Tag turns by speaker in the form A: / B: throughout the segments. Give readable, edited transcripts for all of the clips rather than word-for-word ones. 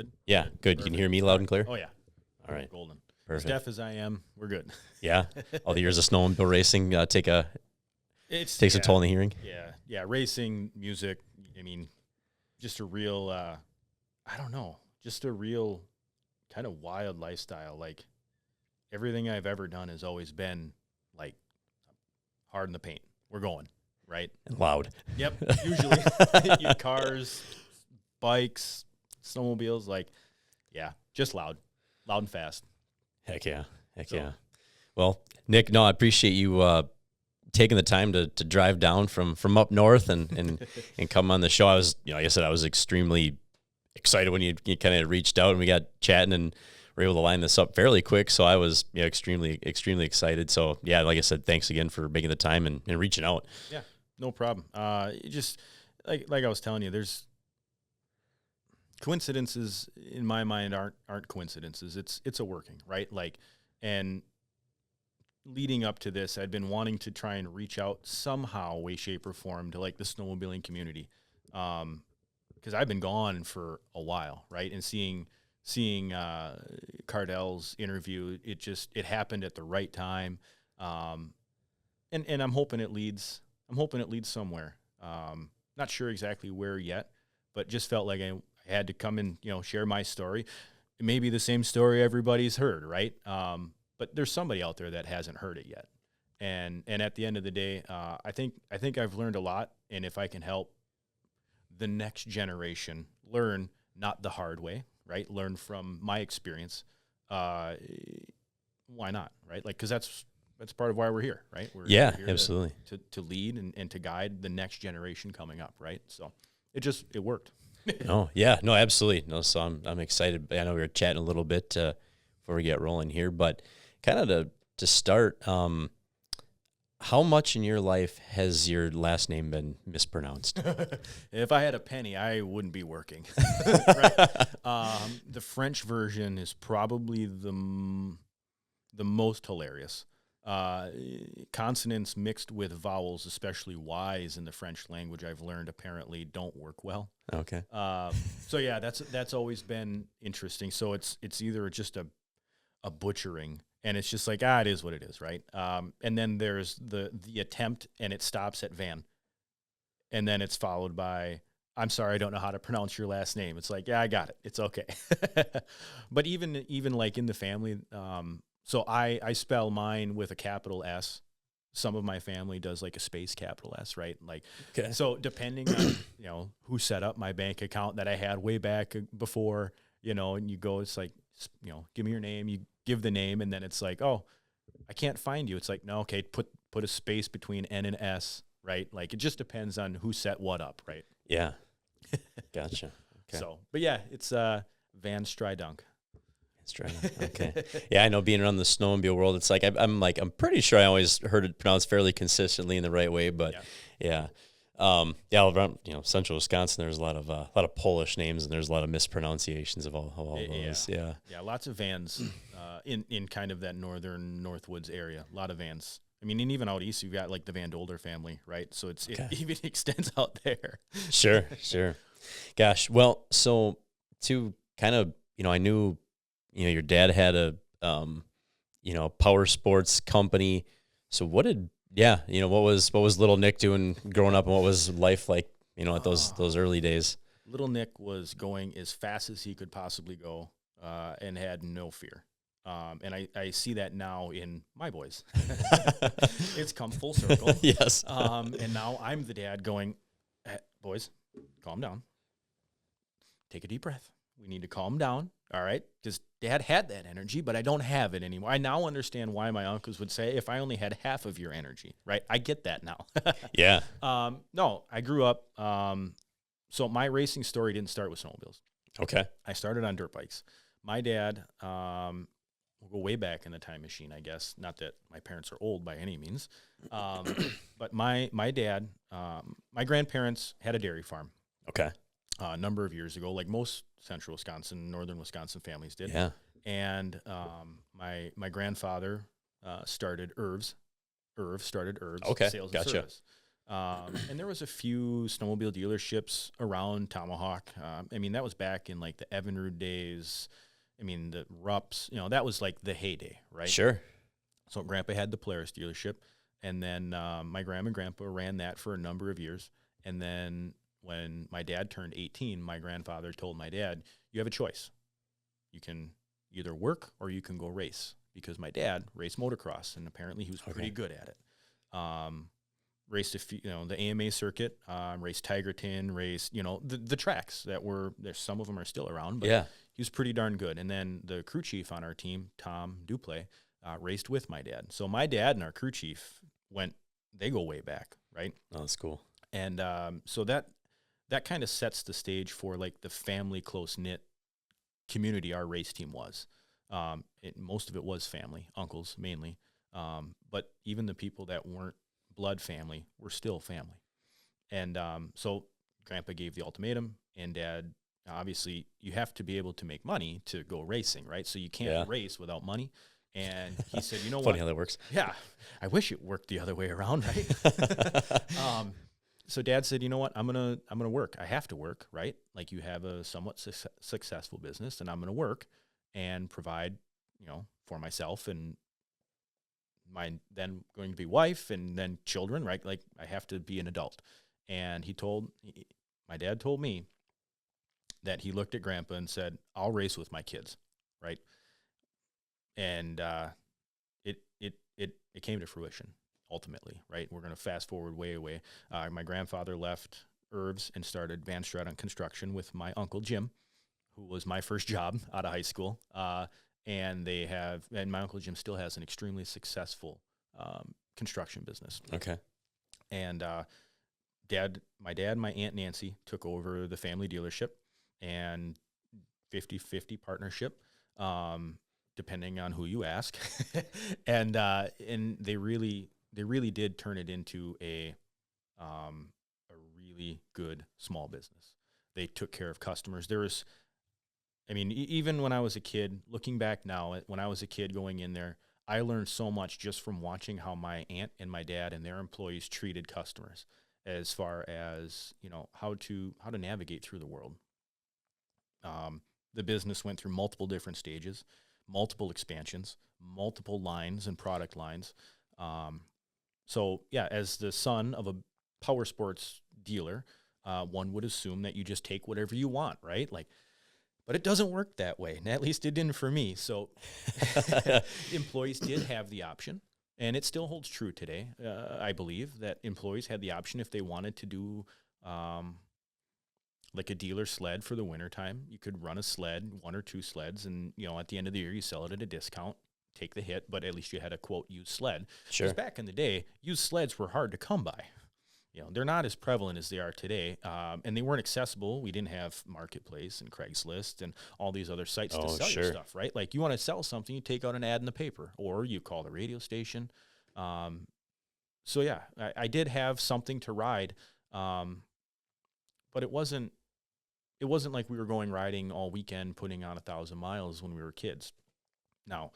A: good?
B: Yeah, good.
A: Perfect.
B: You can hear me loud and clear?
A: Oh, yeah.
B: All right.
A: Golden.
B: Perfect.
A: As deaf as I am, we're good.
B: Yeah. All the years of snowmobile racing takes a toll on the hearing?
A: Yeah. Yeah, racing, music, I mean, just a real, I don't know, just a real kind of wild lifestyle. Like, everything I've ever done has always been, like, hard in the paint. We're going, right?
B: And loud.
A: Yep, usually. Cars, bikes, snowmobiles, like, yeah, just loud and fast.
B: Heck yeah. Yeah. Well, Nick, no, I appreciate you taking the time to drive down from up north and come on the show. I was, like I said, I was extremely excited when you kind of reached out and we got chatting and were able to line this up fairly quick. So I was extremely excited. So yeah, like I said, thanks again for making the time and reaching out.
A: Yeah, no problem. Just like I was telling you, there's coincidences in my mind aren't coincidences. It's a working, right? Like, and leading up to this, I'd been wanting to try and reach out somehow, way, shape, or form to like the snowmobiling community, because I've been gone for a while, right? And seeing Cardell's interview, it happened at the right time, and I'm hoping it leads somewhere. Not sure exactly where yet, but just felt like I had to come and share my story. It may be the same story everybody's heard, right? But there's somebody out there that hasn't heard it yet, and at the end of the day, I think I've learned a lot, and if I can help the next generation learn not the hard way, right? Learn from my experience. Why not, right? Like, because that's part of why we're here, right? We're here
B: absolutely
A: to lead and to guide the next generation coming up, right? So it worked.
B: Oh yeah, no, absolutely. No, so I'm excited. I know we were chatting a little bit before we get rolling here, but kind of to start, how much in your life has your last name been mispronounced?
A: If I had a penny, I wouldn't be working. Right? The French version is probably the most hilarious. Consonants mixed with vowels, especially Y's in the French language, I've learned apparently don't work well.
B: Okay.
A: So yeah, that's always been interesting. So it's either just a butchering, and it's just like, it is what it is, right? And then there's the attempt, and it stops at Van, and then it's followed by, I'm sorry, I don't know how to pronounce your last name. It's like, yeah, I got it. It's okay. But even like in the family, so I spell mine with a capital S. Some of my family does like a space capital S, right? Like, okay. So depending on, who set up my bank account that I had way back before, and you go, it's like, give me your name, you give the name, and then it's like, oh, I can't find you. It's like, no, okay, put a space between N and S, right? Like, it just depends on who set what up, right?
B: Yeah. Gotcha. Okay.
A: So, but yeah, it's VanStrydonk.
B: Okay. Yeah, I know, being around the snowmobile world, it's like I'm pretty sure I always heard it pronounced fairly consistently in the right way, but yeah. Around central Wisconsin, there's a lot of Polish names, and there's a lot of mispronunciations of all those. Yeah,
A: lots of Vans in kind of that northern Northwoods area. A lot of Vans. I mean, and even out east, you've got like the Van Dolder family, right? So it even extends out there.
B: Sure. Gosh, well, so to kind of, I knew, your dad had a power sports company. So what was little Nick doing growing up, and what was life like, at those early days?
A: Little Nick was going as fast as he could possibly go, and had no fear. And I see that now in my boys. It's come full circle.
B: Yes.
A: And now I'm the dad going, boys, calm down. Take a deep breath. We need to calm down. All right. Because dad had that energy, but I don't have it anymore. I now understand why my uncles would say, if I only had half of your energy, right? I get that now.
B: Yeah.
A: No, I grew up. So my racing story didn't start with snowmobiles.
B: Okay.
A: I started on dirt bikes. My dad, we'll go way back in the time machine, I guess. Not that my parents are old by any means. But my dad, my grandparents had a dairy farm.
B: Okay.
A: A number of years ago, like most central Wisconsin, northern Wisconsin families did.
B: Yeah.
A: And my grandfather started Irv's. Irv started Irv's
B: okay.
A: Sales and
B: Gotcha.
A: Service. And there was a few snowmobile dealerships around Tomahawk. I mean, that was back in like the Evinrude days. I mean, the Rups, that was like the heyday, right?
B: Sure.
A: So Grandpa had the Polaris dealership, and then my grandma and grandpa ran that for a number of years. And then when my dad turned 18, my grandfather told my dad, you have a choice. You can either work or you can go race, because my dad raced motocross, and apparently he was pretty good at it. Raced a few, the AMA circuit, raced Tigerton, raced, the tracks that were there. Some of them are still around, but he was pretty darn good. And then the crew chief on our team, Tom Duplay, raced with my dad. So my dad and our crew chief they go way back, right?
B: Oh, that's cool.
A: And so that kind of sets the stage for like the family close-knit community our race team was. Most of it was family, uncles mainly. But even the people that weren't blood family were still family. And so Grandpa gave the ultimatum, and Dad, obviously, you have to be able to make money to go racing, right? So you can't race without money. And he said, you know what?
B: Funny how that works.
A: Yeah. I wish it worked the other way around, right? So Dad said, you know what? I'm going to work. I have to work, right? Like, you have a somewhat successful business, and I'm going to work and provide, for myself and my then going to be wife and then children, right? Like, I have to be an adult. And my dad told me that he looked at Grandpa and said, I'll race with my kids, right? And it came to fruition ultimately, right? We're going to fast forward way. My grandfather left Irvs and started VanStrydonk Construction with my uncle Jim, who was my first job out of high school. And my Uncle Jim still has an extremely successful construction business.
B: Okay.
A: And my dad and my Aunt Nancy took over the family dealership, and 50-50 partnership, depending on who you ask. and they really did turn it into a really good small business. They took care of customers. Even when I was a kid, looking back now, when I was a kid going in there, I learned so much just from watching how my aunt and my dad and their employees treated customers, as far as, how to navigate through the world. The business went through multiple different stages, multiple expansions, multiple lines and product lines. So yeah, as the son of a powersports dealer, one would assume that you just take whatever you want, right? But it doesn't work that way. And at least it didn't for me. So employees did have the option, and it still holds true today. I believe that employees had the option, if they wanted to do like a dealer sled for the wintertime. You could run a sled, 1 or 2 sleds, and at the end of the year you sell it at a discount, take the hit, but at least you had a quote used sled.
B: Sure.
A: Because back in the day, used sleds were hard to come by. They're not as prevalent as they are today, and they weren't accessible. We didn't have Marketplace and Craigslist and all these other sites to sell your stuff, right? Like, you want to sell something, you take out an ad in the paper, or you call the radio station. So yeah, I did have something to ride, but it wasn't like we were going riding all weekend, putting on 1,000 miles when we were kids. Now,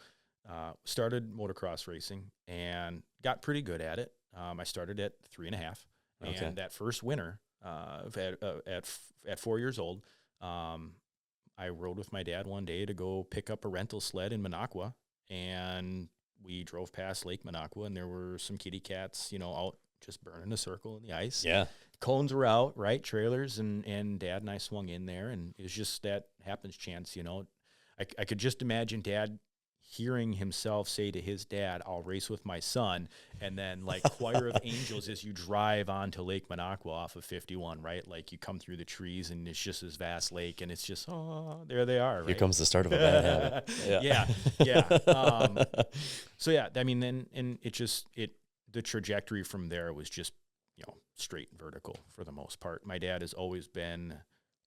A: started motocross racing and got pretty good at it. I started at 3.5.
B: Okay.
A: And that first winter, at 4 years old, I rode with my dad one day to go pick up a rental sled in Minocqua, and we drove past Lake Minocqua, and there were some kitty cats, out just burning a circle in the ice.
B: Yeah.
A: Cones were out, right? Trailers, and Dad and I swung in there, and it was just that happens chance, I could just imagine Dad hearing himself say to his dad, I'll race with my son, and then like choir of angels as you drive onto Lake Minocqua off of 51, right? Like, you come through the trees and it's just this vast lake, and it's just, there they are, right?
B: Here comes the start of a bad habit.
A: Yeah. So yeah, and the trajectory from there was just, straight vertical for the most part. My dad has always been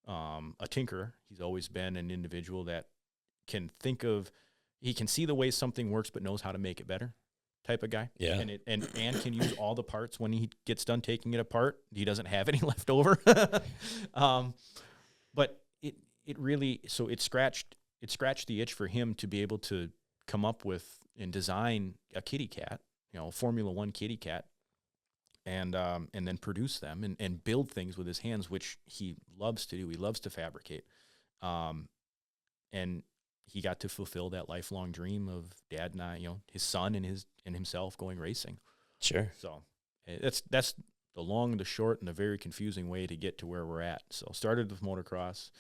A: a tinkerer. He's always been an individual that he can see the way something works, but knows how to make it better type of guy. Yeah. And can use all the parts when he gets done taking it apart. He doesn't have any left over. But it really, so it scratched the itch for him to be able to come up with and design a kitty cat, Formula One kitty cat, and then produce them and build things with his hands, which he loves to do. He loves to fabricate. And he got to fulfill that lifelong dream of Dad and I, his son and himself going racing.
B: Sure.
A: So that's the long, the short, and the very confusing way to get to where we're at. So started with motocross,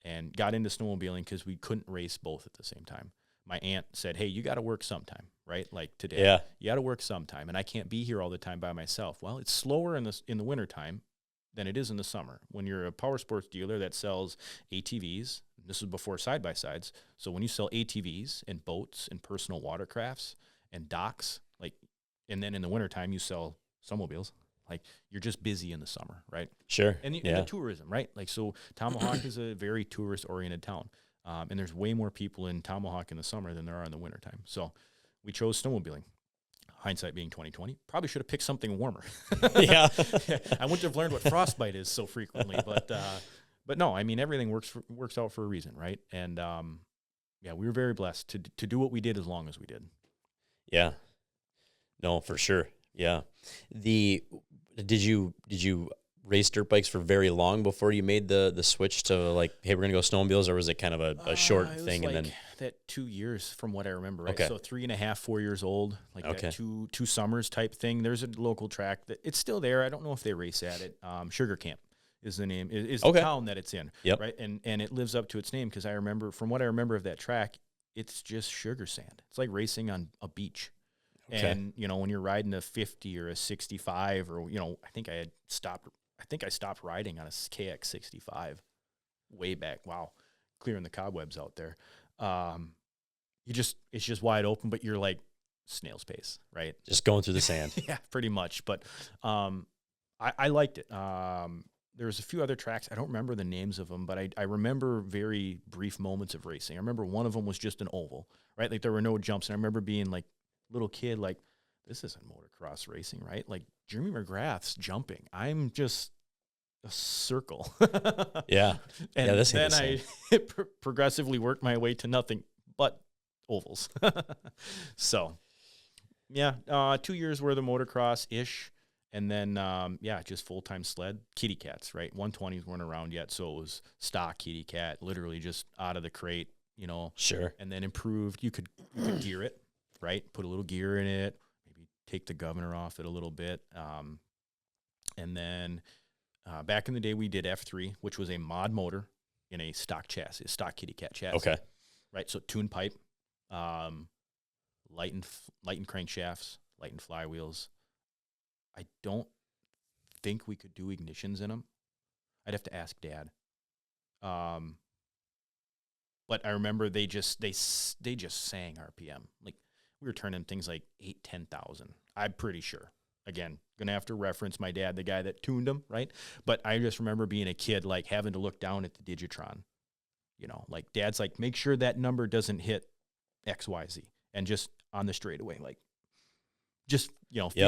A: and got into snowmobiling because we couldn't race both at the same time. My aunt said, "Hey, you got to work sometime, right? Like today,
B: Yeah.
A: you got to work sometime, and I can't be here all the time by myself." Well, it's slower in the wintertime than it is in the summer. When you're a powersports dealer that sells ATVs, this is before side-by-sides, so when you sell ATVs and boats and personal watercrafts and docks, and then in the wintertime you sell snowmobiles, you're just busy in the summer, right?
B: Sure.
A: And the tourism, right? So Tomahawk is a very tourist-oriented town. And there's way more people in Tomahawk in the summer than there are in the wintertime. So we chose snowmobiling. Hindsight being 2020, probably should have picked something warmer.
B: Yeah.
A: I wouldn't have learned what frostbite is so frequently, but no, I mean, everything works out for a reason, right? And we were very blessed to do what we did as long as we did.
B: Yeah. No, for sure. Yeah. Did you race dirt bikes for very long before you made the switch to hey, we're gonna go snowmobiles, or was it kind of a short thing?
A: And
B: then
A: that 2 years from what I remember, right?
B: Okay.
A: So 3.5, 4 years old,
B: Okay.
A: that two summers type thing. There's a local track that it's still there. I don't know if they race at it. Sugar Camp is the name, is the town that it's in.
B: Yep.
A: Right. And it lives up to its name because from what I remember of that track, it's just sugar sand. It's like racing on a beach. Okay. And, when you're riding a 50 or a 65 or, I think I stopped riding on a KX65 way back. Wow. Clearing the cobwebs out there. It's just wide open, but you're like snail's pace, right?
B: Just going through the sand.
A: Yeah, pretty much. But I liked it. There was a few other tracks. I don't remember the names of them, but I remember very brief moments of racing. I remember one of them was just an oval, right? There were no jumps. And I remember being little kid, this isn't motocross racing, right? Jeremy McGrath's jumping. I'm just a circle.
B: Yeah.
A: And
B: this
A: then I progressively worked my way to nothing but ovals. So, 2 years worth of motocross-ish. And then, just full-time sled. Kitty cats, right? 120s weren't around yet, so it was stock kitty cat, literally just out of the crate,
B: Sure.
A: And then improved. You could gear it, right? Put a little gear in it, maybe take the governor off it a little bit. And then back in the day, we did F3, which was a mod motor in a stock chassis, stock kitty cat chassis.
B: Okay.
A: Right, so tuned pipe, lightened crankshafts, lightened flywheels. I don't think we could do ignitions in them. I'd have to ask Dad. But I remember they just sang RPM. We were turning things like 10,000. I'm pretty sure. Again, gonna have to reference my dad, the guy that tuned them, right? But I just remember being a kid, having to look down at the Digitron. Dad's make sure that number doesn't hit XYZ, and just on the straightaway, feeling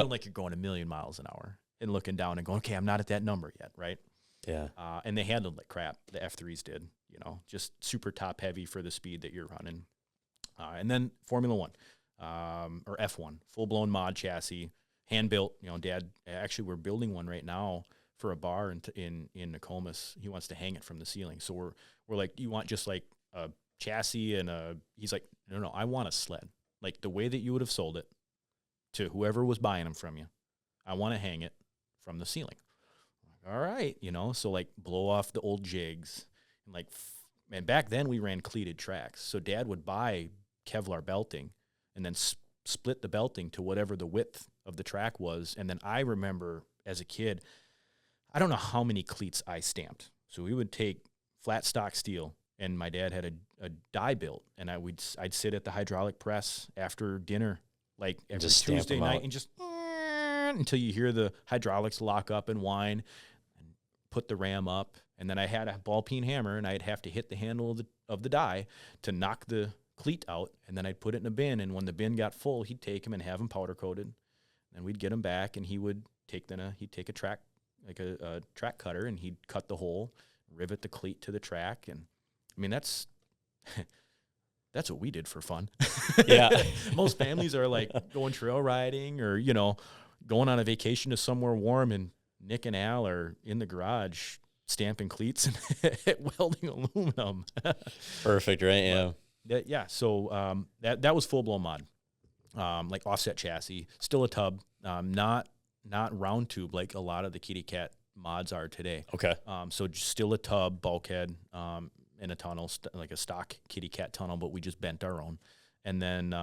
A: like you're going a million miles an hour and looking down and going, okay, I'm not at that number yet, right?
B: Yeah.
A: And they handled like crap. The F3s did, just super top heavy for the speed that you're running. And then Formula One, or F1, full blown mod chassis, hand built. Dad, actually, we're building one right now for a bar in Nokomis. He wants to hang it from the ceiling. So we're like, you want just a chassis and he's like, no, I want a sled. The way that you would have sold it to whoever was buying them from you. I want to hang it from the ceiling. All right, so blow off the old jigs and back then we ran cleated tracks. So Dad would buy Kevlar belting and then split the belting to whatever the width of the track was. And then I remember as a kid, I don't know how many cleats I stamped. So we would take flat stock steel, and my dad had a die built, and I'd sit at the hydraulic press after dinner, every Tuesday night, and just until you hear the hydraulics lock up and whine, and put the ram up. And then I had a ball peen hammer, and I'd have to hit the handle of the die to knock the cleat out, and then I'd put it in a bin. And when the bin got full, he'd take them and have them powder coated. And we'd get them back, and he'd take a track, a track cutter, and he'd cut the hole, rivet the cleat to the track. And I mean, that's what we did for fun.
B: Yeah.
A: Most families are going trail riding or, going on a vacation to somewhere warm, and Nick and Al are in the garage stamping cleats and welding aluminum.
B: Perfect, right? Yeah.
A: So that was full blown mod, like offset chassis, still a tub, not round tube like a lot of the Kitty Cat mods are today.
B: Okay.
A: So just still a tub, bulkhead, and a tunnel, like a stock Kitty Cat tunnel, but we just bent our own. And then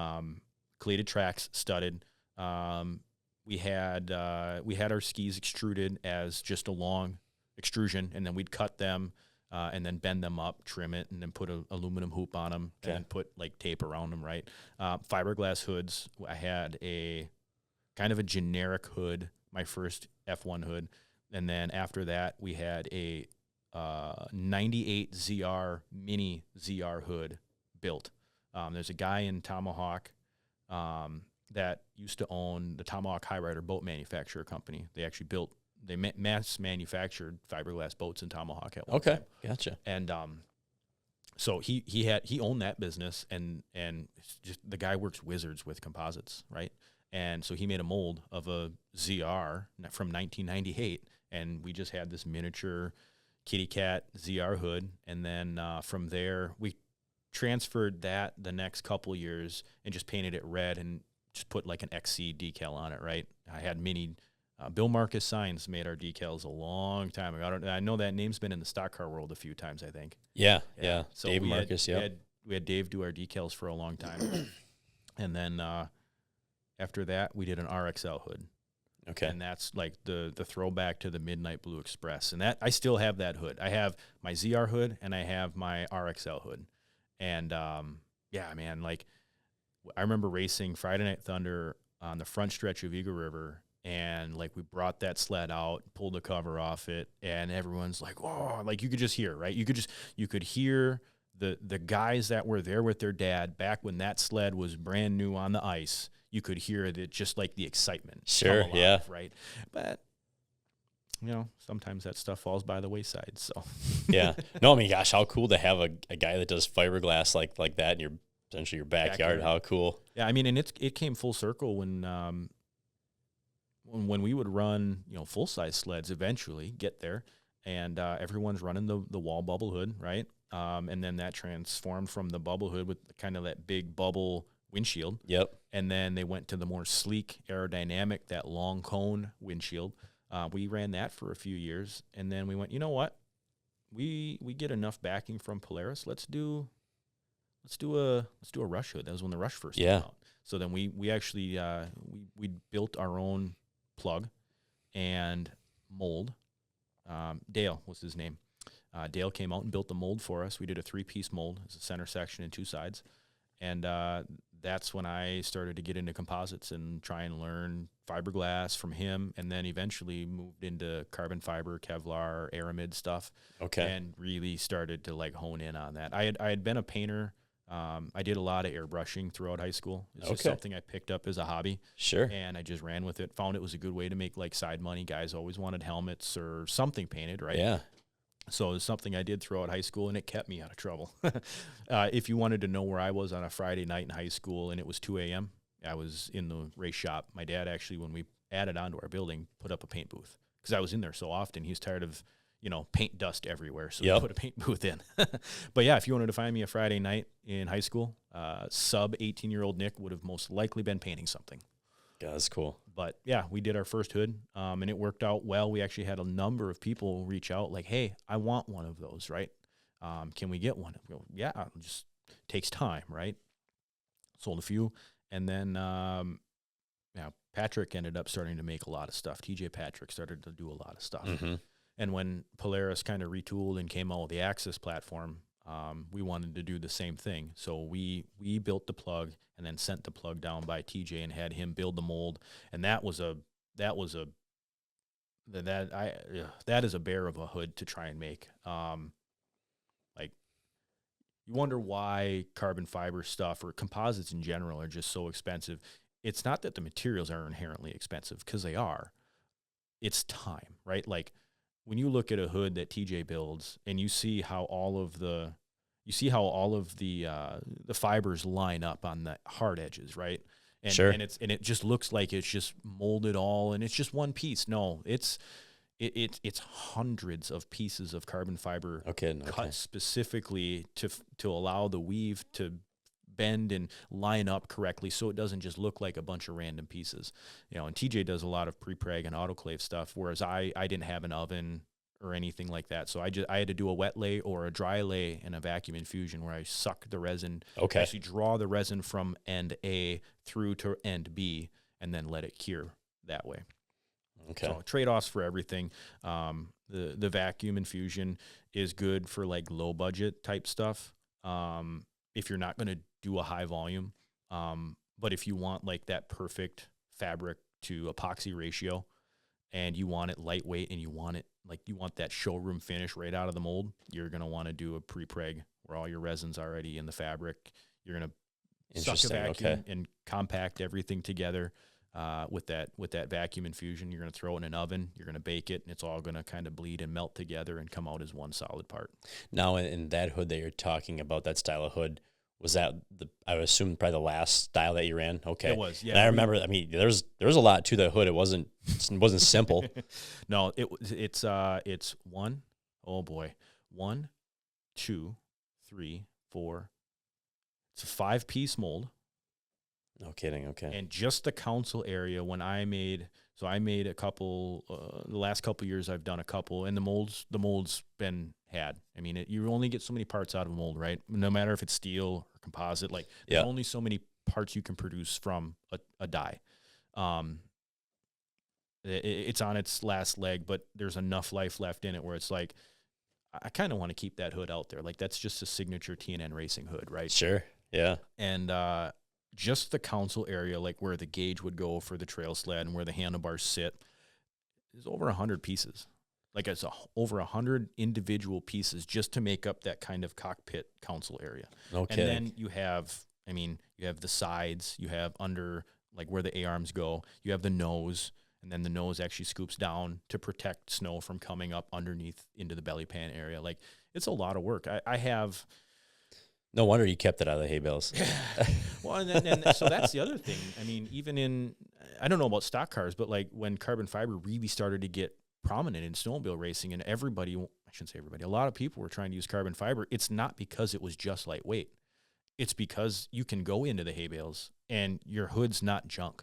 A: cleated tracks, studded. We had our skis extruded as just a long extrusion, and then we'd cut them and then bend them up, trim it, and then put an aluminum hoop on them, and then put like tape around them, right? Fiberglass hoods. I had a kind of a generic hood, my first F1 hood. And then after that, we had a 98 ZR mini ZR hood built. There's a guy in Tomahawk that used to own the Tomahawk High Rider boat manufacturer company. They actually mass manufactured fiberglass boats in Tomahawk at one time.
B: Gotcha.
A: And so he owned that business, and just the guy works wizards with composites, right? And so he made a mold of a ZR from 1998, and we just had this miniature Kitty Cat ZR hood. And then from there, we transferred that the next couple years and just painted it red and just put like an XC decal on it, right? I had mini Bill Marcus Signs made our decals a long time ago. I know that name's been in the stock car world a few times, I think.
B: Yeah.
A: So
B: Dave Marcus,
A: we had Dave do our decals for a long time. And then after that, we did an RXL hood.
B: Okay.
A: And that's like the throwback to the Midnight Blue Express. And that I still have that hood. I have my ZR hood and I have my RXL hood. And yeah, man, like I remember racing Friday Night Thunder on the front stretch of Eagle River, and like we brought that sled out, pulled the cover off it, and everyone's like, "Whoa!" Like you could just hear, right? You could hear the guys that were there with their dad back when that sled was brand new on the ice. You could hear that, just like the excitement.
B: Sure, yeah,
A: right. But you know, sometimes that stuff falls by the wayside. So
B: yeah, no, I mean, gosh, how cool to have a guy that does fiberglass like that in your essentially your backyard. How cool.
A: Yeah, I mean, and it came full circle when we would run, you know, full size sleds. Eventually, get there, and everyone's running the wall bubble hood, right? And then that transformed from the bubble hood with kind of that big bubble windshield.
B: Yep.
A: And then they went to the more sleek, aerodynamic, that long cone windshield. We ran that for a few years, and then we went, you know what? We get enough backing from Polaris. Let's do a Rush hood. That was when the Rush first came out. So then we actually we built our own plug and mold. Dale was his name. Dale came out and built the mold for us. We did a 3-piece mold. It's a center section and 2 sides. And that's when I started to get into composites and try and learn fiberglass from him, and then eventually moved into carbon fiber, Kevlar, aramid stuff.
B: Okay.
A: And really started to like hone in on that. I had been a painter. I did a lot of airbrushing throughout high school. It's just something I picked up as a hobby.
B: Sure.
A: And I just ran with it. Found it was a good way to make like side money. Guys always wanted helmets or something painted, right?
B: Yeah.
A: So it was something I did throughout high school, and it kept me out of trouble. If you wanted to know where I was on a Friday night in high school and it was 2 a.m., I was in the race shop. My dad actually, when we added on to our building, put up a paint booth because I was in there so often. He was tired of, you know, paint dust everywhere, so he put a paint booth in. But yeah, if you wanted to find me a Friday night in high school, sub 18-year-old Nick would have most likely been painting something.
B: Yeah, that's cool.
A: But yeah, we did our first hood, and it worked out well. We actually had a number of people reach out like, "Hey, I want one of those, right? Can we get one?" We go, yeah, it just takes time, right? Sold a few, and then Patrick ended up starting to make a lot of stuff. TJ Patrick started to do a lot of stuff.
B: Mm-hmm.
A: And when Polaris kind of retooled and came out with the Axis platform, we wanted to do the same thing. So we built the plug and then sent the plug down by TJ and had him build the mold. And that is a bear of a hood to try and make. Like, you wonder why carbon fiber stuff or composites in general are just so expensive. It's not that the materials are inherently expensive, because they are. It's time, right? Like, when you look at a hood that TJ builds and you see how all of the fibers line up on the hard edges, right? And,
B: Sure.
A: and it just looks like it's just molded all, and it's just one piece. No, it's hundreds of pieces of carbon fiber cut specifically to allow the weave to bend and line up correctly, so it doesn't just look like a bunch of random pieces. And TJ does a lot of pre-preg and autoclave stuff, whereas I didn't have an oven or anything like that. So I had to do a wet lay or a dry lay and a vacuum infusion where I suck the resin, actually draw the resin from end A through to end B, and then let it cure that way.
B: Okay.
A: So trade-offs for everything. The vacuum infusion is good for like low budget type stuff. If you're not going to do a high volume, but if you want like that perfect fabric to epoxy ratio, and you want it lightweight, and you want that showroom finish right out of the mold, you're going to want to do a pre-preg where all your resin's already in the fabric. You're going to suck a vacuum and compact everything together with that vacuum infusion. You're going to throw it in an oven. You're going to bake it, and it's all going to kind of bleed and melt together and come out as one solid part.
B: Now, in that hood that you're talking about, that style of hood, was that I would assume probably the last style that you ran? Okay.
A: It was, yeah.
B: And I remember, I mean, there's a lot to the hood. It wasn't simple.
A: No, it's one, oh boy, 1, 2, 3, 4. It's a 5-piece mold.
B: No kidding. Okay.
A: And just the console area, when I made a couple, the last couple of years I've done a couple, and the mold's been had. I mean, you only get so many parts out of a mold, right? No matter if it's steel or composite, like there's only so many parts you can produce from a die. It's on its last leg, but there's enough life left in it where it's like, I kind of want to keep that hood out there. Like that's just a signature TNN racing hood, right?
B: Sure. Yeah.
A: And, just the console area, like where the gauge would go for the trail sled and where the handlebars sit, is over 100 pieces. Like it's over 100 individual pieces just to make up that kind of cockpit console area.
B: Okay.
A: And then you have the sides, you have under like where the A-arms go, you have the nose, and then the nose actually scoops down to protect snow from coming up underneath into the belly pan area. Like it's a lot of work. I have...
B: No wonder you kept it out of the hay bales.
A: Well, and so that's the other thing. I mean, even I don't know about stock cars, but like when carbon fiber really started to get prominent in snowmobile racing, and I shouldn't say everybody, a lot of people were trying to use carbon fiber. It's not because it was just lightweight. It's because you can go into the hay bales and your hood's not junk.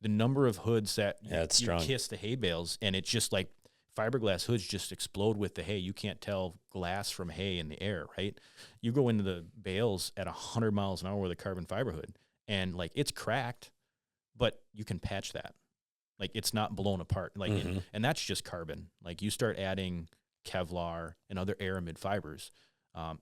A: The number of hoods that you kiss the hay bales, and it's just like fiberglass hoods just explode with the hay. You can't tell glass from hay in the air, right? You go into the bales at 100 miles an hour with a carbon fiber hood, and like it's cracked, but you can patch that. Like it's not blown apart. Like, and that's just carbon. Like you start adding Kevlar and other aramid fibers.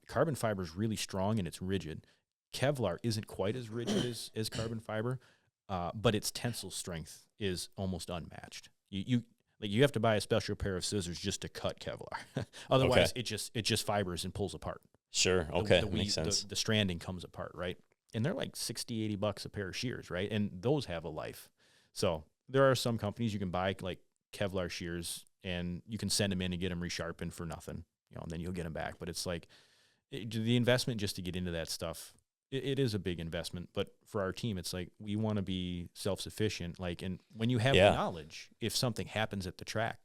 A: Carbon fiber is really strong and it's rigid. Kevlar isn't quite as rigid as carbon fiber, but its tensile strength is almost unmatched. You have to buy a special pair of scissors just to cut Kevlar. Otherwise, it just fibers and pulls apart.
B: Sure. Okay. Makes sense.
A: The stranding comes apart, right? And they're like $60, $80 a pair of shears, right? And those have a life. So there are some companies you can buy like Kevlar shears, and you can send them in and get them resharpened for nothing, and then you'll get them back. But it's like the investment just to get into that stuff. It is a big investment, but for our team, it's like we want to be self-sufficient. Like, and when you have the knowledge, if something happens at the track,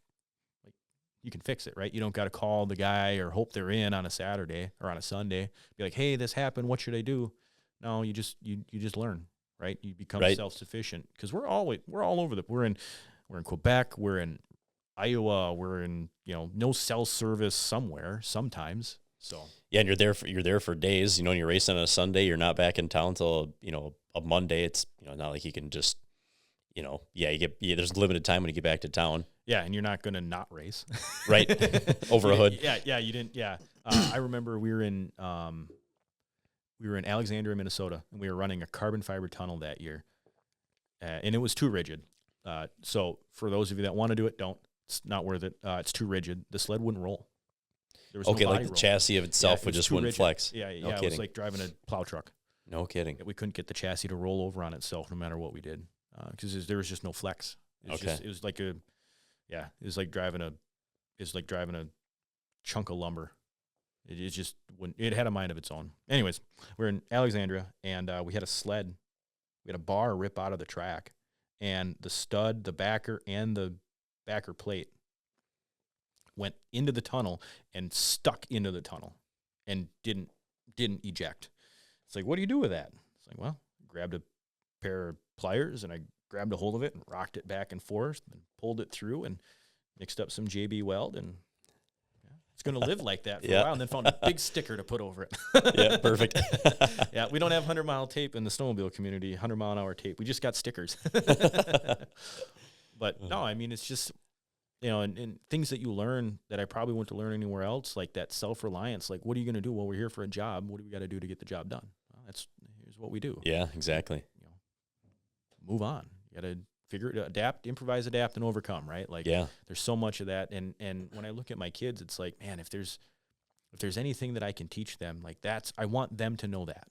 A: like you can fix it, right? You don't got to call the guy or hope they're in on a Saturday or on a Sunday. Be like, hey, this happened. What should I do? No, you just learn, right? You become self-sufficient because we're all over we're in Quebec, we're in Iowa, we're in no cell service somewhere sometimes. So
B: yeah, and you're there for days, and you're racing on a Sunday, you're not back in town till a Monday. It's not like you can just there's limited time when you get back to town.
A: Yeah, and you're not going to not race.
B: Right. Over a hood.
A: Yeah, you didn't. Yeah. I remember we were in Alexandria, Minnesota, and we were running a carbon fiber tunnel that year. And it was too rigid. So for those of you that want to do it, don't. It's not worth it. It's too rigid. The sled wouldn't roll. There was no
B: like the chassis of itself wouldn't
A: rigid.
B: flex.
A: Yeah, no kidding. It was like driving a plow truck.
B: No kidding.
A: We couldn't get the chassis to roll over on itself no matter what we did because there was just no flex. It was like driving a chunk of lumber. It had a mind of its own. Anyways, we're in Alexandria, and we had a sled We had a bar rip out of the track, and the stud, the backer, and the backer plate went into the tunnel and stuck into the tunnel and didn't eject. It's like, what do you do with that? It's like, well, grabbed a pair of pliers and I grabbed a hold of it and rocked it back and forth and pulled it through and mixed up some JB Weld, and it's going to live like that for a while, and then found a big sticker to put over it.
B: Yeah, perfect.
A: Yeah, we don't have 100-mile tape in the snowmobile community, 100-mile-an-hour tape. We just got stickers. But no, I mean, it's just, and things that you learn that I probably wouldn't learn anywhere else, like that self-reliance. Like, what are you going to do? Well, we're here for a job. What do we got to do to get the job done? Well, here's what we do.
B: Yeah, exactly.
A: Move on. You got to figure it, adapt, improvise, adapt, and overcome, right? Like, there's so much of that. And when I look at my kids, it's like, man, if there's anything that I can teach them, like I want them to know that.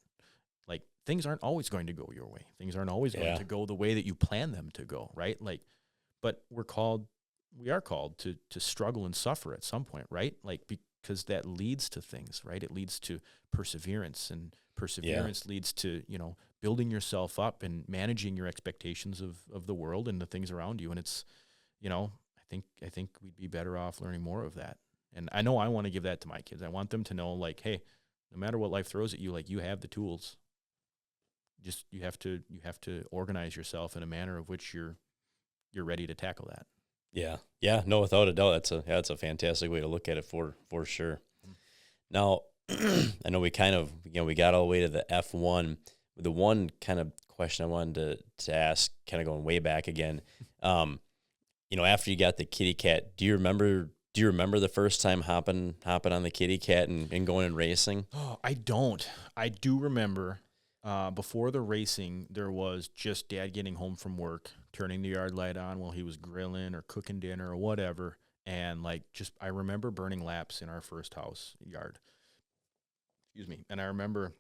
A: Like, things aren't always going to go your way. Things aren't always going to go the way that you plan them to go, right? Like, but we are called to struggle and suffer at some point, right? Like, because that leads to things, right? It leads to perseverance, and perseverance leads to, building yourself up and managing your expectations of the world and the things around you. And it's, I think we'd be better off learning more of that. And I know I want to give that to my kids. I want them to know, like, hey, no matter what life throws at you, like, you have the tools. Just you have to organize yourself in a manner of which you're ready to tackle that.
B: Yeah. No, without a doubt, that's a fantastic way to look at it for sure. Now, I know we kind of, we got all the way to the F1. The one kind of question I wanted to ask, kind of going way back again, after you got the kitty cat, do you remember the first time hopping on the kitty cat and going and racing?
A: Oh, I don't. I do remember before the racing, there was just Dad getting home from work, turning the yard light on while he was grilling or cooking dinner or whatever. And I remember burning laps in our first house yard. Excuse me. And I remember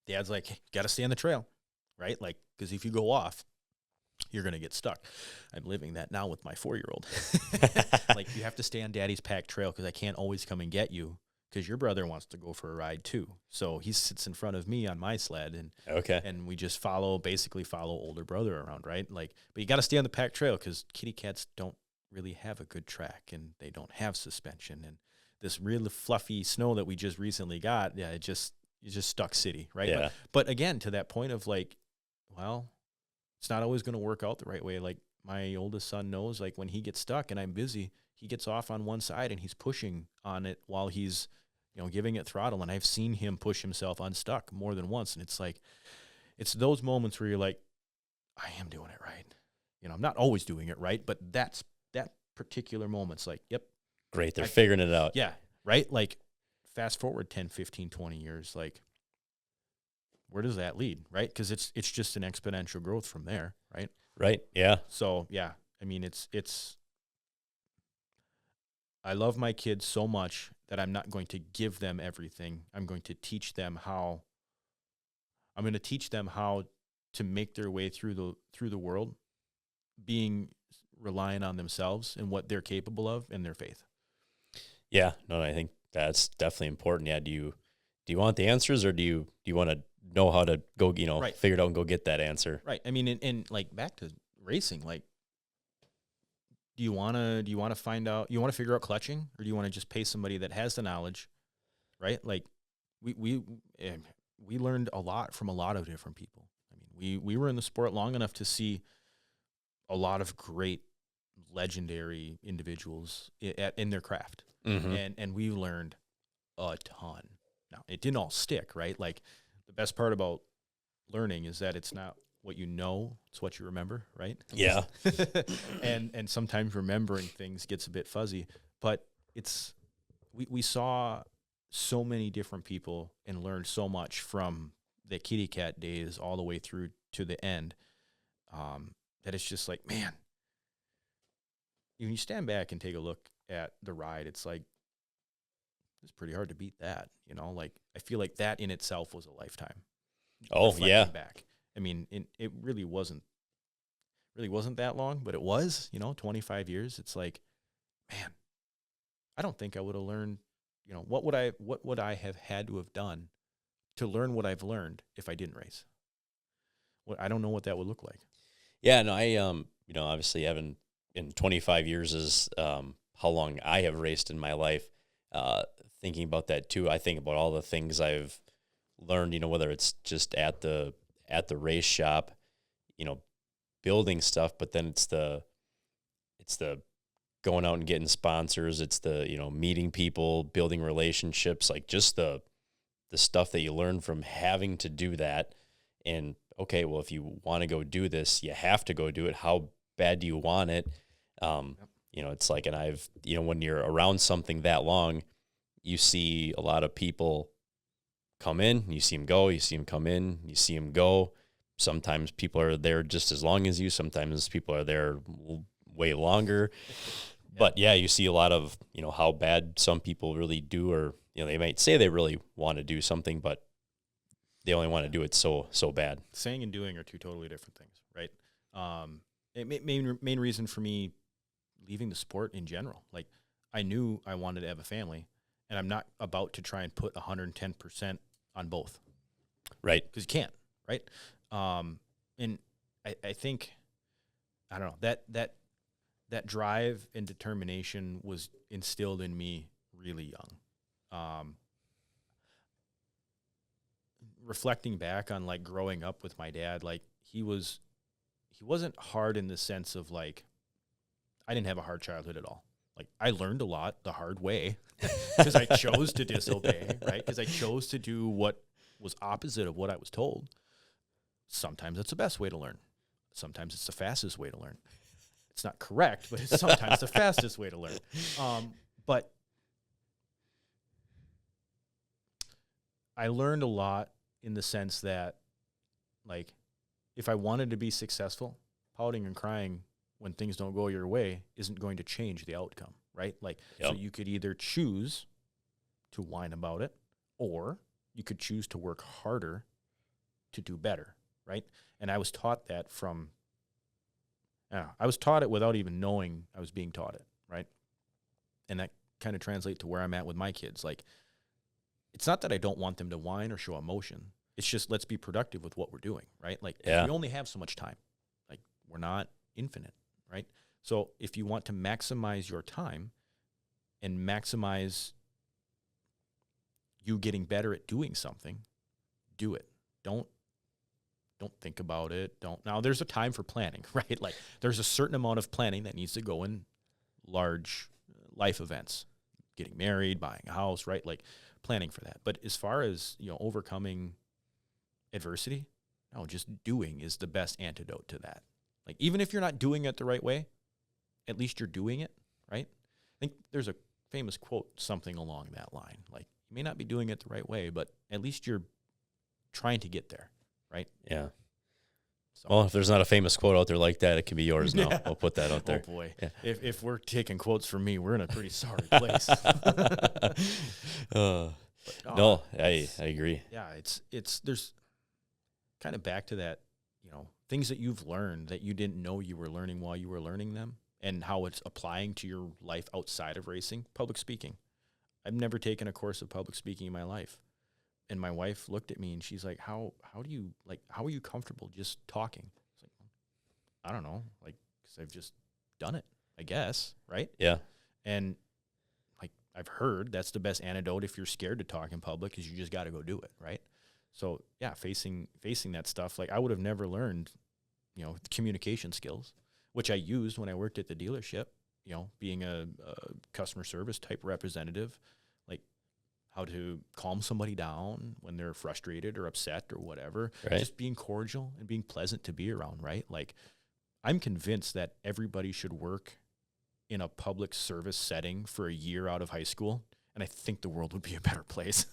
A: Dad's like, hey, got to stay on the trail, right? Like, because if you go off, you're going to get stuck. I'm living that now with my 4-year-old. Like, you have to stay on Daddy's packed trail because I can't always come and get you because your brother wants to go for a ride too. So he sits in front of me on my sled, and we just basically follow older brother around, right? Like, but you got to stay on the packed trail because kitty cats don't really have a good track, and they don't have suspension. And this really fluffy snow that we just recently got, it's just stuck city, right?
B: Yeah.
A: But again, to that point of like, well, it's not always going to work out the right way. Like, my oldest son knows, like, when he gets stuck and I'm busy, he gets off on one side and he's pushing on it while he's, giving it throttle. And I've seen him push himself unstuck more than once. And it's like, it's those moments where you're like, I am doing it right. I'm not always doing it right, but that particular moment's like, yep.
B: Great. They're figuring it out.
A: Yeah. Right. Like, fast forward 10, 15, 20 years, like, where does that lead, right? Because it's just an exponential growth from there, right?
B: Right, yeah.
A: So, yeah, I mean, I love my kids so much that I'm not going to give them everything. I'm going to teach them how to make their way through the world, relying on themselves and what they're capable of and their faith. Yeah,
B: no, I think that's definitely important. Yeah, do you want the answers, or do you want to know how to go, figure it out and go get that answer?
A: Right. I mean, and like, back to racing, like, do you want to find out, you want to figure out clutching, or do you want to just pay somebody that has the knowledge, right? Like, we learned a lot from a lot of different people. I mean, we were in the sport long enough to see a lot of great, legendary individuals in their craft. Mm-hmm. And we learned a ton. Now, it didn't all stick, right? Like, the best part about learning is that it's not what you know, it's what you remember, right?
B: Yeah.
A: and sometimes remembering things gets a bit fuzzy, but we saw so many different people and learned so much from the kitty cat days all the way through to the end, that it's just like, man, when you stand back and take a look at the ride, it's like, it's pretty hard to beat that, like, I feel like that in itself was a lifetime.
B: Oh, yeah.
A: Back. I mean, it really wasn't that long, but it was, 25 years. It's like, man, I don't think I would have learned, what would I have had to have done to learn what I've learned if I didn't race. I don't know what that would look like.
B: Yeah, no, I obviously having in 25 years is how long I have raced in my life. Thinking about that too, I think about all the things I've learned, whether it's just at the race shop, building stuff, but then it's the going out and getting sponsors, it's the, meeting people, building relationships, like just the stuff that you learn from having to do that. And okay, well, if you want to go do this, you have to go do it. How bad do you want it? It's like, and I've, when you're around something that long, you see a lot of people come in, you see them go, you see them come in, you see them go. Sometimes people are there just as long as you. Sometimes people are there way longer. But yeah, you see a lot of, how bad some people really do, or, they might say they really want to do something, but they only want to do it so bad.
A: Saying and doing are two totally different things, right? Main reason for me leaving the sport in general, like I knew I wanted to have a family, and I'm not about to try and put 110% on both.
B: Right.
A: Because you can't, right? And I think, I don't know, that drive and determination was instilled in me really young. Reflecting back on like growing up with my dad, like he wasn't hard in the sense of like, I didn't have a hard childhood at all. Like I learned a lot the hard way because I chose to disobey, right? Because I chose to do what was opposite of what I was told. Sometimes it's the best way to learn. Sometimes it's the fastest way to learn. It's not correct, but it's sometimes the fastest way to learn. But I learned a lot in the sense that, like, if I wanted to be successful, pouting and crying when things don't go your way isn't going to change the outcome, right? Like, So you could either choose to whine about it, or you could choose to work harder to do better, right? And I was taught that I was taught it without even knowing I was being taught it, right? And that kind of translates to where I'm at with my kids. Like, it's not that I don't want them to whine or show emotion. It's just, let's be productive with what we're doing, right? Like, we only have so much time. Like, we're not infinite, right? So if you want to maximize your time and maximize you getting better at doing something, do it. Don't think about it. Now there's a time for planning, right? Like there's a certain amount of planning that needs to go in large life events, getting married, buying a house, right? Like planning for that. But as far as, overcoming adversity, no, just doing is the best antidote to that. Like even if you're not doing it the right way, at least you're doing it, right? I think there's a famous quote, something along that line. Like you may not be doing it the right way, but at least you're trying to get there. Right?
B: Yeah.
A: So.
B: Well, if there's not a famous quote out there like that, it can be yours now. I'll put that out there.
A: Oh, boy. Yeah. If we're taking quotes from me, we're in a pretty sorry place.
B: No, I agree.
A: Yeah, there's kind of back to that, things that you've learned that you didn't know you were learning while you were learning them, and how it's applying to your life outside of racing. Public speaking. I've never taken a course of public speaking in my life. And my wife looked at me and she's like, how are you comfortable just talking? It's like, I don't know, like, because I've just done it, I guess, right?
B: Yeah.
A: And like I've heard that's the best antidote if you're scared to talk in public, is you just got to go do it, right? So yeah, facing that stuff, like I would have never learned, communication skills, which I used when I worked at the dealership, being a customer service type representative, like how to calm somebody down when they're frustrated or upset or whatever.
B: Right.
A: Just being cordial and being pleasant to be around, right? Like, I'm convinced that everybody should work in a public service setting for a year out of high school, and I think the world would be a better place,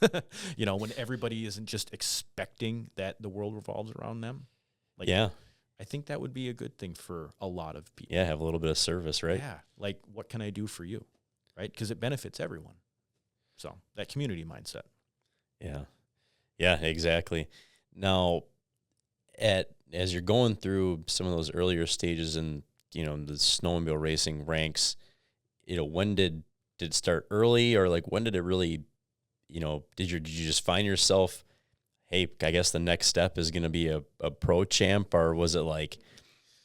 A: when everybody isn't just expecting that the world revolves around them. Like, yeah. I think that would be a good thing for a lot of people.
B: Yeah, have a little bit of service, right?
A: Yeah, like, what can I do for you, right? Because it benefits everyone. So that community mindset. Yeah, exactly.
B: Now, as you're going through some of those earlier stages in, the snowmobile racing ranks, when did it start early, or like when did it really, did you just find yourself hey, I guess the next step is going to be a pro champ, or was it like,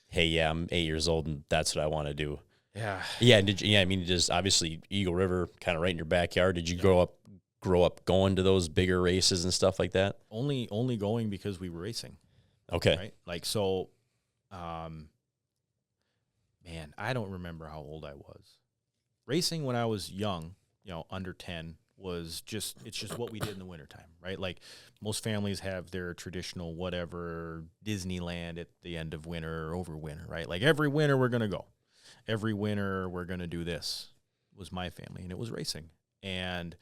B: hey, yeah, I'm 8 years old and that's what I want to do?
A: Yeah.
B: Yeah. I mean, just obviously Eagle River kind of right in your backyard. Did you grow up going to those bigger races and stuff like that?
A: Only going because we were racing.
B: Okay.
A: Right. Like, so, man, I don't remember how old I was. Racing when I was young, under 10 it's just what we did in the wintertime, right? Like most families have their traditional whatever Disneyland at the end of winter or over winter, right? Like every winter we're going to go. Every winter we're going to do this was my family, and it was racing. And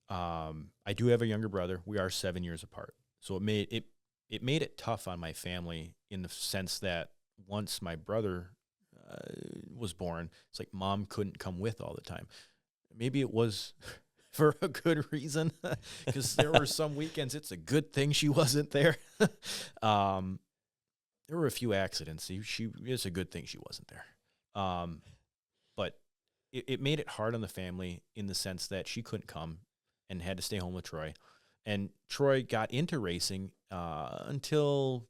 A: I do have a younger brother. We are 7 years apart. So it made it tough on my family in the sense that once my brother was born, it's like mom couldn't come with all the time. Maybe it was for a good reason, because there were some weekends it's a good thing she wasn't there. There were a few accidents. It's a good thing she wasn't there. But it made it hard on the family in the sense that she couldn't come and had to stay home with Troy. And Troy got into racing until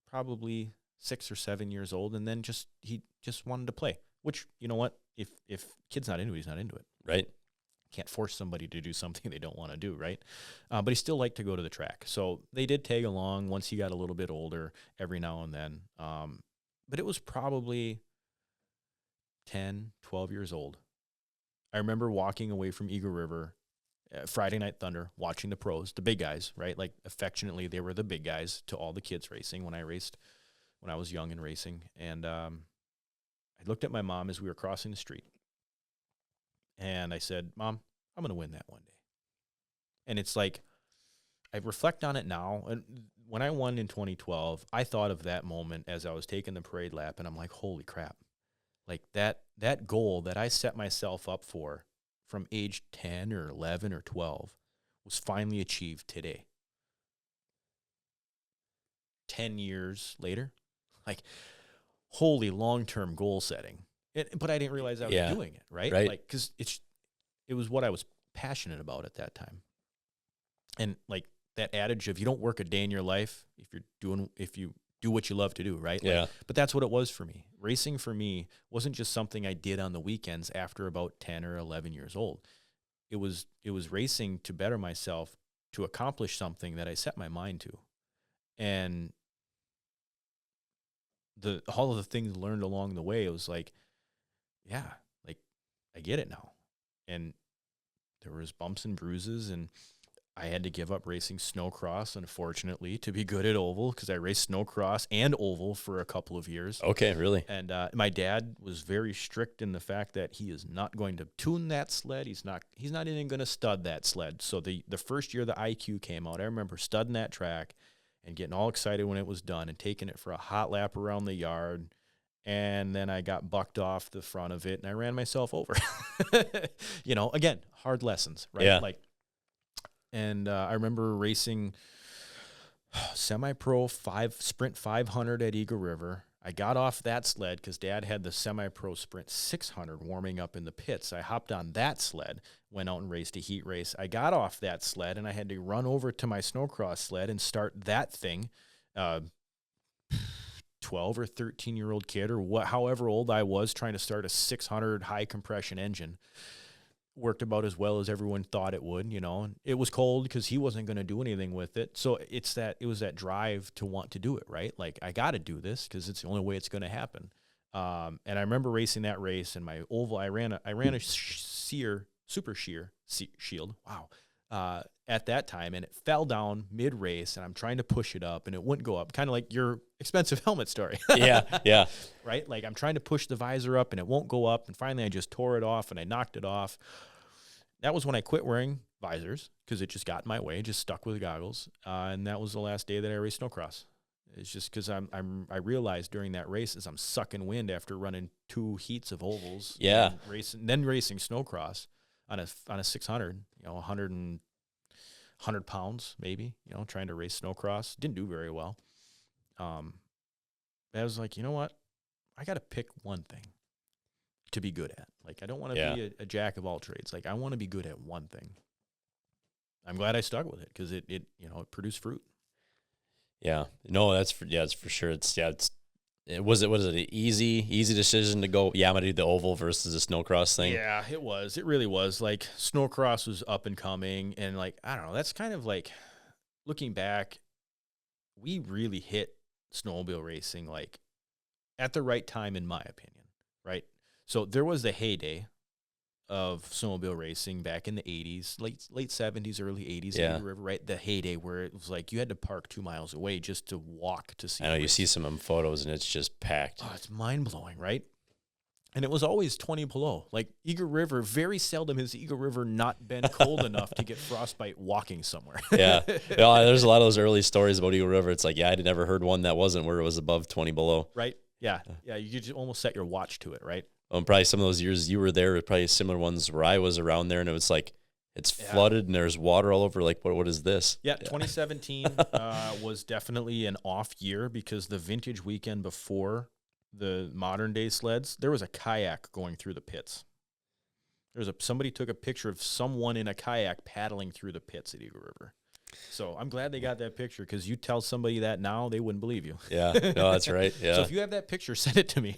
A: probably 6 or 7 years old, and then he just wanted to play. Which, you know what? If kid's not into it, he's not into it.
B: Right.
A: Can't force somebody to do something they don't want to do, right? But he still liked to go to the track. So they did tag along once he got a little bit older every now and then. But it was probably 10, 12 years old. I remember walking away from Eagle River, Friday Night Thunder, watching the pros, the big guys, right? Like affectionately, they were the big guys to all the kids racing when I was young and racing. And I looked at my mom as we were crossing the street. And I said, Mom, I'm going to win that one day. And it's like, I reflect on it now. And when I won in 2012, I thought of that moment as I was taking the parade lap, and I'm like, holy crap. Like that goal that I set myself up for from age 10 or 11 or 12 was finally achieved today. 10 years later, like, holy long-term goal setting. But I didn't realize I was doing it, right? Like, because it was what I was passionate about at that time. And like that adage of you don't work a day in your life if you do what you love to do, right?
B: Yeah.
A: Like, but that's what it was for me. Racing for me wasn't just something I did on the weekends after about 10 or 11 years old. It was racing to better myself, to accomplish something that I set my mind to. And all of the things learned along the way, it was like, yeah, like I get it now. And there was bumps and bruises, and I had to give up racing snowcross, unfortunately, to be good at oval, because I raced snowcross and oval for a couple of years.
B: Okay, really?
A: And my dad was very strict in the fact that he is not going to tune that sled. He's not even going to stud that sled. So the first year the IQ came out, I remember studding that track and getting all excited when it was done and taking it for a hot lap around the yard. And then I got bucked off the front of it and I ran myself over. Again, hard lessons, right?
B: Yeah.
A: And I remember racing semi-pro sprint 500 at Eagle River. I got off that sled because Dad had the semi-pro sprint 600 warming up in the pits. I hopped on that sled, went out and raced a heat race. I got off that sled and I had to run over to my snowcross sled and start that thing. 12 or 13-year-old kid or however old I was, trying to start a 600 high compression engine. Worked about as well as everyone thought it would, and it was cold because he wasn't going to do anything with it. So it was that drive to want to do it, right? Like, I got to do this because it's the only way it's going to happen. And I remember racing that race, and my oval, I ran a super sheer shield. Wow. At that time, and it fell down mid race, and I'm trying to push it up and it wouldn't go up, kind of like your expensive helmet story.
B: Yeah.
A: Right. Like, I'm trying to push the visor up and it won't go up. And finally I just tore it off and I knocked it off. That was when I quit wearing visors because it just got in my way, just stuck with goggles. And that was the last day that I raced snowcross. It's just because I realized during that race as I'm sucking wind after running 2 heats of ovals.
B: Yeah.
A: And racing snowcross on a 600, 100 pounds, maybe, trying to race snowcross. Didn't do very well. I was like, you know what? I got to pick one thing to be good at. Like, I don't want to be a jack of all trades. Like, I want to be good at one thing. I'm glad I stuck with it because it produced fruit.
B: Yeah. No, it's for sure. Was it an easy decision to go, yeah, I'm gonna do the oval versus the snowcross thing?
A: Yeah, it was. It really was. Like, snowcross was up and coming, and like, I don't know, that's kind of like, looking back, we really hit snowmobile racing like at the right time, in my opinion, right? So there was the heyday of snowmobile racing back in the 80s, late 70s, early 80s,
B: Yeah.
A: Eagle River, right? The heyday where it was like you had to park 2 miles away just to walk to see.
B: I know
A: the
B: you
A: race.
B: see some of them photos and it's just packed.
A: Oh, it's mind-blowing, right? And it was always 20 below. Like, Eagle River, very seldom has Eagle River not been cold enough to get frostbite walking somewhere.
B: Yeah. There's a lot of those early stories about Eagle River. It's like, yeah, I'd never heard one that wasn't where it was above 20 below.
A: Right? Yeah. Yeah, you could just almost set your watch to it, right?
B: Probably some of those years you were there, probably similar ones where I was around there, and it was like, it's flooded and there's water all over. Like, what is this?
A: Yeah, 2017 was definitely an off year because the vintage weekend before the modern day sleds, there was a kayak going through the pits. Somebody took a picture of someone in a kayak paddling through the pits at Eagle River. So I'm glad they got that picture, because you tell somebody that now, they wouldn't believe you.
B: Yeah, no, that's right. Yeah.
A: So if you have that picture, send it to me,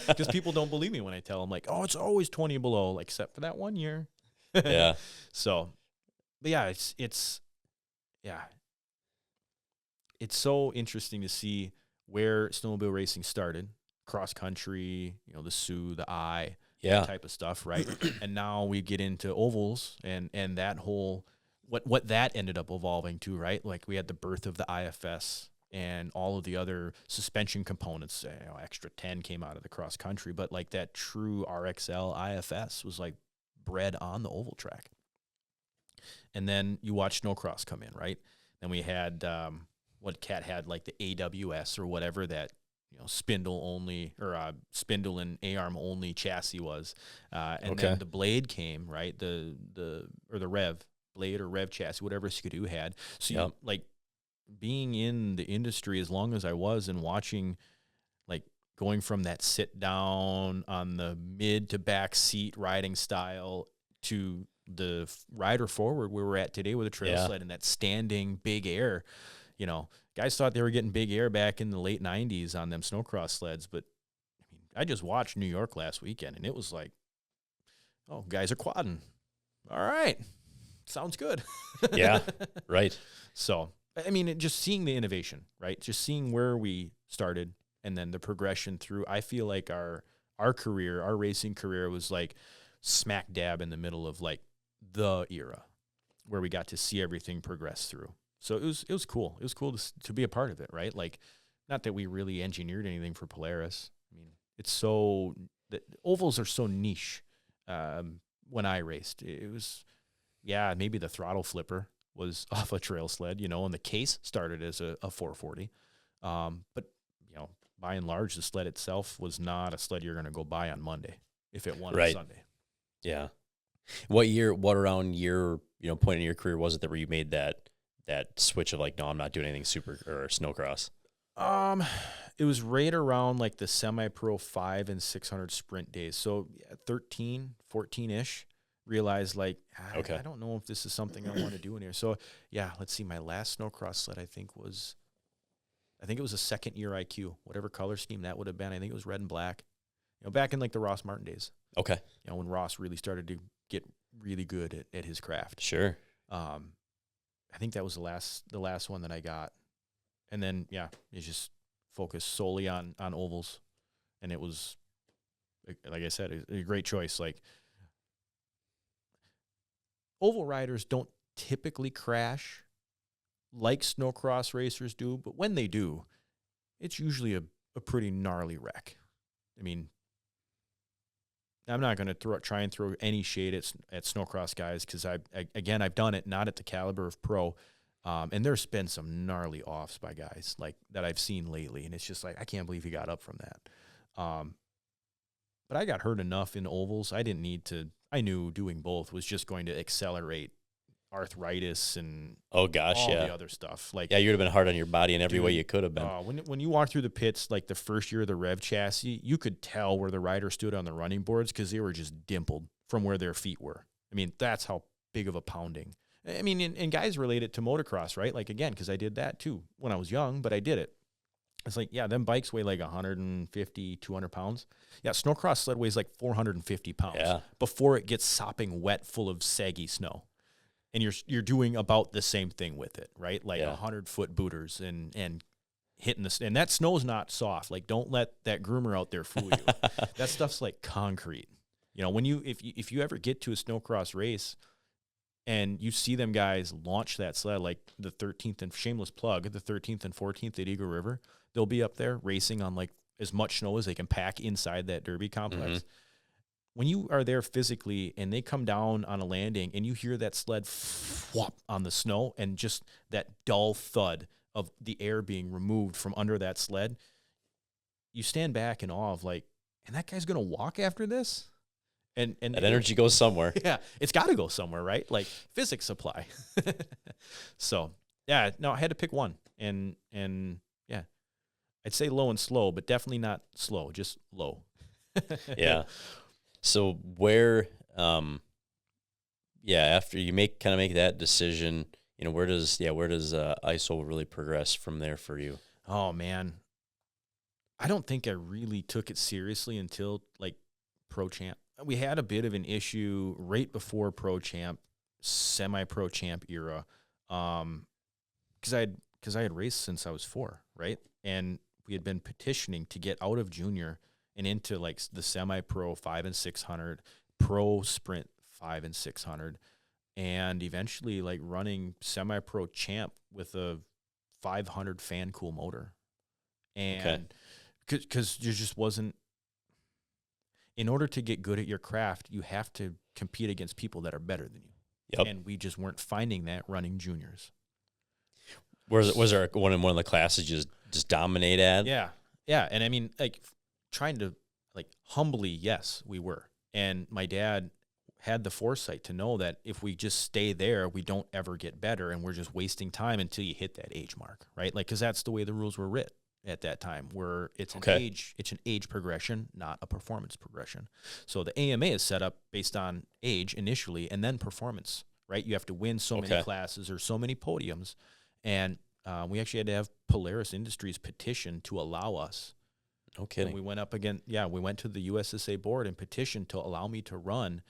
A: because people don't believe me when I tell them, like, oh, it's always 20 below, like, except for that one year.
B: Yeah.
A: So, but yeah, it's so interesting to see where snowmobile racing started, cross country, the Sioux, the I, that type of stuff, right? And now we get into ovals and that whole, what that ended up evolving to, right? Like, we had the birth of the IFS and all of the other suspension components. Extra 10 came out of the cross country, but like that true RXL IFS was like bred on the oval track. And then you watch snowcross come in, right? Then we had what Cat had, like the AWS or whatever that spindle only, or spindle and A-arm only chassis was, and then the blade came, right? The Rev blade or Rev chassis, whatever Skidoo had. So you, like, being in the industry as long as I was, and watching, like, going from that sit down on the mid to back seat riding style to the rider forward where we're at today with a trail sled and that standing big air. Guys thought they were getting big air back in the late 90s on them snowcross sleds, but I mean, I just watched New York last weekend, and it was like, oh, guys are quadding. All right. Sounds good.
B: Yeah, right.
A: So, I mean, just seeing the innovation, right? Just seeing where we started and then the progression through. I feel like our career, our racing career, was like smack dab in the middle of like the era where we got to see everything progress through. So it was cool. It was cool to be a part of it, right? Like, not that we really engineered anything for Polaris. I mean, the ovals are so niche. When I raced, it was, maybe the throttle flipper was off a trail sled, and the case started as a 440. But, by and large, the sled itself was not a sled you're going to go buy on Monday if it won on Sunday.
B: Yeah. What around year, point in your career was it that where you made that switch of like, no, I'm not doing anything super or snowcross?
A: It was right around like the semi-pro 5 and 600 sprint days. So 13, 14-ish, realized like, I don't know if this is something I want to do in here. So let's see. My last snowcross sled, I think it was a second year IQ, whatever color scheme that would have been. I think it was red and black, back in like the Ross Martin days.
B: Okay.
A: When Ross really started to get really good at his craft.
B: Sure.
A: I think that was the last one that I got. And then, it's just focused solely on ovals. And it was, like I said, a great choice. Like, oval riders don't typically crash like snowcross racers do, but when they do, it's usually a pretty gnarly wreck. I mean, I'm not going to try and throw any shade at snowcross guys, because I've done it, not at the caliber of pro, and there's been some gnarly offs by guys like that I've seen lately, and it's just like, I can't believe he got up from that. But I got hurt enough in ovals. I didn't need to. I knew doing both was just going to accelerate arthritis and all the other stuff. Like,
B: you would have been hard on your body in every way you could have been.
A: When you walk through the pits, like the first year of the Rev chassis, you could tell where the rider stood on the running boards because they were just dimpled from where their feet were. I mean, that's how big of a pounding. I mean, and guys relate it to motocross, right? Like, again, because I did that too when I was young, but I did it. It's like, yeah, them bikes weigh like 150, 200 pounds. Yeah, snowcross sled weighs like 450 pounds before it gets sopping wet full of saggy snow. And you're doing about the same thing with it, right? Like 100-foot booters and hitting the, and that snow's not soft. Like, don't let that groomer out there fool you. That stuff's like concrete. You know, when if you ever get to a snowcross race and you see them guys launch that sled, like the 13th and shameless plug, the 13th and 14th at Eagle River, they'll be up there racing on like as much snow as they can pack inside that derby complex. Mm-hmm. When you are there physically and they come down on a landing and you hear that sled flop on the snow and just that dull thud of the air being removed from under that sled, you stand back in awe of like, and that guy's going to walk after this? And
B: that energy goes somewhere.
A: Yeah, it's got to go somewhere, right? Like physics apply. So, yeah, no, I had to pick one. And yeah, I'd say low and slow, but definitely not slow, just low.
B: Yeah. So where, after you make that decision, you know, where does ISO really progress from there for you?
A: Oh man, I don't think I really took it seriously until like prochamp. We had a bit of an issue right before prochamp, semi-pro champ era, because I had raced since I was 4, right? And we had been petitioning to get out of junior and into like the semi-pro 5 and 600, pro sprint 5 and 600, and eventually like running semi-pro champ with a 500 fan cool motor. And because there just wasn't, in order to get good at your craft, you have to compete against people that are better than you.
B: Yep.
A: And we just weren't finding that running juniors.
B: Was there one of the classes you just dominate at?
A: Yeah. Yeah. And I mean, like trying to like humbly, yes, we were. And my dad had the foresight to know that if we just stay there, we don't ever get better and we're just wasting time until you hit that age mark, right? Like, cause that's the way the rules were writ at that time, where it's an age progression, not a performance progression. So the AMA is set up based on age initially and then performance, right? You have to win so many classes or so many podiums. And we actually had to have Polaris Industries petition to allow us.
B: No kidding.
A: And we went up again. Yeah, we went to the USSA board and petitioned to allow me to run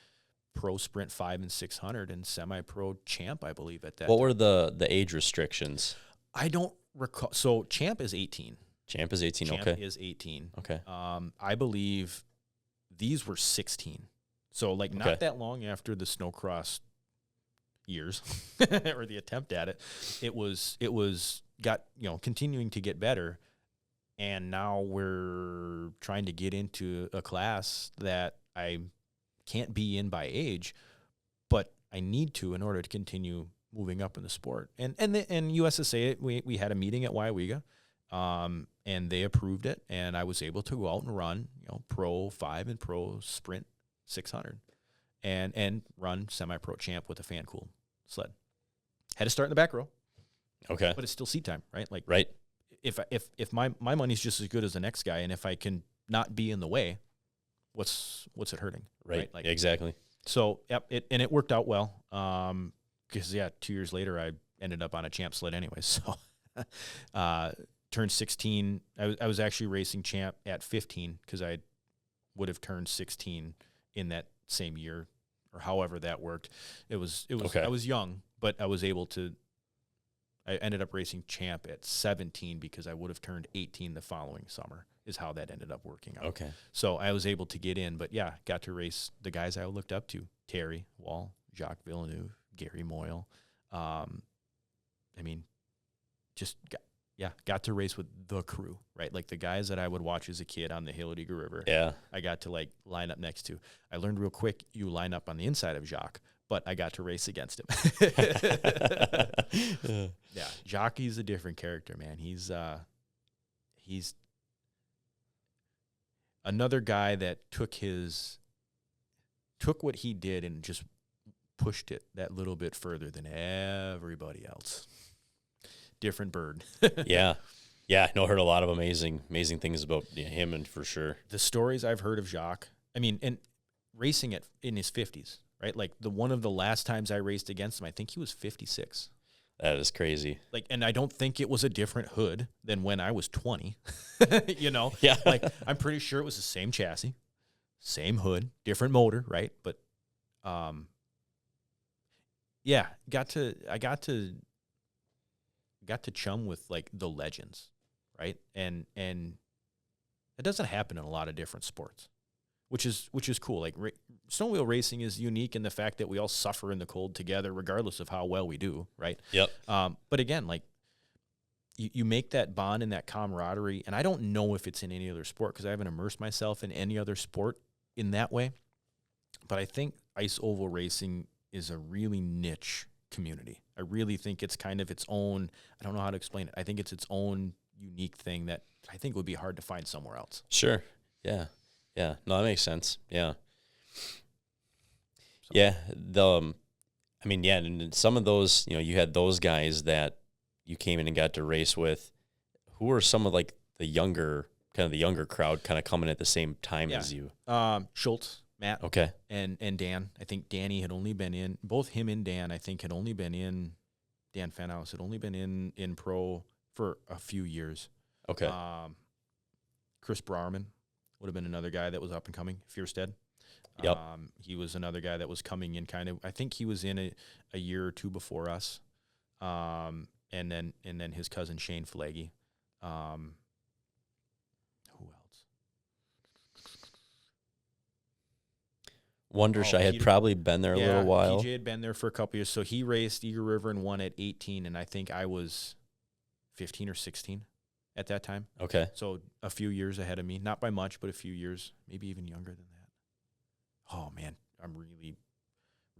A: pro sprint 5 and 600 and semi-pro champ, I believe, at that
B: What
A: time.
B: were the age restrictions?
A: I don't recall. So champ is 18.
B: Champ is 18,
A: Champ is 18.
B: Okay.
A: I believe these were 16. So, like, not that long after the snowcross years or the attempt at it, it was continuing to get better. And now we're trying to get into a class that I can't be in by age, but I need to in order to continue moving up in the sport. And USSA, we had a meeting at Waiwiga, and they approved it, and I was able to go out and run, pro 5 and pro sprint 600, and run semi-pro champ with a fan cool sled. Had to start in the back row.
B: Okay,
A: but it's still seat time, right? Like,
B: right.
A: If my money's just as good as the next guy, and if I can not be in the way, what's it hurting?
B: Right.
A: Like,
B: exactly.
A: So it worked out well. Because 2 years later I ended up on a champ sled anyway. So turned 16. I was actually racing champ at 15 because I would have turned 16 in that same year, or however that worked. It was I was young, but I was able to. I ended up racing champ at 17 because I would have turned 18 the following summer, is how that ended up working out.
B: Okay.
A: So I was able to get in, but got to race the guys I looked up to: Terry Wall, Jacques Villeneuve, Gary Moyle. Got to race with the crew, right? Like the guys that I would watch as a kid on the hill at Eagle River.
B: Yeah.
A: I got to like line up next to. I learned real quick, you line up on the inside of Jacques, but I got to race against him. Yeah. Jacques is a different character, man. He's another guy that took what he did and just pushed it that little bit further than everybody else. Different bird.
B: Yeah. Yeah. No, I heard a lot of amazing things about him, and for sure.
A: The stories I've heard of Jacques, I mean, and racing in his 50s, right? Like one of the last times I raced against him, I think he was 56.
B: That is crazy.
A: Like, and I don't think it was a different hood than when I was 20, you know?
B: Yeah.
A: Like, I'm pretty sure it was the same chassis, same hood, different motor, right? But, yeah, I got to chum with like the legends, right? And it doesn't happen in a lot of different sports, which is cool. Like snowmobile racing is unique in the fact that we all suffer in the cold together, regardless of how well we do, right?
B: Yep.
A: But again, like you make that bond and that camaraderie, and I don't know if it's in any other sport because I haven't immersed myself in any other sport in that way. But I think ice oval racing is a really niche community. I really think it's kind of its own, I don't know how to explain it. I think it's its own unique thing that I think would be hard to find somewhere else.
B: Sure. Yeah. Yeah. No, that makes sense. Yeah.
A: So.
B: Yeah. I mean, yeah, and some of those, you had those guys that you came in and got to race with. Who are some of like the younger crowd kind of coming at the same time as you?
A: Schultz, Matt.
B: Okay.
A: And Dan. I think Danny had only been in, both him and Dan, I think had only been in, Dan Fenhouse had only been in pro for a few years.
B: Okay.
A: Chris Brauerman would have been another guy that was up and coming. Fierstead.
B: Yep.
A: He was another guy that was coming in kind of, I think he was in a year or two before us. And then his cousin Shane Flaggy. Who else?
B: Wondershire had probably been there a little while.
A: PJ had been there for a couple years. So he raced Eagle River and won at 18, and I think I was 15 or 16 at that time.
B: Okay.
A: So a few years ahead of me. Not by much, but a few years, maybe even younger than that. Oh, man, I'm really,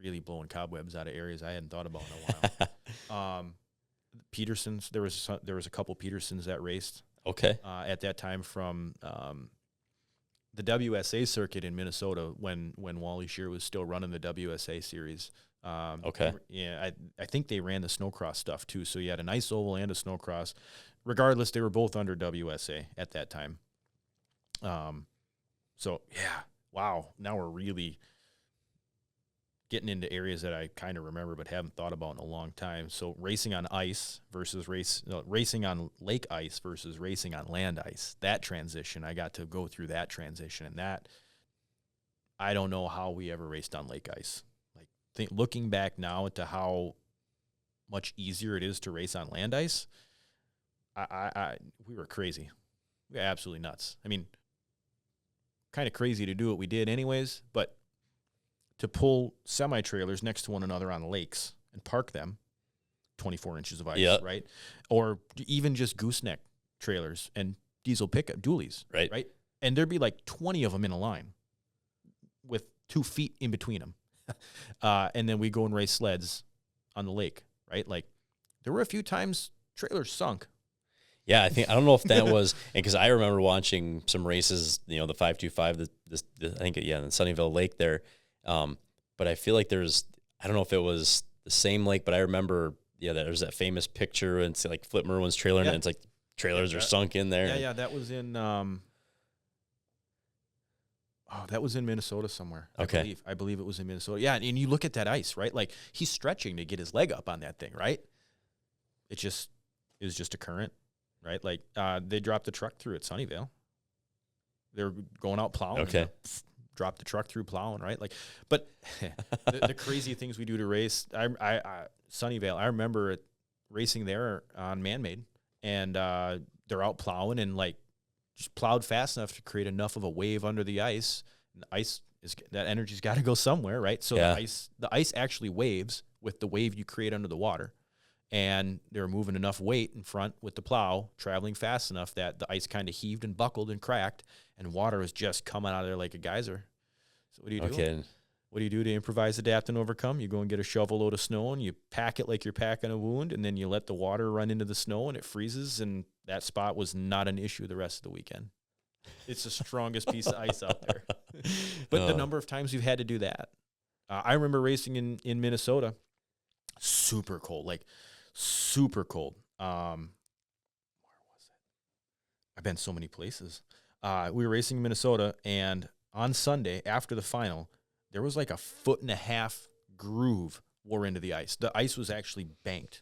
A: really blowing cobwebs out of areas I hadn't thought about in a while. Petersons, there was a couple Petersons that raced.
B: Okay.
A: At that time from the WSA circuit in Minnesota when Wally Shear was still running the WSA series.
B: Okay.
A: Yeah, I think they ran the snowcross stuff too. So you had an ice oval and a snowcross. Regardless, they were both under WSA at that time. So yeah, wow. Now we're really getting into areas that I kind of remember but haven't thought about in a long time. So racing on ice versus racing on lake ice versus racing on land ice. That transition, I got to go through that transition, and that I don't know how we ever raced on lake ice. Like looking back now into how much easier it is to race on land ice, we were crazy. We were absolutely nuts. I mean, kind of crazy to do what we did anyways, but to pull semi-trailers next to one another on lakes and park them, 24 inches of ice, right? Or even just gooseneck trailers and diesel pickup dualies, right? And there'd be like 20 of them in a line with 2 feet in between them. And then we go and race sleds on the lake, right? Like there were a few times trailers sunk.
B: Yeah, I don't know if that was, and because I remember watching some races, the 525, I think, in Sunnyvale Lake there. But I feel like I don't know if it was the same lake, but I remember, there's that famous picture and it's like Flip Merwin's trailer and it's like trailers are sunk in there.
A: Yeah, that was in, that was in Minnesota somewhere.
B: Okay.
A: I believe it was in Minnesota. Yeah. And you look at that ice, right? Like he's stretching to get his leg up on that thing, right? It was just a current, right? Like, they dropped the truck through at Sunnyvale. They were going out plowing.
B: Okay.
A: Drop the truck through plowing, right? Like, but the crazy things we do to race, Sunnyvale, I remember it racing there on man-made, and they're out plowing and like just plowed fast enough to create enough of a wave under the ice. And the ice that energy's got to go somewhere, right? So the ice actually waves with the wave you create under the water, and they're moving enough weight in front with the plow, traveling fast enough that the ice kind of heaved and buckled and cracked, and water was just coming out of there like a geyser. So what do you do?
B: Okay.
A: What do you do to improvise, adapt, and overcome? You go and get a shovel load of snow, and you pack it like you're packing a wound, and then you let the water run into the snow, and it freezes, and that spot was not an issue the rest of the weekend. It's the strongest piece of ice out there. But the number of times we've had to do that. I remember racing in Minnesota, super cold, like super cold. Where was it? I've been so many places. We were racing in Minnesota, and on Sunday after the final, there was like a 1.5-foot groove wore into the ice. The ice was actually banked.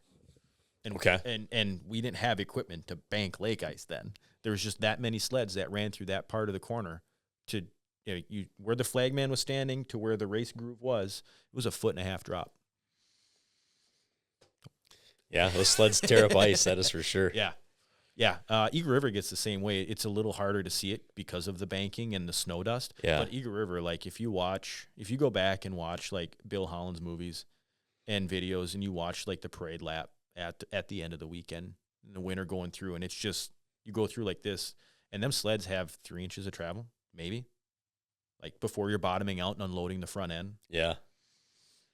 A: And,
B: Okay.
A: and we didn't have equipment to bank lake ice then. There was just that many sleds that ran through that part of the corner to where the flagman was standing to where the race groove was. It was a 1.5-foot drop.
B: Yeah, those sleds tear up ice, that is for sure.
A: Yeah. Yeah. Eagle River gets the same way. It's a little harder to see it because of the banking and the snow dust.
B: Yeah.
A: But Eagle River, like if you go back and watch like Bill Holland's movies and videos and you watch like the parade lap at the end of the weekend in the winter going through, and it's just, you go through like this, and them sleds have 3 inches of travel, maybe, like before you're bottoming out and unloading the front end.
B: Yeah.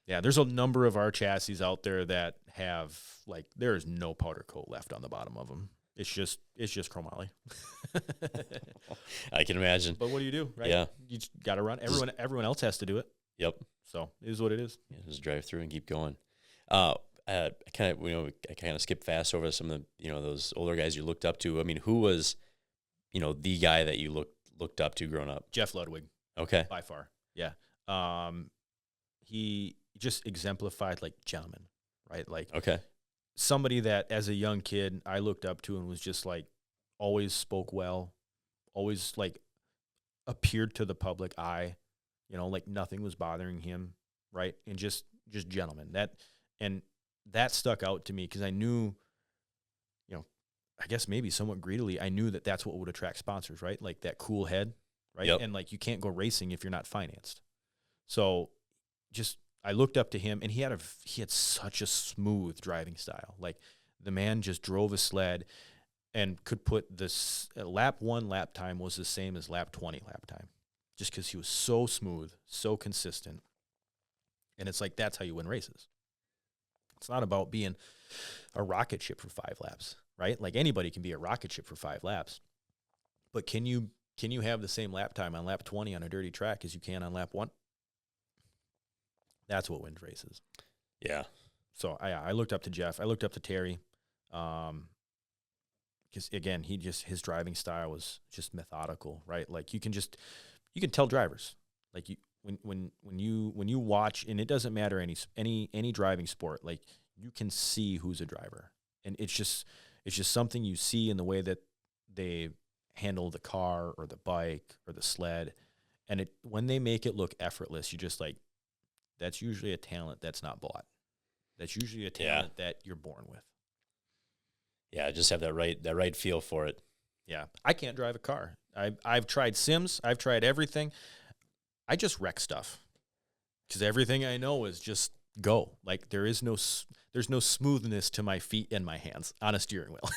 A: Yeah, there's a number of our chassis out there that have, like, there is no powder coat left on the bottom of them. It's just chromoly.
B: I can imagine.
A: But what do you do, right?
B: Yeah.
A: You just got to run. Everyone else has to do it.
B: Yep.
A: So it is what it is.
B: Yeah, just drive through and keep going. I kind of skipped fast over some of the, those older guys you looked up to. I mean, who was, the guy that you looked up to growing up?
A: Jeff Ludwig.
B: Okay.
A: By far. Yeah. He just exemplified like gentleman, right? Like
B: okay.
A: Somebody that as a young kid I looked up to and was just like always spoke well, always like appeared to the public eye, like nothing was bothering him, right? And just gentleman. That stuck out to me because I knew, I guess maybe somewhat greedily, I knew that that's what would attract sponsors, right? Like that cool head, right?
B: Yep.
A: And like you can't go racing if you're not financed. So I looked up to him, and he had such a smooth driving style. Like the man just drove a sled and could put this lap 1 lap time was the same as lap 20 lap time, just because he was so smooth, so consistent. And it's like, that's how you win races. It's not about being a rocket ship for 5 laps, right? Like anybody can be a rocket ship for 5 laps, but can you have the same lap time on lap 20 on a dirty track as you can on lap 1? That's what wins races.
B: Yeah.
A: So I looked up to Jeff. I looked up to Terry. Because again, his driving style was just methodical, right? Like you can tell drivers, like when you watch, and it doesn't matter any driving sport, like you can see who's a driver, and it's just something you see in the way that they handle the car or the bike or the sled, and when they make it look effortless, you just like, that's usually a talent that's not bought. That's usually a talent that you're born with.
B: Yeah, just have that right feel for it.
A: Yeah, I can't drive a car. I've tried sims. I've tried everything. I just wreck stuff because everything I know is just go. Like there's no smoothness to my feet and my hands on a steering wheel.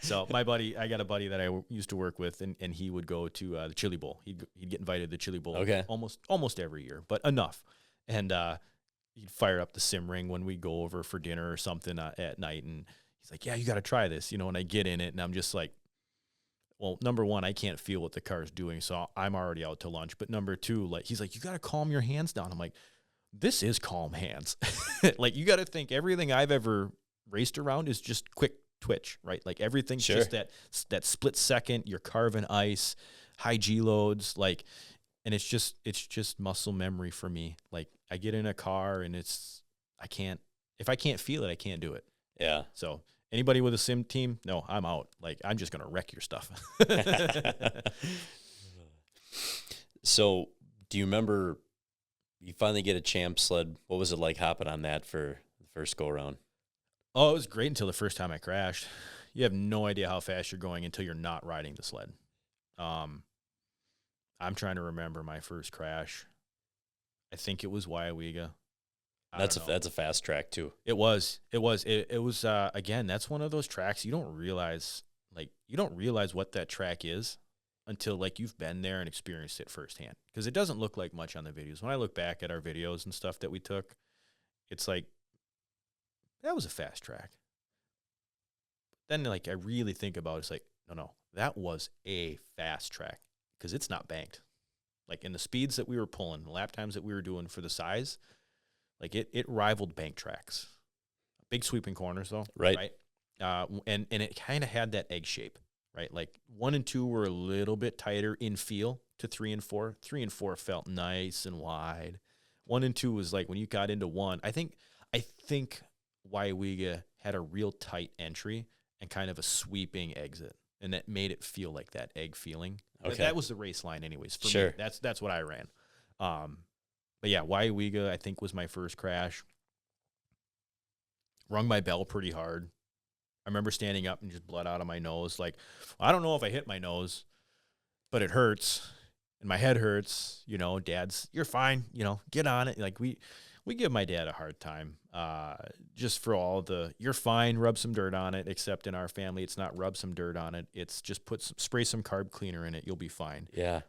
A: So I got a buddy that I used to work with, and he would go to the Chili Bowl. He'd get invited to the Chili Bowl almost every year, but enough. And he'd fire up the sim ring when we go over for dinner or something at night, and he's like, "Yeah, you got to try this," And I get in it, and I'm just like, well, number one, I can't feel what the car's doing, so I'm already out to lunch. But number two, like he's like, "You got to calm your hands down." I'm like, this is calm hands. Like you got to think everything I've ever raced around is just quick twitch, right? Like everything's just that split second. You're carving ice, high G loads, like, and it's just muscle memory for me. Like I get in a car and if I can't feel it, I can't do it.
B: Yeah.
A: So anybody with a sim team, no, I'm out. Like I'm just gonna wreck your stuff.
B: So do you remember? You finally get a champ sled. What was it like hopping on that for the first go around?
A: Oh, it was great until the first time I crashed. You have no idea how fast you're going until you're not riding the sled. I'm trying to remember my first crash. I think it was Waiawega.
B: That's a fast track too.
A: It was again, that's one of those tracks you don't realize what that track is until like you've been there and experienced it firsthand. Because it doesn't look like much on the videos. When I look back at our videos and stuff that we took, it's like, that was a fast track. Then like I really think about it, it's like, no, that was a fast track because it's not banked. Like in the speeds that we were pulling, the lap times that we were doing for the size, like it rivaled bank tracks. Big sweeping corners though.
B: Right.
A: And it kind of had that egg shape, right? Like 1 and 2 were a little bit tighter in feel to 3 and 4. 3 and 4 felt nice and wide. 1 and 2 was like when you got into 1. I think Waiwiga had a real tight entry and kind of a sweeping exit, and that made it feel like that egg feeling.
B: Okay.
A: That was the race line, anyways. For
B: Sure.
A: me, that's what I ran. But yeah, Waiwiga I think was my first crash. Rung my bell pretty hard. I remember standing up and just blood out of my nose. Like, I don't know if I hit my nose, but it hurts, and my head hurts. You know, Dad's, you're fine. You know, get on it. Like we give my dad a hard time, just for all the you're fine. Rub some dirt on it. Except in our family, it's not rub some dirt on it. It's just spray some carb cleaner in it. You'll be fine.
B: Yeah.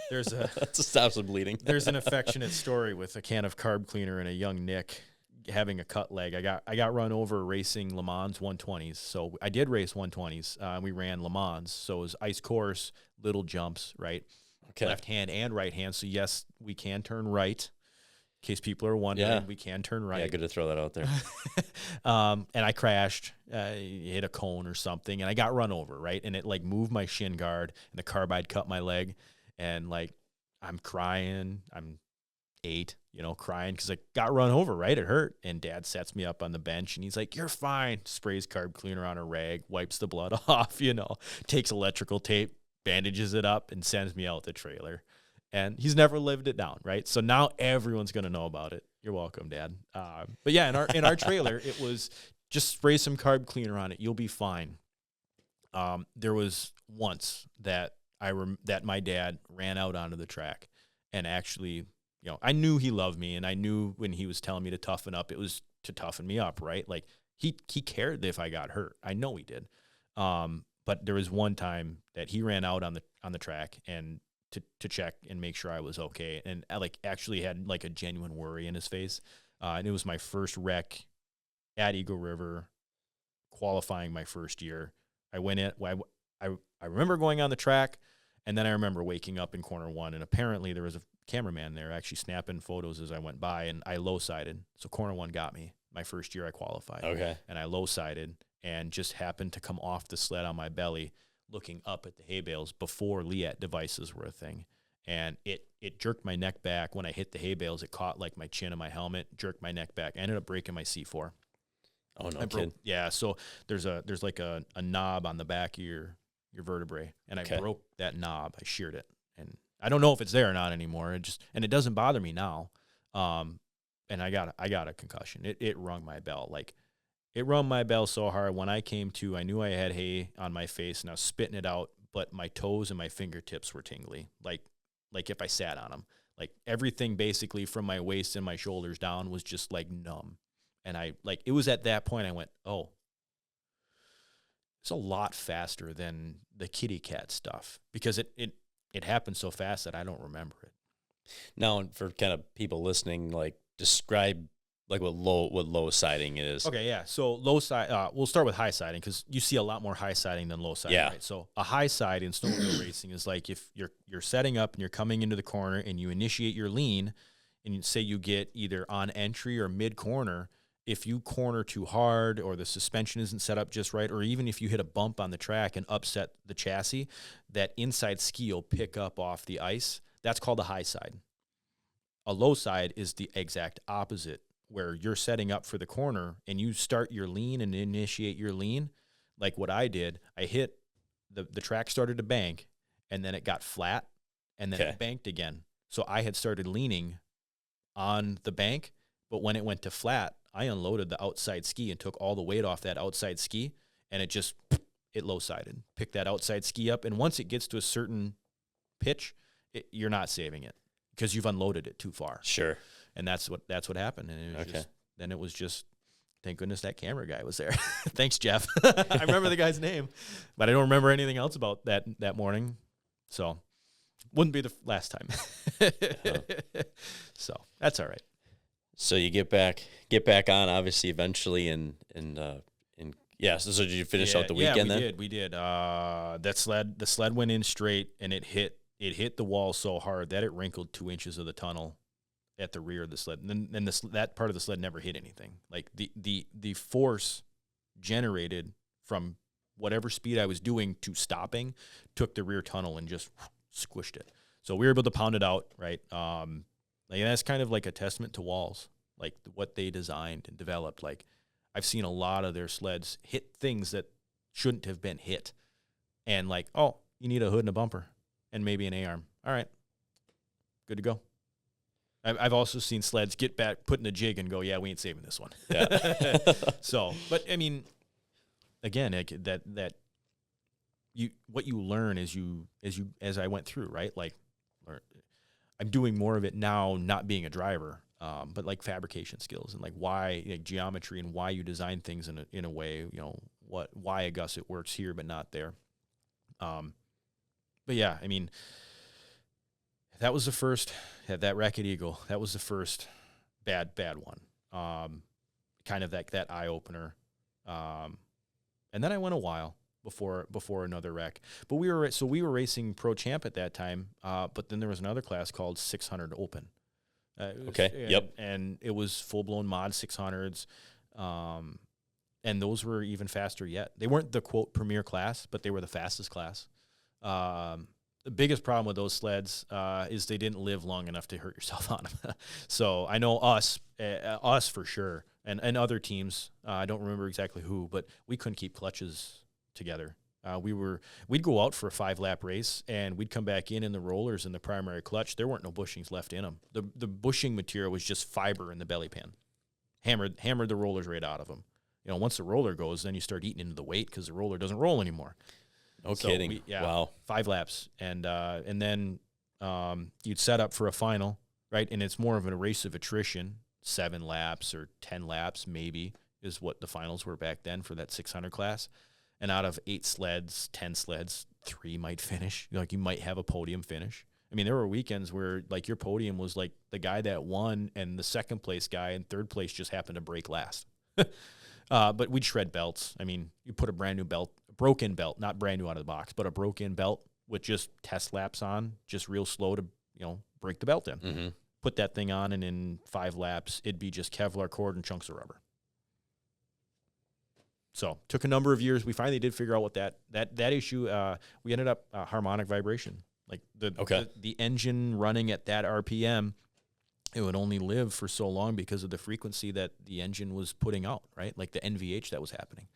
A: There's a
B: to stop some bleeding.
A: There's an affectionate story with a can of carb cleaner and a young Nick having a cut leg. I got run over racing Le Mans 120s. So I did race 120s. We ran Le Mans. So it was ice course, little jumps, right?
B: Okay.
A: Left hand and right hand. So yes, we can turn right. In case people are wondering, we can turn right.
B: Yeah, good to throw that out there.
A: And I crashed, hit a cone or something, and I got run over, right? And it like moved my shin guard, and the carbide cut my leg, and like I'm crying. I'm 8, crying because I got run over, right? It hurt. And Dad sets me up on the bench and he's like, you're fine. Sprays carb cleaner on a rag, wipes the blood off, takes electrical tape, bandages it up, and sends me out the trailer. And he's never lived it down, right? So now everyone's going to know about it. You're welcome, Dad. But yeah, in our trailer, it was just spray some carb cleaner on it. You'll be fine. There was once that that my dad ran out onto the track and actually, I knew he loved me, and I knew when he was telling me to toughen up, it was to toughen me up, right? Like he cared if I got hurt. I know he did. But there was one time that he ran out on the track and to check and make sure I was okay, and I actually had a genuine worry in his face. And it was my first wreck at Eagle River, qualifying my first year. I went in. I remember going on the track, and then I remember waking up in corner 1, and apparently there was a cameraman there actually snapping photos as I went by, and I low-sided. So corner 1 got me. My first year I qualified.
B: Okay.
A: And I low-sided and just happened to come off the sled on my belly looking up at the hay bales before Liat devices were a thing. And it jerked my neck back. When I hit the hay bales, it caught my chin of my helmet, jerked my neck back. I ended up breaking my C4.
B: Oh, no kid.
A: Yeah, so there's a knob on the back of your vertebrae, and I broke that knob. I sheared it. And I don't know if it's there or not anymore. It doesn't bother me now. And I got a concussion. It rung my bell. It rung my bell so hard. When I came to, I knew I had hay on my face, and I was spitting it out, but my toes and my fingertips were tingly. Like if I sat on them. Everything basically from my waist and my shoulders down was just numb. And it was at that point I went, oh, it's a lot faster than the kitty cat stuff, because it happened so fast that I don't remember it.
B: Now, for kind of people listening, describe what low siding is.
A: Okay, yeah. So low side, we'll start with high siding, because you see a lot more high siding than low siding.
B: Yeah.
A: Right? So a high side in snowmobile racing is if you're setting up and you're coming into the corner and you initiate your lean, and you say you get either on entry or mid corner. If you corner too hard, or the suspension isn't set up just right, or even if you hit a bump on the track and upset the chassis, that inside ski will pick up off the ice. That's called a high side. A low side is the exact opposite, where you're setting up for the corner and you start your lean and initiate your lean. Like what I did, I hit the track started to bank, and then it got flat, and then it banked again. So I had started leaning on the bank, but when it went to flat, I unloaded the outside ski and took all the weight off that outside ski, and it low-sided. Pick that outside ski up, and once it gets to a certain pitch, you're not saving it because you've unloaded it too far.
B: Sure.
A: And that's what happened. And it was just, thank goodness that camera guy was there. Thanks, Jeff. I remember the guy's name, but I don't remember anything else about that morning. So wouldn't be the last time. So that's all right.
B: So you get back on, obviously, eventually, and so did you finish out the weekend then?
A: Yeah, we did. The sled went in straight, and it hit the wall so hard that it wrinkled 2 inches of the tunnel at the rear of the sled. And then that part of the sled never hit anything. The force generated from whatever speed I was doing to stopping, took the rear tunnel and just squished it. So we were able to pound it out, right? And that's kind of like a testament to Walls, like what they designed and developed. Like I've seen a lot of their sleds hit things that shouldn't have been hit. And like, oh, you need a hood and a bumper and maybe an A-arm. All right, good to go. I've also seen sleds get back, put in the jig, and go, yeah, we ain't saving this one. Yeah. So, but I mean, again, what you learn as I went through, right? Like, I'm doing more of it now, not being a driver, but like fabrication skills and like why, like geometry and why you design things in a way, why a gusset works here but not there. But yeah, I mean, that was the first. That Racket Eagle, that was the first bad one. Kind of that eye opener. And then I went a while before another wreck. But we were racing Prochamp at that time. But then there was another class called 600 Open.
B: Yep.
A: And it was full blown mod 600s. And those were even faster yet. They weren't the quote premier class, but they were the fastest class. The biggest problem with those sleds is they didn't live long enough to hurt yourself on them. So I know us for sure, and other teams. I don't remember exactly who, but we couldn't keep clutches together. We'd go out for a 5-lap race, and we'd come back in the rollers in the primary clutch. There weren't no bushings left in them. The bushing material was just fiber in the belly pan. Hammered the rollers right out of them. Once the roller goes, then you start eating into the weight because the roller doesn't roll anymore.
B: No kidding. Wow.
A: 5 laps. And then you'd set up for a final, right? And it's more of a race of attrition. 7 laps or 10 laps maybe is what the finals were back then for that 600 class. And out of 8 sleds, 10 sleds, 3 might finish. Like you might have a podium finish. I mean, there were weekends where like your podium was like the guy that won and the second place guy and third place just happened to break last. But we'd shred belts. I mean, you put a brand new belt, broken belt, not brand new out of the box, but a broken belt with just test laps on, just real slow to, break the belt in.
B: Mm-hmm.
A: Put that thing on, and in 5 laps, it'd be just Kevlar cord and chunks of rubber. So took a number of years. We finally did figure out what that issue, we ended up harmonic vibration. Like the engine running at that RPM, it would only live for so long because of the frequency that the engine was putting out, right? Like the NVH that was happening.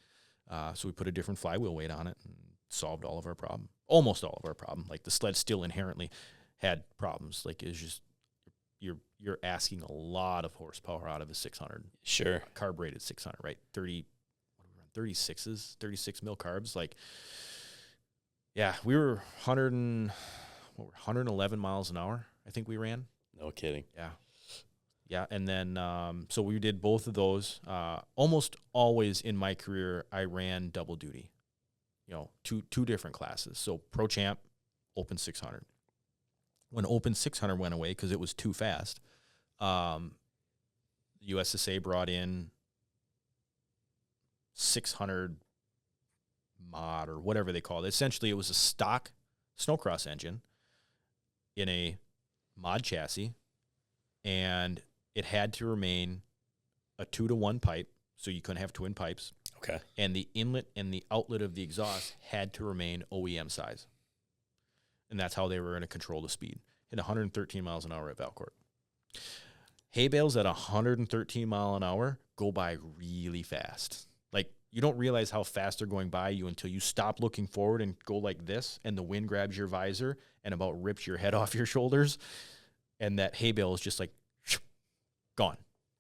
A: So we put a different flywheel weight on it and solved all of our problem, almost all of our problem. Like the sled still inherently had problems. Like it's just you're asking a lot of horsepower out of a 600.
B: Sure.
A: Carbureted 600, right? 36s, 36 mil carbs. Like, yeah, we were 111 miles an hour. I think we ran.
B: No kidding.
A: Yeah. Yeah, and then so we did both of those. Almost always in my career, I ran double duty. Two different classes. So Prochamp, Open 600. When Open 600 went away because it was too fast, the USSA brought in 600 mod or whatever they call it. Essentially, it was a stock snowcross engine in a mod chassis, and it had to remain a 2-to-1 pipe, so you couldn't have twin pipes.
B: Okay. And
A: the inlet and the outlet of the exhaust had to remain OEM size. And that's how they were going to control the speed. Hit 113 miles an hour at Valcourt. Hay bales at 113 mile an hour go by really fast. Like, you don't realize how fast they're going by you until you stop looking forward and go like this, and the wind grabs your visor and about rips your head off your shoulders. And that hay bale is just like, gone.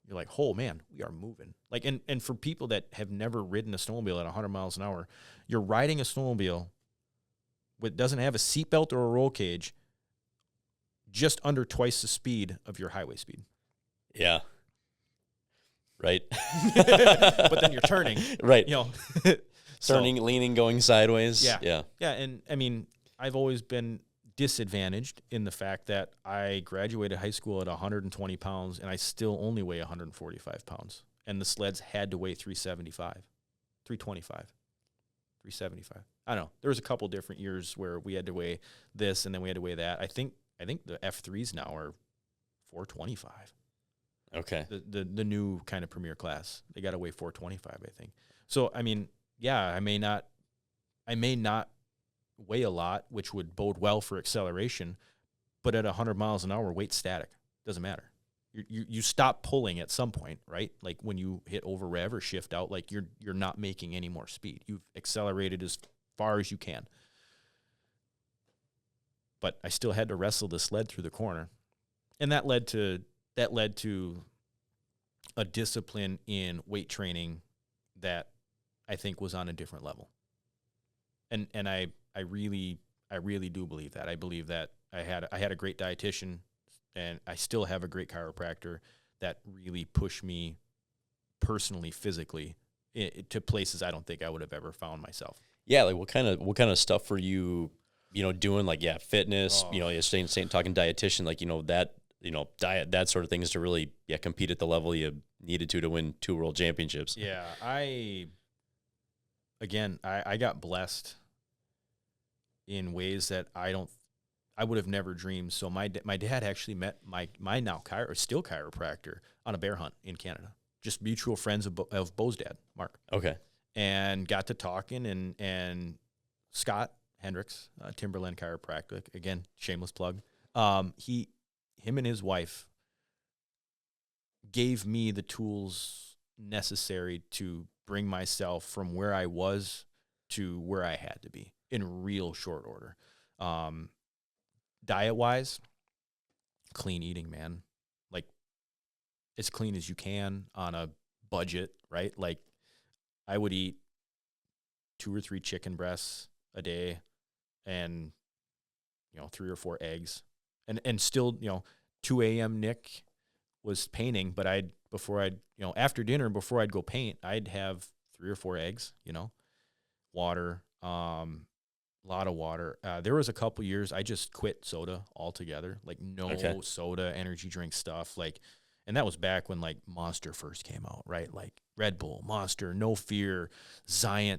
A: You're like, oh man, we are moving. Like, and for people that have never ridden a snowmobile at 100 miles an hour, you're riding a snowmobile that doesn't have a seatbelt or a roll cage, just under twice the speed of your highway speed.
B: Yeah. Right.
A: But then you're turning.
B: Right.
A: Turning,
B: leaning, going sideways.
A: Yeah.
B: Yeah.
A: Yeah. And I mean, I've always been disadvantaged in the fact that I graduated high school at 120 pounds and I still only weigh 145 pounds. And the sleds had to weigh 375, 325, 375. I don't know. There was a couple different years where we had to weigh this and then we had to weigh that. I think the F3s now are 425.
B: Okay.
A: The new kind of premier class. They got to weigh 425, I think. So, I mean, yeah, I may not I may not weigh a lot, which would bode well for acceleration, but at 100 miles an hour, weight's static. Doesn't matter. You stop pulling at some point, right? Like when you hit over rev or shift out, like you're not making any more speed. You've accelerated as far as you can. But I still had to wrestle the sled through the corner, and that led to a discipline in weight training that I think was on a different level. And I really do believe that. I believe that I had a great dietitian, and I still have a great chiropractor that really pushed me personally, physically, to places I don't think I would have ever found myself.
B: Yeah, like what kind of stuff were you doing? Like, yeah, fitness. You're talking dietitian, like that diet, that sort of things to really compete at the level you needed to win 2 world championships.
A: Yeah, I got blessed in ways that I would have never dreamed. So my dad actually met my now still chiropractor on a bear hunt in Canada. Just mutual friends of Bo's dad, Mark.
B: Okay.
A: And got to talking, and Scott Hendricks, Timberland Chiropractic, again, shameless plug. Him and his wife gave me the tools necessary to bring myself from where I was to where I had to be in real short order. Diet-wise, clean eating, man. Like, as clean as you can on a budget, right? Like, I would eat 2 or 3 chicken breasts a day and, 3 or 4 eggs. And still, 2 a.m. Nick was painting, but after dinner, before I'd go paint, I'd have 3 or 4 eggs, water, a lot of water. There was a couple years I just quit soda altogether, like soda, energy drink stuff, like, and that was back when like Monster first came out, right? Like Red Bull, Monster, No Fear, Ziant,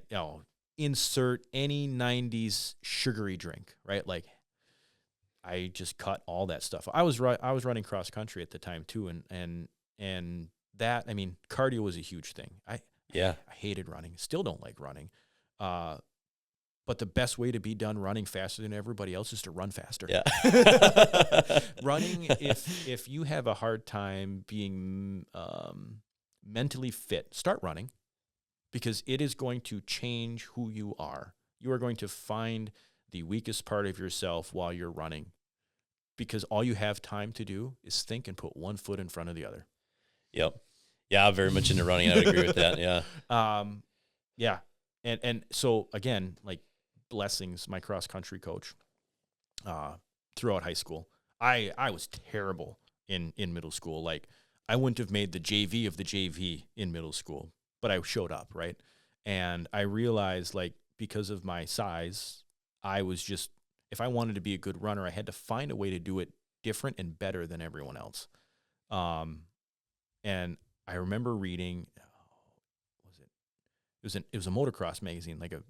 A: insert any 90s sugary drink, right? Like, I just cut all that stuff. I was running cross country at the time too, and that, I mean, cardio was a huge thing. I hated running. Still don't like running. But the best way to be done running faster than everybody else is to run faster.
B: Yeah.
A: Running, if you have a hard time being mentally fit, start running, because it is going to change who you are. You are going to find the weakest part of yourself while you're running, because all you have time to do is think and put one foot in front of the other.
B: Yep. Yeah, I'm very much into running. I would agree with that. Yeah.
A: Yeah. And so again, like, blessings, my cross country coach, throughout high school. I was terrible in middle school. Like, I wouldn't have made the JV of the JV in middle school, but I showed up, right? And I realized, like, because of my size, I was just, if I wanted to be a good runner, I had to find a way to do it different and better than everyone else. And I remember reading, it was a motocross magazine, like a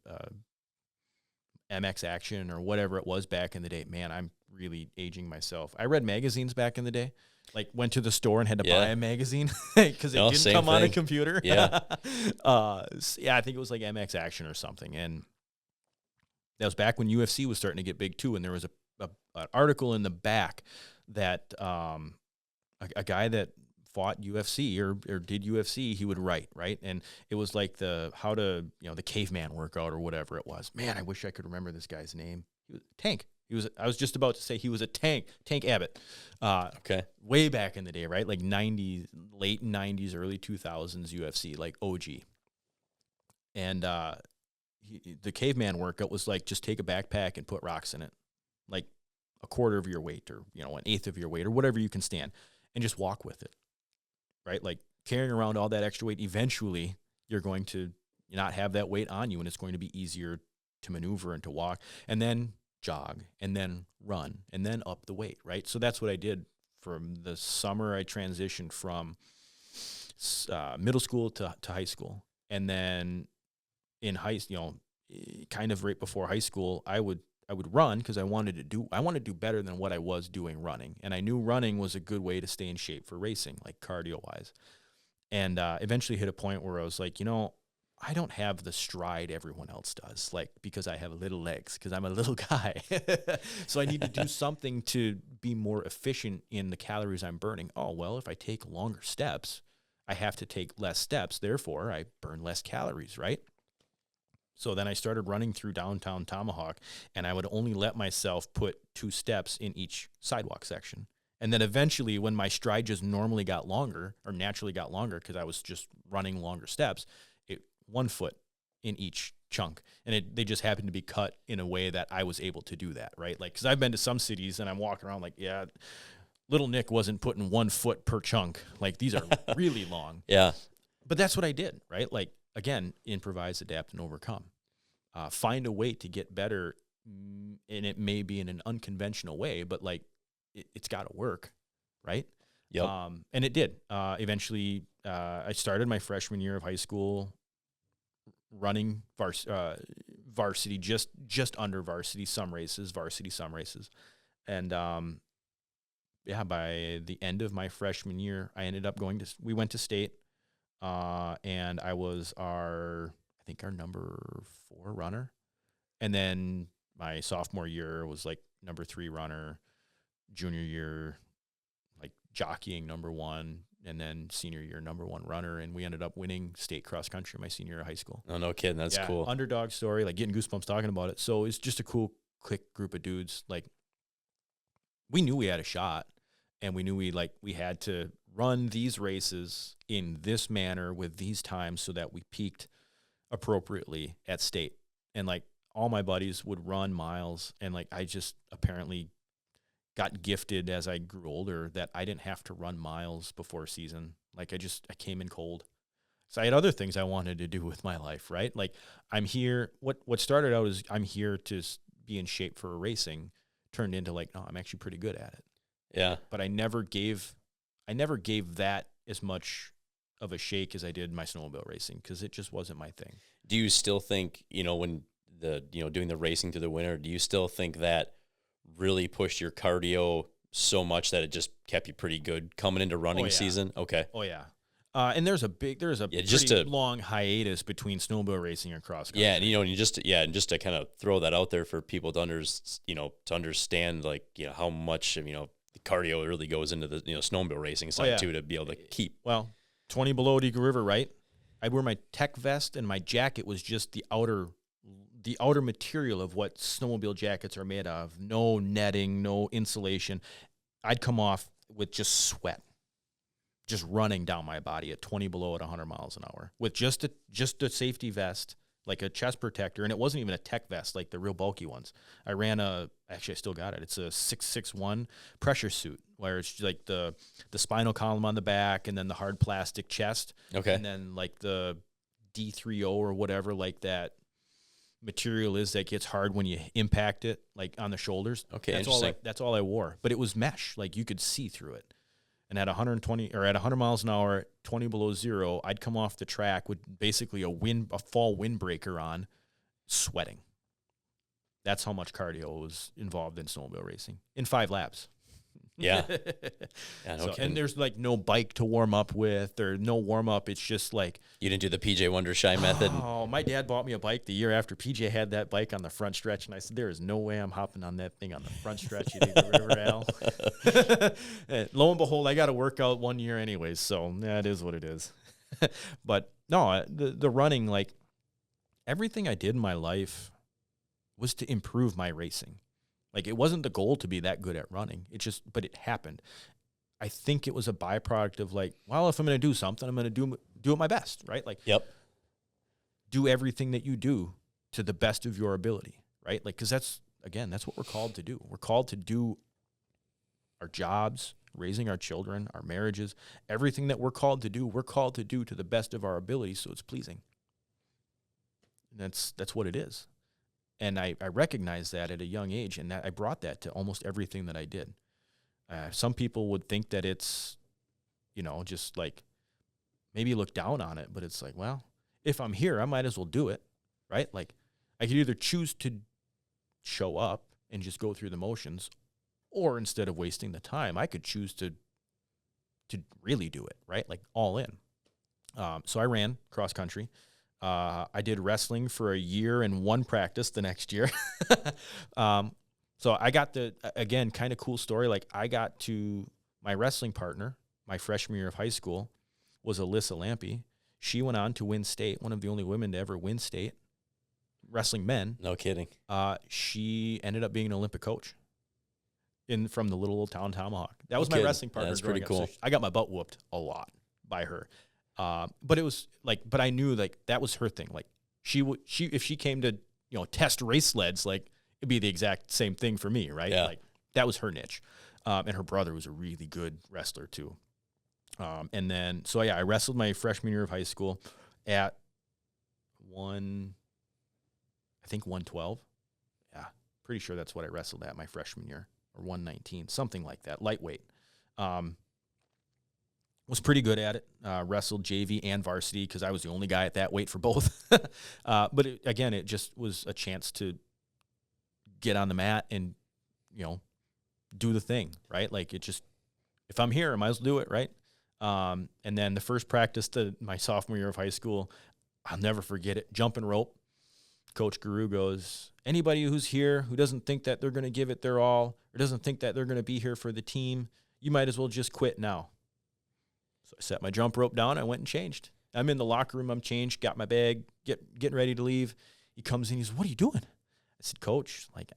A: MX Action or whatever it was back in the day. Man, I'm really aging myself. I read magazines back in the day. Like, went to the store and had to buy a magazine because it didn't come on a computer.
B: Yeah.
A: I think it was like MX Action or something. And that was back when UFC was starting to get big too. And there was an article in the back that a guy that fought UFC or did UFC, he would write, right? And it was like the caveman workout or whatever it was. Man, I wish I could remember this guy's name. He was Tank. I was just about to say he was a Tank Abbott.
B: Okay.
A: Way back in the day, right? Like late 90s, early 2000s UFC, like OG. And the caveman workout was like, just take a backpack and put rocks in it, like a quarter of your weight or, an eighth of your weight or whatever you can stand, and just walk with it, right? Like, carrying around all that extra weight, eventually you're going to not have that weight on you, and it's going to be easier to maneuver and to walk, and then jog, and then run, and then up the weight, right? So that's what I did from the summer. I transitioned from middle school to high school, and then in kind of right before high school, I would run because I wanted to do better than what I was doing running, and I knew running was a good way to stay in shape for racing, like cardio wise. And eventually hit a point where I was like, I don't have the stride everyone else does, like, because I have little legs, because I'm a little guy. So I need to do something to be more efficient in the calories I'm burning. Oh, well, if I take longer steps, I have to take less steps. Therefore, I burn less calories, right? So then I started running through downtown Tomahawk, and I would only let myself put 2 steps in each sidewalk section. And then eventually, when my stride just normally got longer, or naturally got longer because I was just running longer steps, 1 foot in each chunk. And they just happened to be cut in a way that I was able to do that, right? Like, because I've been to some cities and I'm walking around like, yeah, little Nick wasn't putting 1 foot per chunk. Like, these are really long.
B: Yeah.
A: But that's what I did, right? Like, again, improvise, adapt, and overcome. Find a way to get better, and it may be in an unconventional way, but like, it's got to work, right?
B: Yep.
A: And it did. Eventually, I started my freshman year of high school running varsity, just under varsity, varsity some races. And by the end of my freshman year, I ended up we went to state, and I was our number 4 runner. And then my sophomore year was like number 3 runner. Junior year, like jockeying number 1, and then senior year number 1 runner, and we ended up winning state cross country my senior year of high school.
B: Oh, no kidding. That's cool.
A: Underdog story, like getting goosebumps talking about it. So it's just a cool, quick group of dudes. Like, we knew we had a shot, and we knew we had to run these races in this manner with these times so that we peaked appropriately at state. And like, all my buddies would run miles, and like, I just apparently got gifted as I grew older that I didn't have to run miles before season. Like, I came in cold. So I had other things I wanted to do with my life, right? Like, I'm here. What started out as I'm here to be in shape for a racing turned into like, no, I'm actually pretty good at it.
B: Yeah.
A: But I never gave that as much of a shake as I did my snowmobile racing, because it just wasn't my thing.
B: Do you still think, when doing the racing through the winter, do you still think that really pushed your cardio so much that it just kept you pretty good coming into running season? Okay.
A: Oh yeah. And there's a pretty long hiatus between snowmobile racing and cross country.
B: Yeah, and just to kind of throw that out there for people to understand, like, how much the cardio really goes into the snowmobile racing side too, to be able to keep.
A: Well, 20 below at Eagle River, right? I wear my tech vest, and my jacket was just the outer material of what snowmobile jackets are made of. No netting, no insulation. I'd come off with just sweat, just running down my body at 20 below at 100 miles an hour with just a safety vest, like a chest protector. And it wasn't even a tech vest, like the real bulky ones. I ran actually I still got it. It's a 661 pressure suit, where it's like the spinal column on the back, and then the hard plastic chest.
B: Okay.
A: And then like the D30 or whatever, like that material is that gets hard when you impact it, like on the shoulders.
B: Okay,
A: that's all I wore. But it was mesh, like you could see through it. And at 120 or at 100 miles an hour, 20 below zero, I'd come off the track with basically a fall windbreaker on, sweating. That's how much cardio was involved in snowmobile racing in 5 laps.
B: Yeah.
A: And there's like no bike to warm up with, or no warm up. It's just like,
B: you didn't do the PJ Wondershine method.
A: Oh, my dad bought me a bike the year after PJ had that bike on the front stretch, and I said, there is no way I'm hopping on that thing on the front stretch at Eagle River, Al. Lo and behold, I got a workout 1 year anyways, so that is what it is. But no, the running, like, everything I did in my life was to improve my racing. Like, it wasn't the goal to be that good at running. But it happened. I think it was a byproduct of like, well, if I'm going to do something, I'm going to do it my best, right? Like,
B: yep.
A: Do everything that you do to the best of your ability, right? Like, because that's what we're called to do. We're called to do our jobs, raising our children, our marriages, everything that we're called to do to the best of our ability, so it's pleasing. And that's what it is. And I recognized that at a young age, and that I brought that to almost everything that I did. Some people would think that it's, just like, maybe look down on it, but it's like, well, if I'm here, I might as well do it, right? Like, I could either choose to show up and just go through the motions, or instead of wasting the time, I could choose to really do it, right? Like, all in. So I ran cross country. I did wrestling for a year and one practice the next year. So I got again, kind of cool story. Like I got to my wrestling partner, my freshman year of high school, was Alyssa Lampy. She went on to win state, one of the only women to ever win state, wrestling men.
B: No kidding.
A: She ended up being an Olympic coach from the little old town Tomahawk. That was my wrestling partner.
B: That's pretty cool.
A: So I got my butt whooped a lot by her. But it was like, but I knew like that was her thing. Like if she came to, test race sleds, like it'd be the exact same thing for me. Right.
B: Yeah.
A: Like that was her niche. And her brother was a really good wrestler too. And then, so yeah, I wrestled my freshman year of high school at 112. Yeah. Pretty sure that's what I wrestled at my freshman year, or 119, something like that. Lightweight. Was pretty good at it. Wrestled JV and varsity because I was the only guy at that weight for both. But it just was a chance to get on the mat and, do the thing, right? Like if I'm here, I might as well do it, right? And then the first practice to my sophomore year of high school, I'll never forget it. Jumping rope. Coach Guru goes, anybody who's here who doesn't think that they're going to give it their all or doesn't think that they're going to be here for the team, you might as well just quit now. So I set my jump rope down. I went and changed. I'm in the locker room. I'm changed, got my bag, getting ready to leave. He comes in. He says, what are you doing? I said, Coach, like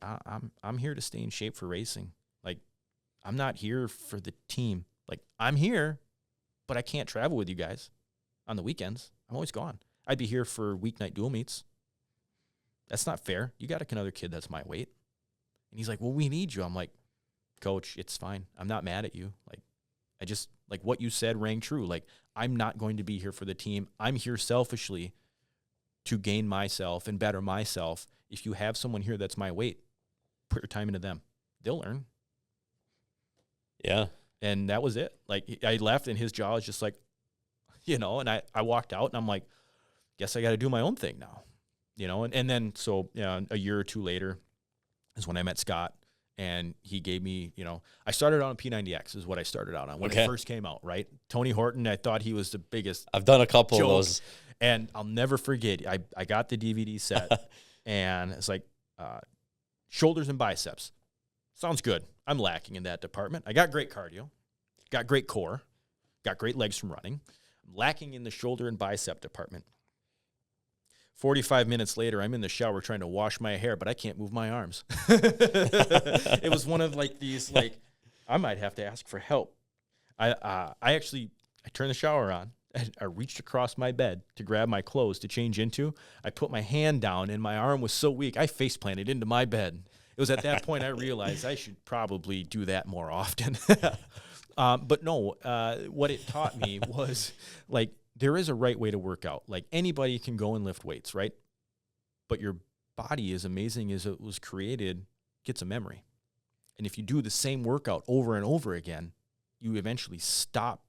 A: I'm here to stay in shape for racing. Like I'm not here for the team. Like I'm here, but I can't travel with you guys on the weekends. I'm always gone. I'd be here for weeknight dual meets. That's not fair. You got another kid that's my weight. And he's like, well, we need you. I'm like, Coach, it's fine. I'm not mad at you. Like, I just, like what you said rang true. Like, I'm not going to be here for the team. I'm here selfishly to gain myself and better myself. If you have someone here that's my weight, put your time into them. They'll learn.
B: Yeah.
A: And that was it. Like, I left and his jaw was just like, and I walked out and I'm like, guess I got to do my own thing now. And then so a year or two later is when I met Scott, and he gave me, I started on a P90X is what I started out on when it first came out, right? Tony Horton, I thought he was the biggest.
B: I've done a couple
A: joke.
B: of those.
A: And I'll never forget, I got the DVD set, and it's like shoulders and biceps. Sounds good. I'm lacking in that department. I got great cardio, got great core, got great legs from running. I'm lacking in the shoulder and bicep department. 45 minutes later, I'm in the shower trying to wash my hair, but I can't move my arms. It was one of like these, like, I might have to ask for help. I turned the shower on. I reached across my bed to grab my clothes to change into. I put my hand down, and my arm was so weak, I face planted into my bed. It was at that point I realized I should probably do that more often. But no, what it taught me was, like, there is a right way to work out. Like, anybody can go and lift weights, right? But your body, as amazing as it was created, gets a memory. And if you do the same workout over and over again, you eventually stop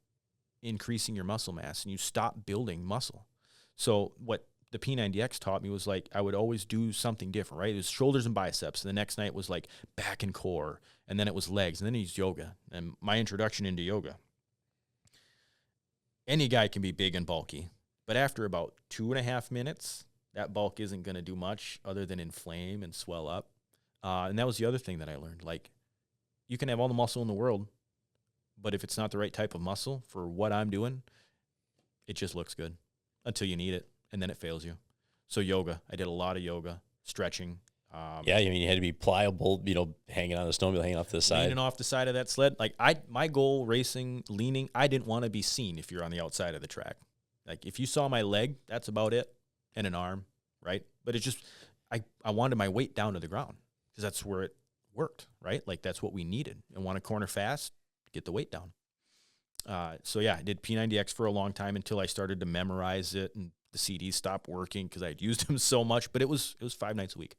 A: increasing your muscle mass and you stop building muscle. So what the P90X taught me was, like, I would always do something different, right? It was shoulders and biceps. And the next night was like back and core. And then it was legs. And then he's yoga. And my introduction into yoga. Any guy can be big and bulky, but after about 2.5 minutes, that bulk isn't going to do much other than inflame and swell up. And that was the other thing that I learned. Like, you can have all the muscle in the world, but if it's not the right type of muscle for what I'm doing, it just looks good until you need it, and then it fails you. So yoga, I did a lot of yoga, stretching.
B: Yeah, I mean, you had to be pliable, hanging on the snowmobile, hanging off to the side.
A: Leaning off the side of that sled. Like, my goal racing, leaning, I didn't want to be seen if you're on the outside of the track. Like, if you saw my leg, that's about it, and an arm, right? But it's just, I wanted my weight down to the ground because that's where it worked, right? Like, that's what we needed. And want to corner fast, get the weight down. So, yeah, I did P90X for a long time until I started to memorize it, and the CDs stopped working because I'd used them so much. But it was 5 nights a week.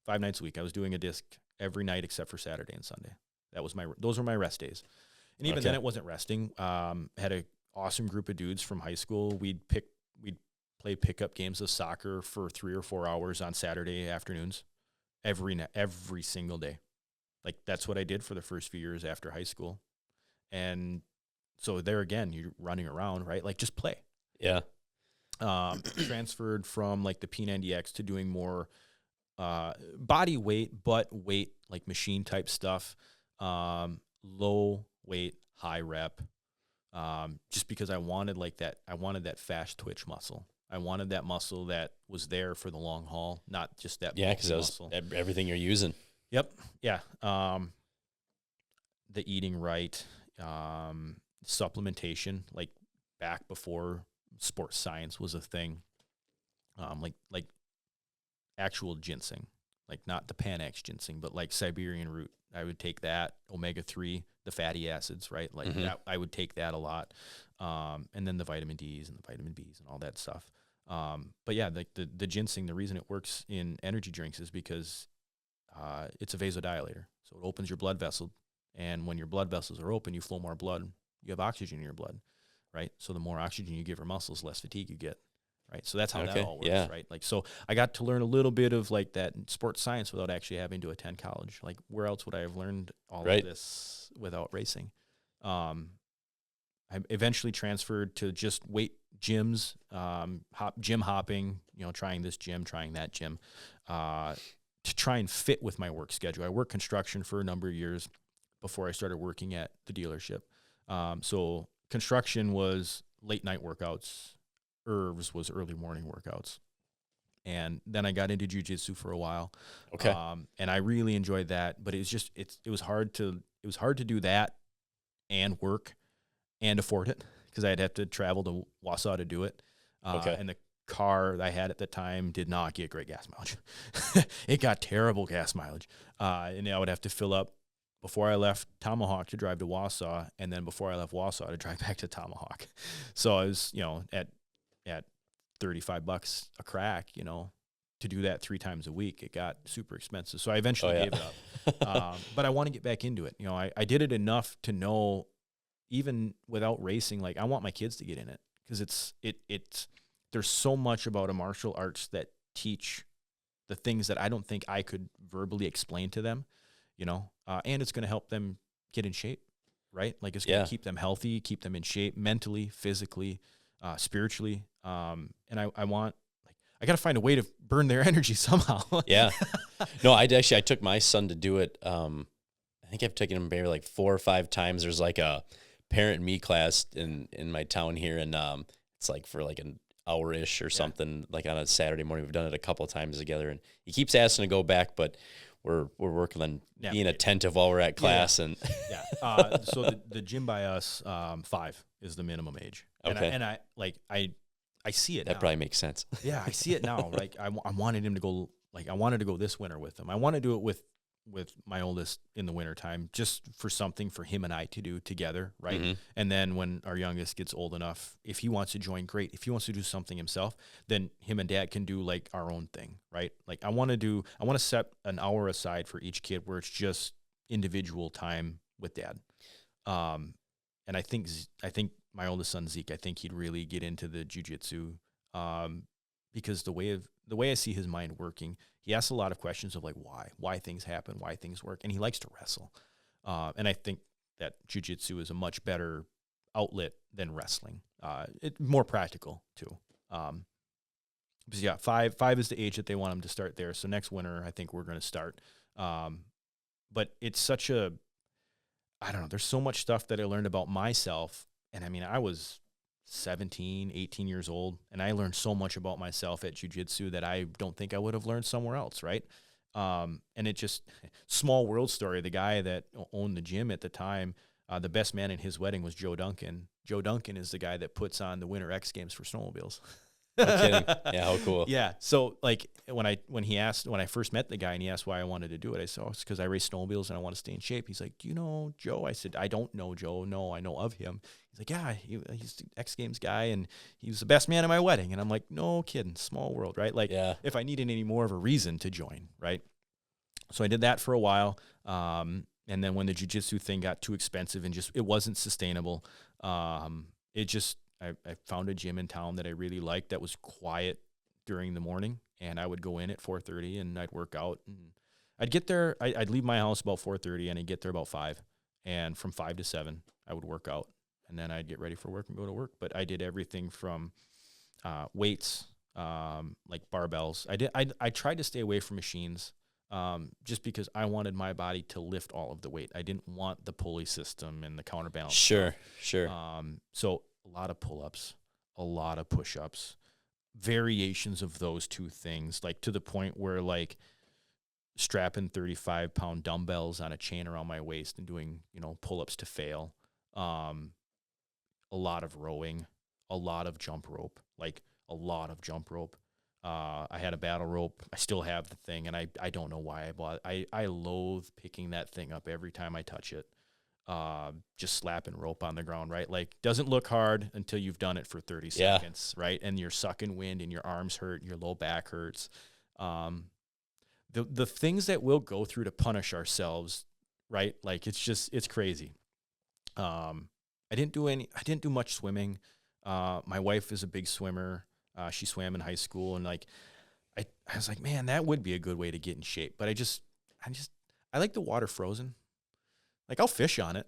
A: 5 nights a week. I was doing a disc every night except for Saturday and Sunday. Those were my rest days. And even then it wasn't resting. Had a awesome group of dudes from high school. We'd play pickup games of soccer for 3 or 4 hours on Saturday afternoons every single day. Like, that's what I did for the first few years after high school. And so there again, you're running around, right? Like, just play.
B: Yeah.
A: Transferred from like the P90X to doing more body weight, but weight like machine type stuff, low weight, high rep, just because I wanted like that. I wanted that fast twitch muscle. I wanted that muscle that was there for the long haul, not just that.
B: Yeah, because that was everything you're using.
A: Yep. Yeah. The eating right, supplementation, like back before sports science was a thing, like actual ginseng, like not the Panax ginseng, but like Siberian root. I would take that, omega-3, the fatty acids, right? Like that, I would take that a lot. And then the vitamin Ds and the vitamin Bs and all that stuff. But yeah, like the ginseng, the reason it works in energy drinks is because it's a vasodilator. So it opens your blood vessel. And when your blood vessels are open, you flow more blood. You have oxygen in your blood, right? So the more oxygen you give your muscles, less fatigue you get, right? So that's how that all works, right? Like, so I got to learn a little bit of like that sports science without actually having to attend college. Like, where else would I have learned all of this without racing? I eventually transferred to just weight gyms, gym hopping, trying this gym, trying that gym, to try and fit with my work schedule. I worked construction for a number of years before I started working at the dealership. So construction was late night workouts. Herbs was early morning workouts. And then I got into jiu-jitsu for a while.
B: Okay.
A: And I really enjoyed that, but it was hard to do that and work and afford it, because I'd have to travel to Wausau to do it. And the car I had at the time did not get great gas mileage. It got terrible gas mileage. And I would have to fill up before I left Tomahawk to drive to Wausau, and then before I left Wausau to drive back to Tomahawk. So I was, at $35 a crack, to do that 3 times a week. It got super expensive. So I eventually gave it up. But I want to get back into it. I did it enough to know, even without racing, like, I want my kids to get in it, because there's so much about a martial arts that teach the things that I don't think I could verbally explain to them, and it's going to help them get in shape, right? Like, it's going to keep them healthy, keep them in shape mentally, physically, spiritually. And I want, like, I got to find a way to burn their energy somehow.
B: Yeah. No, I took my son to do it. I think I've taken him maybe like 4 or 5 times. There's like a parent me class in my town here. And, it's like for like an hour-ish or something, like on a Saturday morning. We've done it a couple of times together, and he keeps asking to go back, but we're working on being attentive while we're at class. And
A: so the gym by us, 5 is the minimum age.
B: Okay.
A: And I see it
B: that
A: now.
B: Probably makes sense.
A: Yeah, I see it now. Like, I wanted him to go, like, I wanted to go this winter with him. I want to do it with my oldest in the wintertime, just for something for him and I to do together, right? Mm-hmm. And then when our youngest gets old enough, if he wants to join, great. If he wants to do something himself, then him and dad can do like our own thing, right? Like, I want to set an hour aside for each kid where it's just individual time with dad. And I think my oldest son, Zeke, I think he'd really get into the jiu-jitsu, because the way I see his mind working, he asks a lot of questions of like, why things happen, why things work, and he likes to wrestle. And I think that jiu-jitsu is a much better outlet than wrestling. It's more practical too. But yeah, 5 is the age that they want him to start there. So next winter, I think we're going to start. But it's I don't know, there's so much stuff that I learned about myself. And I mean, I was 17, 18 years old, and I learned so much about myself at jiu-jitsu that I don't think I would have learned somewhere else, right? And it just, small world story, the guy that owned the gym at the time, the best man in his wedding was Joe Duncan. Joe Duncan is the guy that puts on the Winter X Games for snowmobiles.
B: No kidding. Yeah, how cool.
A: Yeah. So like when I first met the guy and he asked why I wanted to do it, I said, it's because I race snowmobiles and I want to stay in shape. He's like, do you know Joe? I said, I don't know Joe. No, I know of him. He's like, yeah, he's the X Games guy and he was the best man at my wedding. And I'm like, no kidding, small world, right? Like, if I needed any more of a reason to join, right? So I did that for a while. And then when the jiu-jitsu thing got too expensive and it wasn't sustainable, I found a gym in town that I really liked that was quiet during the morning, and I would go in at 4:30 and I'd work out, and I'd get there. I'd leave my house about 4:30 and I'd get there about 5, and from 5 to 7 I would work out, and then I'd get ready for work and go to work. But I did everything from weights, like barbells. I tried to stay away from machines, just because I wanted my body to lift all of the weight. I didn't want the pulley system and the counterbalance.
B: Sure.
A: So a lot of pull-ups, a lot of push-ups, variations of those two things, like to the point where like strapping 35-pound dumbbells on a chain around my waist and doing, pull-ups to fail. A lot of rowing, a lot of jump rope, I had a battle rope. I still have the thing, and I don't know why I bought it. I loathe picking that thing up every time I touch it. Just slapping rope on the ground, right? Like, doesn't look hard until you've done it for 30 seconds, right? And you're sucking wind and your arms hurt and your low back hurts. The things that we'll go through to punish ourselves, right? Like, it's crazy. I didn't do much swimming. My wife is a big swimmer. She swam in high school, and like, I was like, man, that would be a good way to get in shape. But I like the water frozen. Like, I'll fish on it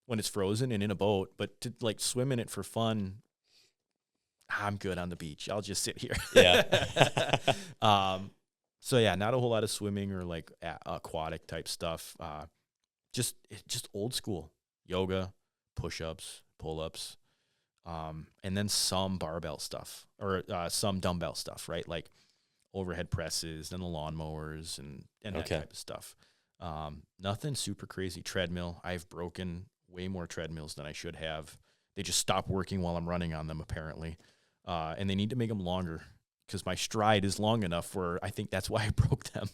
A: when it's frozen and in a boat, but to like swim in it for fun, I'm good on the beach. I'll just sit here.
B: Yeah.
A: So yeah, not a whole lot of swimming or like aquatic type stuff. Just old school yoga, push-ups, pull-ups, and then some barbell stuff or some dumbbell stuff, right? Like overhead presses and the lawnmowers and that type of stuff. Nothing super crazy. Treadmill. I've broken way more treadmills than I should have. They just stop working while I'm running on them, apparently. And they need to make them longer because my stride is long enough where I think that's why I broke them.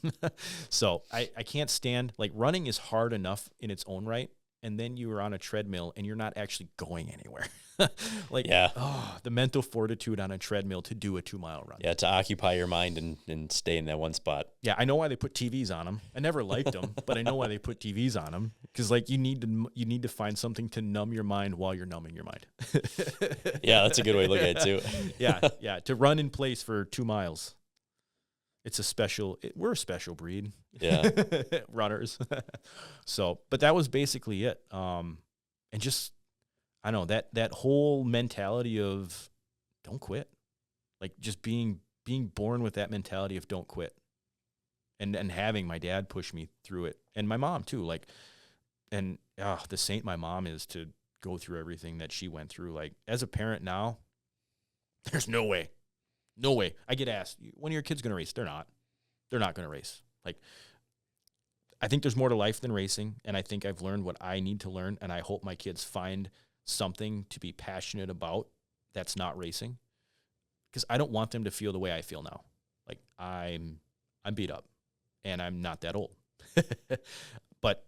A: So I can't stand, like, running is hard enough in its own right. And then you are on a treadmill and you're not actually going anywhere. The mental fortitude on a treadmill to do a 2-mile run.
B: Yeah, to occupy your mind and stay in that one spot.
A: Yeah, I know why they put TVs on them. I never liked them, but I know why they put TVs on them, because like you need to find something to numb your mind while you're numbing your mind.
B: Yeah, that's a good way to look at it too.
A: Yeah, to run in place for 2 miles. We're a special breed.
B: Yeah.
A: Runners. So, but that was basically it. And just, I know that whole mentality of don't quit, like just being born with that mentality of don't quit, and having my dad push me through it, and my mom too. Like, and the saint my mom is to go through everything that she went through. Like, as a parent now, there's no way. I get asked, when are your kids going to race? They're not going to race. Like, I think there's more to life than racing, and I think I've learned what I need to learn, and I hope my kids find something to be passionate about that's not racing, because I don't want them to feel the way I feel now. Like, I'm beat up, and I'm not that old. But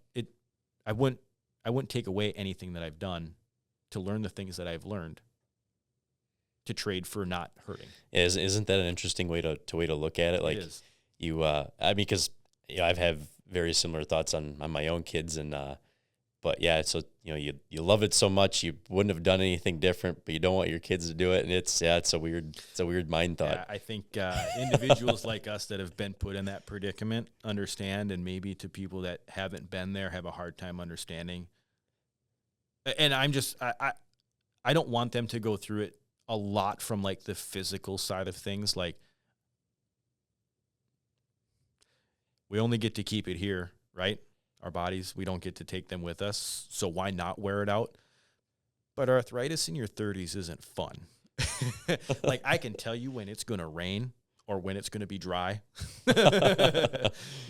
A: I wouldn't take away anything that I've done to learn the things that I've learned to trade for not hurting.
B: Isn't that an interesting way to look at it? Like,
A: it is.
B: Because I've had very similar thoughts on my own kids, and but yeah, so you love it so much you wouldn't have done anything different, but you don't want your kids to do it, and it's a weird mind thought.
A: Yeah, I think individuals like us that have been put in that predicament understand, and maybe to people that haven't been there have a hard time understanding. And I don't want them to go through it a lot from like the physical side of things. Like, we only get to keep it here, right? Our bodies, we don't get to take them with us. So why not wear it out? But arthritis in your 30s isn't fun. Like, I can tell you when it's going to rain or when it's going to be dry.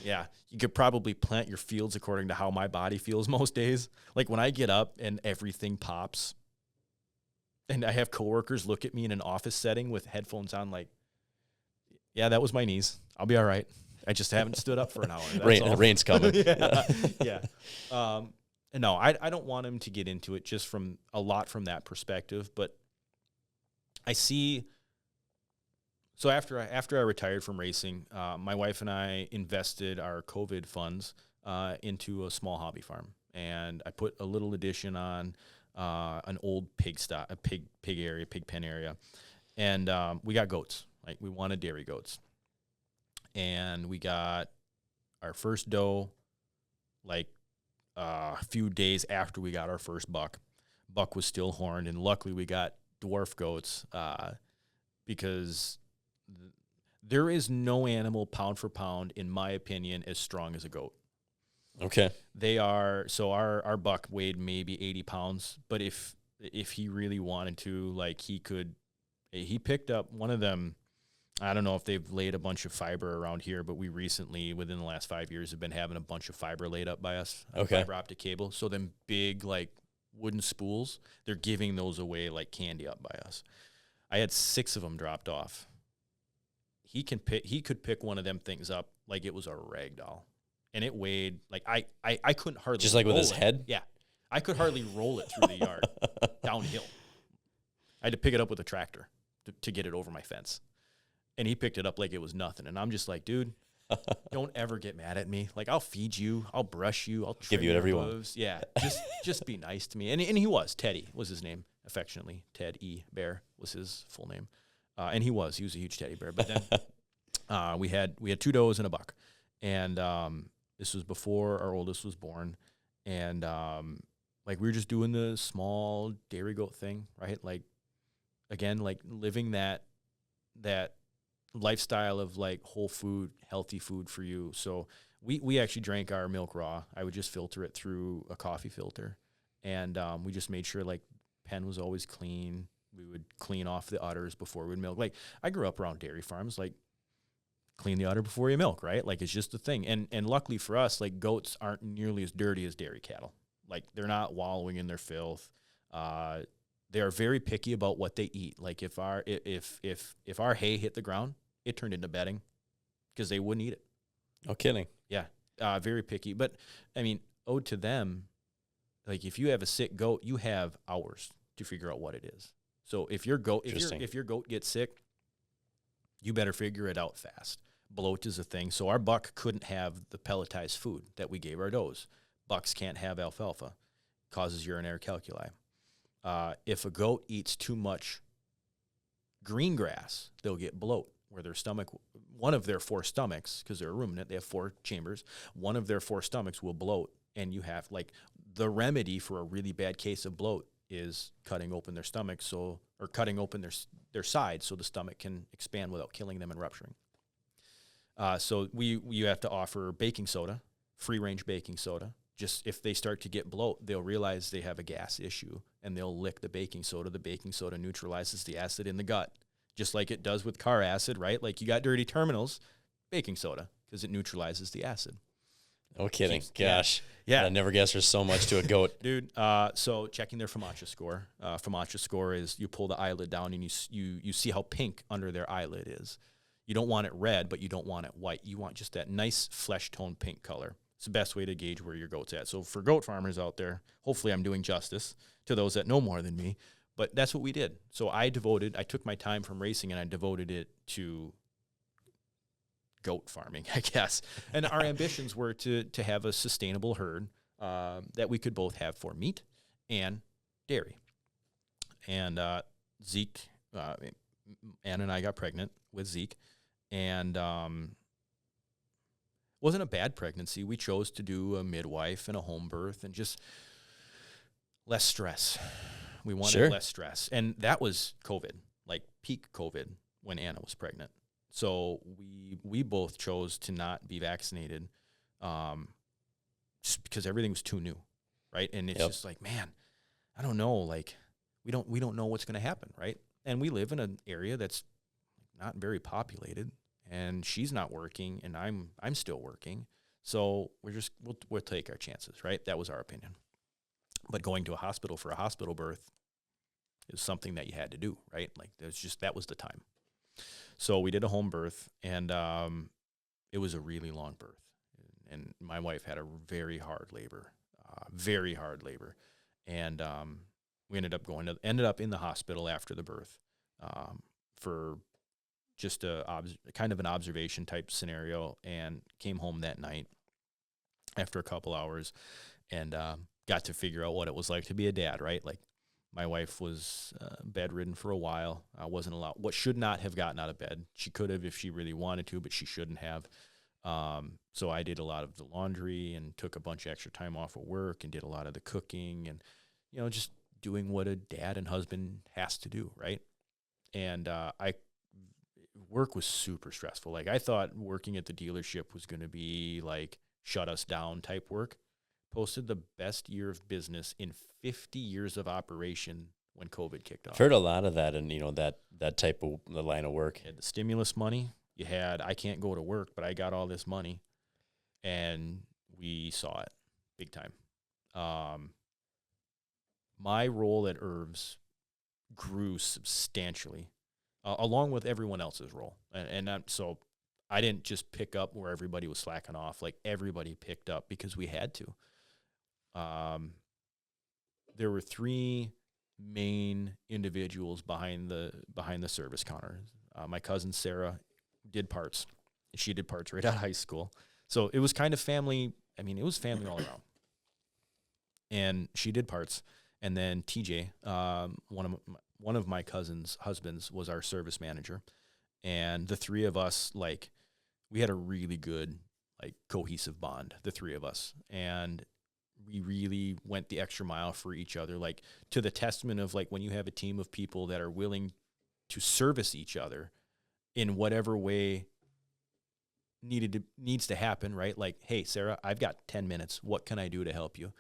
A: Yeah, you could probably plant your fields according to how my body feels most days. Like, when I get up and everything pops, and I have coworkers look at me in an office setting with headphones on, like, yeah, that was my knees. I'll be all right. I just haven't stood up for an hour.
B: Rain's coming.
A: Yeah. And no, I don't want him to get into it just from that perspective. But I see. So after I retired from racing, my wife and I invested our COVID funds into a small hobby farm, and I put a little addition on an old pig pen area, and we got goats. Like, we wanted dairy goats. And we got our first doe like a few days after we got our first buck. Buck was still horned, and luckily we got dwarf goats because there is no animal pound for pound, in my opinion, as strong as a goat.
B: Okay.
A: They are, so our buck weighed maybe 80 pounds, but if he really wanted to, like he picked up one of them. I don't know if they've laid a bunch of fiber around here, but we recently, within the last 5 years, have been having a bunch of fiber laid up by us.
B: Okay.
A: Fiber optic cable. So them big, like, wooden spools, they're giving those away like candy up by us. I had 6 of them dropped off. He could pick one of them things up like it was a rag doll. And it weighed, like, I couldn't hardly
B: Just like with his head?
A: Yeah. I could hardly roll it through the yard downhill. I had to pick it up with a tractor to get it over my fence. And he picked it up like it was nothing. And I'm just like, dude, don't ever get mad at me. Like, I'll feed you. I'll brush you. I'll
B: give you whatever you want.
A: Yeah, just be nice to me. And he was. Teddy was his name, affectionately. Ted E. Bear was his full name. And he was a huge teddy bear. But then we had 2 does and a buck. And this was before our oldest was born. And, like, we were just doing the small dairy goat thing, right? Like, again, like, living that lifestyle of, like, whole food, healthy food for you. So we actually drank our milk raw. I would just filter it through a coffee filter. And we just made sure, like, pen was always clean. We would clean off the udders before we would milk. Like, I grew up around dairy farms, like, clean the udder before you milk, right? Like, it's just a thing. And luckily for us, like, goats aren't nearly as dirty as dairy cattle. Like, they're not wallowing in their filth. They are very picky about what they eat. Like, if our hay hit the ground, it turned into bedding because they wouldn't eat it.
B: No kidding.
A: Yeah, very picky. But I mean, ode to them. Like, if you have a sick goat, you have hours to figure out what it is. So if your goat gets sick, you better figure it out fast. Bloat is a thing. So our buck couldn't have the pelletized food that we gave our does. Bucks can't have alfalfa. Causes urinary calculi. If a goat eats too much green grass, they'll get bloat, where their stomach, one of their 4 stomachs, because they're a ruminant, they have 4 chambers, one of their 4 stomachs will bloat, and you have, like, the remedy for a really bad case of bloat is cutting open their stomach, or cutting open their side so the stomach can expand without killing them and rupturing. So you have to offer baking soda, free-range baking soda. Just if they start to get bloat, they'll realize they have a gas issue, and they'll lick the baking soda. The baking soda neutralizes the acid in the gut, just like it does with car acid, right? Like, you got dirty terminals, baking soda, because it neutralizes the acid.
B: No kidding. Gosh.
A: Yeah.
B: I never guessed there's so much to a goat.
A: Dude, so checking their FOMACHA score. FOMACHA score is you pull the eyelid down and you see how pink under their eyelid is. You don't want it red, but you don't want it white. You want just that nice flesh tone pink color. It's the best way to gauge where your goat's at. So for goat farmers out there, hopefully I'm doing justice to those that know more than me, but that's what we did. So I took my time from racing and I devoted it to goat farming, I guess. And our ambitions were to have a sustainable herd that we could both have for meat and dairy. And Zeke, Ann and I got pregnant with Zeke, and wasn't a bad pregnancy. We chose to do a midwife and a home birth and just less stress. We wanted less stress. And that was COVID, like peak COVID, when Anna was pregnant. So we both chose to not be vaccinated just because everything was too new, right? And it's just like, man, I don't know. Like, we don't know what's going to happen, right? And we live in an area that's not very populated. And she's not working, and I'm still working, so we'll take our chances, right? That was our opinion. But going to a hospital for a hospital birth is something that you had to do, right? Like, that was the time. So we did a home birth, and it was a really long birth, and my wife had a very hard labor, and we ended up in the hospital after the birth for just kind of an observation type scenario, and came home that night after a couple hours and got to figure out what it was like to be a dad, right? Like, my wife was bedridden for a while. Wasn't allowed, should not have gotten out of bed. She could have if she really wanted to, but she shouldn't have. So I did a lot of the laundry and took a bunch of extra time off of work and did a lot of the cooking and, just doing what a dad and husband has to do, right? And I work was super stressful. Like I thought working at the dealership was going to be like shut us down type work. Posted the best year of business in 50 years of operation when COVID kicked off.
B: I've heard a lot of that, and that type of the line of work.
A: You had the stimulus money. You had, I can't go to work, but I got all this money, and we saw it big time. My role at Irvs grew substantially, along with everyone else's role, so I didn't just pick up where everybody was slacking off. Like everybody picked up because we had to. There were 3 main individuals behind the service counter. My cousin Sarah did parts. She did parts right out of high school. So it was kind of family. I mean, it was family all around. And she did parts. And then TJ, one of my cousin's husbands, was our service manager. And the 3 of us, like, we had a really good, like, cohesive bond, the 3 of us. And we really went the extra mile for each other, like, to the testament of, like, when you have a team of people that are willing to service each other in whatever way needs to happen, right? Like, hey, Sarah, I've got 10 minutes. What can I do to help you?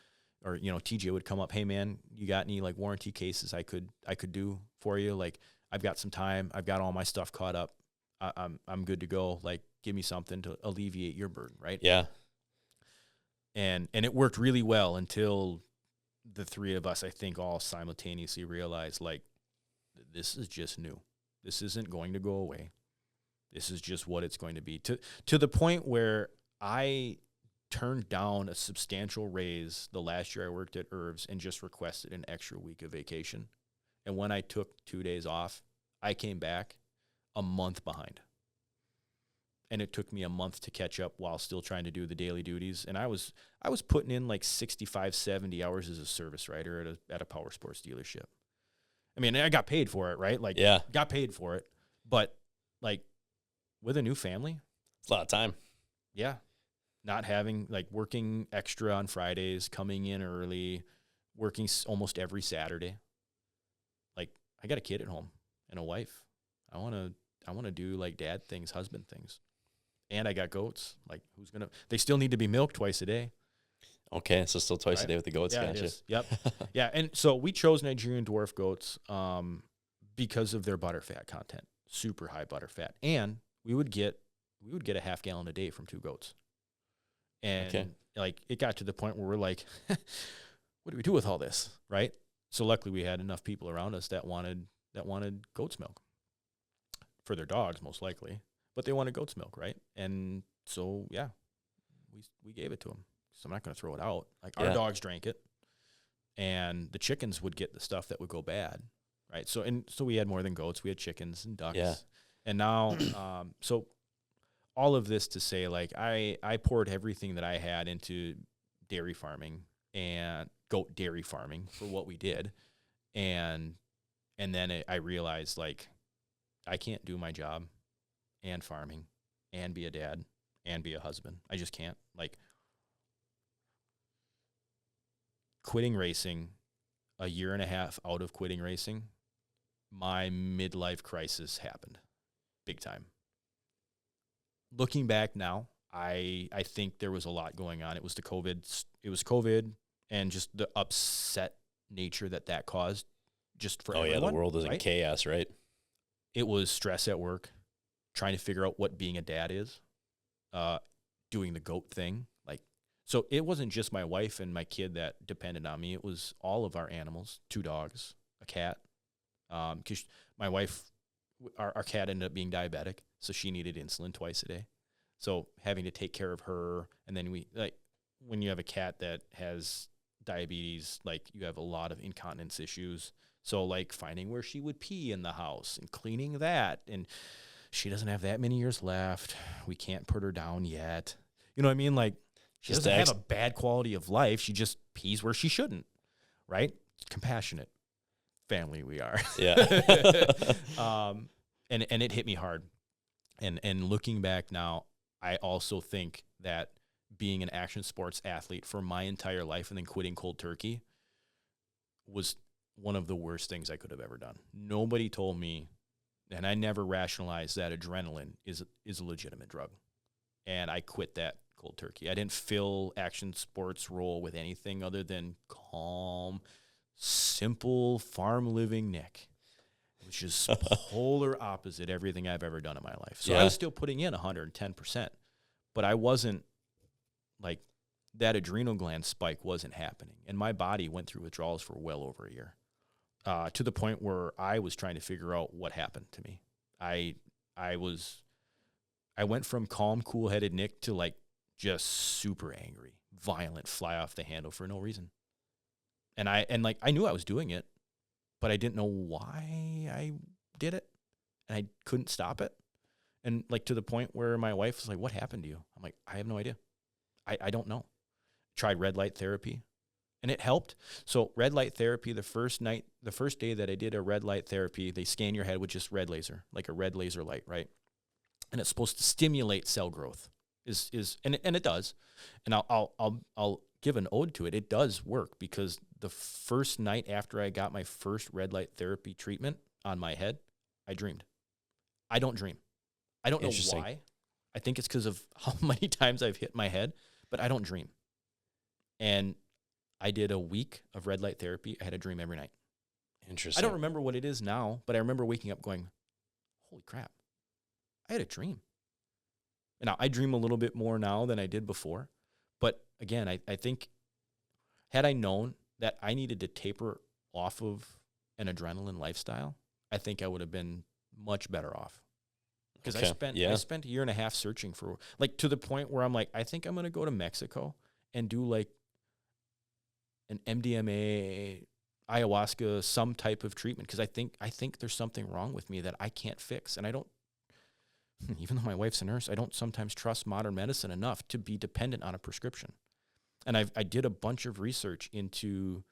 A: Or, you know, TJ would come up, hey man, you got any like warranty cases I could do for you? Like, I've got some time. I've got all my stuff caught up. I'm good to go. Like, give me something to alleviate your burden, right?
B: Yeah.
A: And it worked really well until the 3 of us, I think, all simultaneously realized, like, this is just new. This isn't going to go away. This is just what it's going to be. To the point where I turned down a substantial raise the last year I worked at Irvs and just requested an extra week of vacation. And when I took 2 days off, I came back a month behind. And it took me a month to catch up while still trying to do the daily duties. And I was putting in like 65, 70 hours as a service writer at a powersports dealership. I mean, I got paid for it, right? Like,
B: yeah,
A: got paid for it. But like with a new family,
B: it's a lot of time.
A: Yeah. Not having, like, working extra on Fridays, coming in early, working almost every Saturday. Like, I got a kid at home and a wife. I want to do like dad things, husband things. And I got goats. Like, they still need to be milked twice a day.
B: Okay. So still twice a day with the goats.
A: Yeah,
B: gotcha.
A: it is. Yep. Yeah. And so we chose Nigerian dwarf goats, because of their butter fat content, super high butter fat. And we would get a half gallon a day from 2 goats. And like, it got to the point where we're like, what do we do with all this? Right. So luckily we had enough people around us that wanted goat's milk for their dogs, most likely, but they wanted goat's milk. Right. And so, yeah, we gave it to them. So I'm not going to throw it out. Like, our dogs drank it, and the chickens would get the stuff that would go bad. Right. So we had more than goats. We had chickens and ducks. Yeah. And now, so all of this to say, like, I poured everything that I had into dairy farming and goat dairy farming for what we did. And then I realized, like, I can't do my job and farming and be a dad and be a husband. I just can't. Like, quitting racing, a year and a half out of quitting racing, my midlife crisis happened big time. Looking back now, I think there was a lot going on. It was COVID and just the upset nature that caused just for everyone.
B: Oh, yeah, the world is in chaos, right?
A: It was stress at work, trying to figure out what being a dad is, doing the goat thing. Like, so it wasn't just my wife and my kid that depended on me. It was all of our animals, 2 dogs, a cat. Because my wife, our cat ended up being diabetic, so she needed insulin twice a day. So having to take care of her, and then when you have a cat that has diabetes, like, you have a lot of incontinence issues. So, like, finding where she would pee in the house and cleaning that, and she doesn't have that many years left. We can't put her down yet. You know what I mean? Like, she doesn't have a bad quality of life. She just pees where she shouldn't, right? Compassionate family we are.
B: Yeah.
A: And it hit me hard. And looking back now, I also think that being an action sports athlete for my entire life and then quitting cold turkey was one of the worst things I could have ever done. Nobody told me And I never rationalized that adrenaline is a legitimate drug. And I quit that cold turkey. I didn't fill action sports role with anything other than calm, simple farm living Nick, which is polar opposite everything I've ever done in my life. So I was still putting in 110%, but I wasn't like, that adrenal gland spike wasn't happening. And my body went through withdrawals for well over a year, to the point where I was trying to figure out what happened to me. I went from calm, cool-headed Nick to like just super angry, violent, fly off the handle for no reason. And I knew I was doing it, but I didn't know why I did it, and I couldn't stop it. And like, to the point where my wife was like, "What happened to you?" I'm like, "I have no idea. I don't know." Tried red light therapy, and it helped. So red light therapy, the first day that I did a red light therapy, they scan your head with just red laser, like a red laser light, right? And it's supposed to stimulate cell growth. And it does. And I'll give an ode to it. It does work, because the first night after I got my first red light therapy treatment on my head, I dreamed. I don't dream. I don't know why. I think it's because of how many times I've hit my head, but I don't dream. And I did a week of red light therapy. I had a dream every night.
B: Interesting.
A: I don't remember what it is now, but I remember waking up going, "Holy crap, I had a dream." Now, I dream a little bit more now than I did before. But again, I think, had I known that I needed to taper off of an adrenaline lifestyle, I think I would have been much better off. Because I spent a year and a half searching for, like, to the point where I'm like, I think I'm going to go to Mexico and do like an MDMA, ayahuasca, some type of treatment. Because I think there's something wrong with me that I can't fix. And I don't, even though my wife's a nurse, I don't sometimes trust modern medicine enough to be dependent on a prescription. And I did a bunch of research into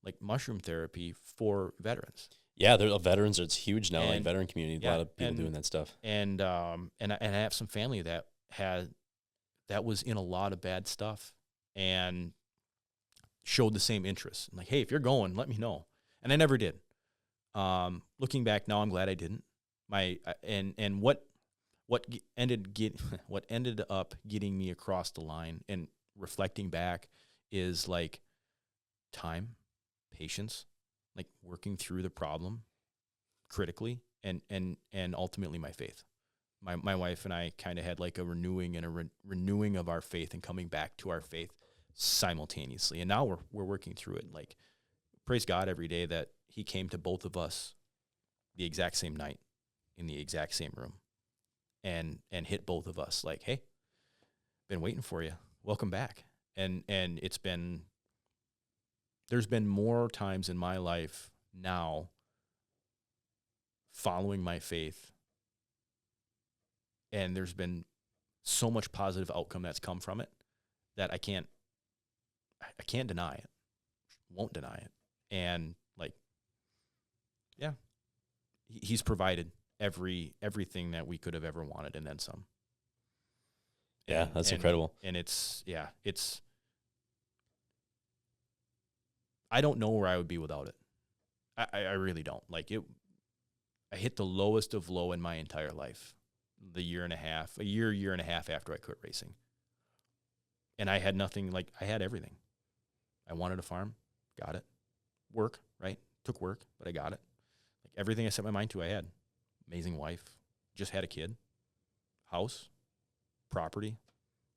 A: like mushroom therapy for veterans.
B: Yeah, there are veterans. It's huge now, like veteran community. A lot of people doing that stuff.
A: And I have some family that was in a lot of bad stuff and showed the same interest. I'm like, "Hey, if you're going, let me know." And I never did. Looking back now, I'm glad I didn't. What ended up getting me across the line, and reflecting back, is like time, patience, like working through the problem critically, and ultimately my faith. My wife and I kind of had like a renewing and a renewing of our faith, and coming back to our faith simultaneously. And now we're working through it. Like, praise God every day that He came to both of us the exact same night in the exact same room, and hit both of us like, "Hey, been waiting for you. Welcome back." And there's been more times in my life now following my faith, and there's been so much positive outcome that's come from it that I can't deny it. Won't deny it. And like, yeah, He's provided everything that we could have ever wanted, and then some.
B: Yeah, that's incredible.
A: And I don't know where I would be without it. I really don't. Like, I hit the lowest of low in my entire life, a year and a half after I quit racing. And I had nothing. Like, I had everything. I wanted a farm, got it. Work, right? Took work, but I got it. Like, everything I set my mind to, I had. Amazing wife, just had a kid, house, property.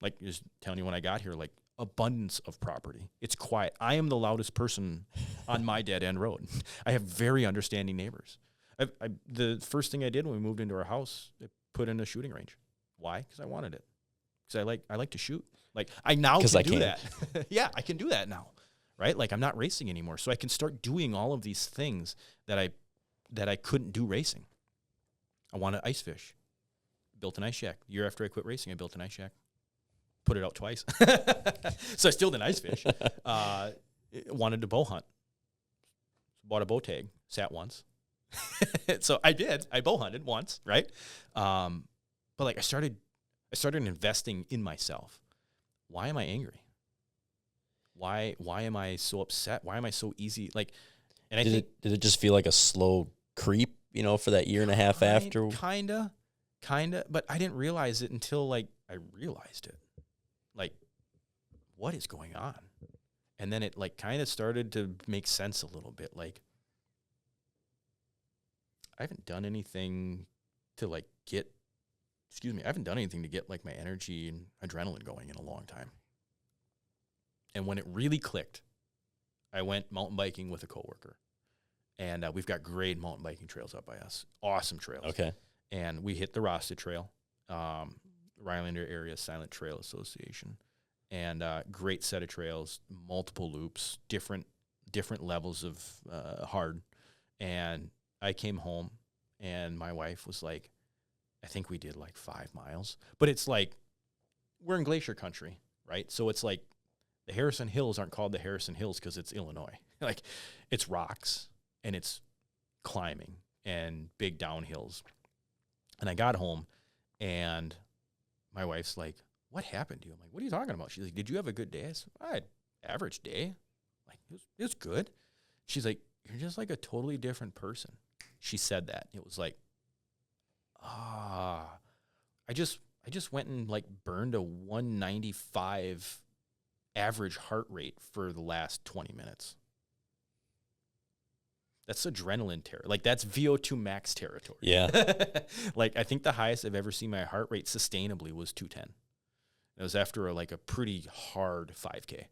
A: Like, just telling you, when I got here, like, abundance of property. It's quiet. I am the loudest person on my dead end road. I have very understanding neighbors. The first thing I did when we moved into our house, I put in a shooting range. Why? Because I wanted it. Because I like to shoot. Like, I now can do that. Yeah, I can do that now, right? Like, I'm not racing anymore, so I can start doing all of these things that I couldn't do racing. I wanted ice fish. Built an ice shack. The year after I quit racing, I built an ice shack. Put it out twice. So I still didn't ice fish. Wanted to bow hunt. Bought a bow tag. Sat once. So I did. I bow hunted once, right? But like, I started investing in myself. Why am I angry? Why am I so upset? Why am I so easy? Like, and did
B: it just feel like a slow creep for that year and a half after?
A: Kinda, but I didn't realize it until like I realized it. Like, what is going on? And then it like kind of started to make sense a little bit. Like, I haven't done anything to like I haven't done anything to get like my energy and adrenaline going in a long time. And when it really clicked, I went mountain biking with a coworker. And we've got great mountain biking trails up by us. Awesome trails.
B: Okay.
A: And we hit the Rasta Trail, Rhinelander Area Silent Trail Association. And great set of trails, multiple loops, different levels of hard. And I came home, and my wife was like, I think we did like 5 miles. But it's like, we're in glacier country, right? So it's like the Harrison Hills aren't called the Harrison Hills because it's Illinois. Like, it's rocks. And it's climbing and big downhills. And I got home, and my wife's like, what happened to you? I'm like, what are you talking about? She's like, did you have a good day? I said, I had average day. Like, it was good. She's like, you're just like a totally different person. She said that. It was like, I just went and like burned a 195 average heart rate for the last 20 minutes. That's adrenaline terror. Like, that's VO2 max territory.
B: Yeah.
A: Like, I think the highest I've ever seen my heart rate sustainably was 210. It was after a pretty hard 5K.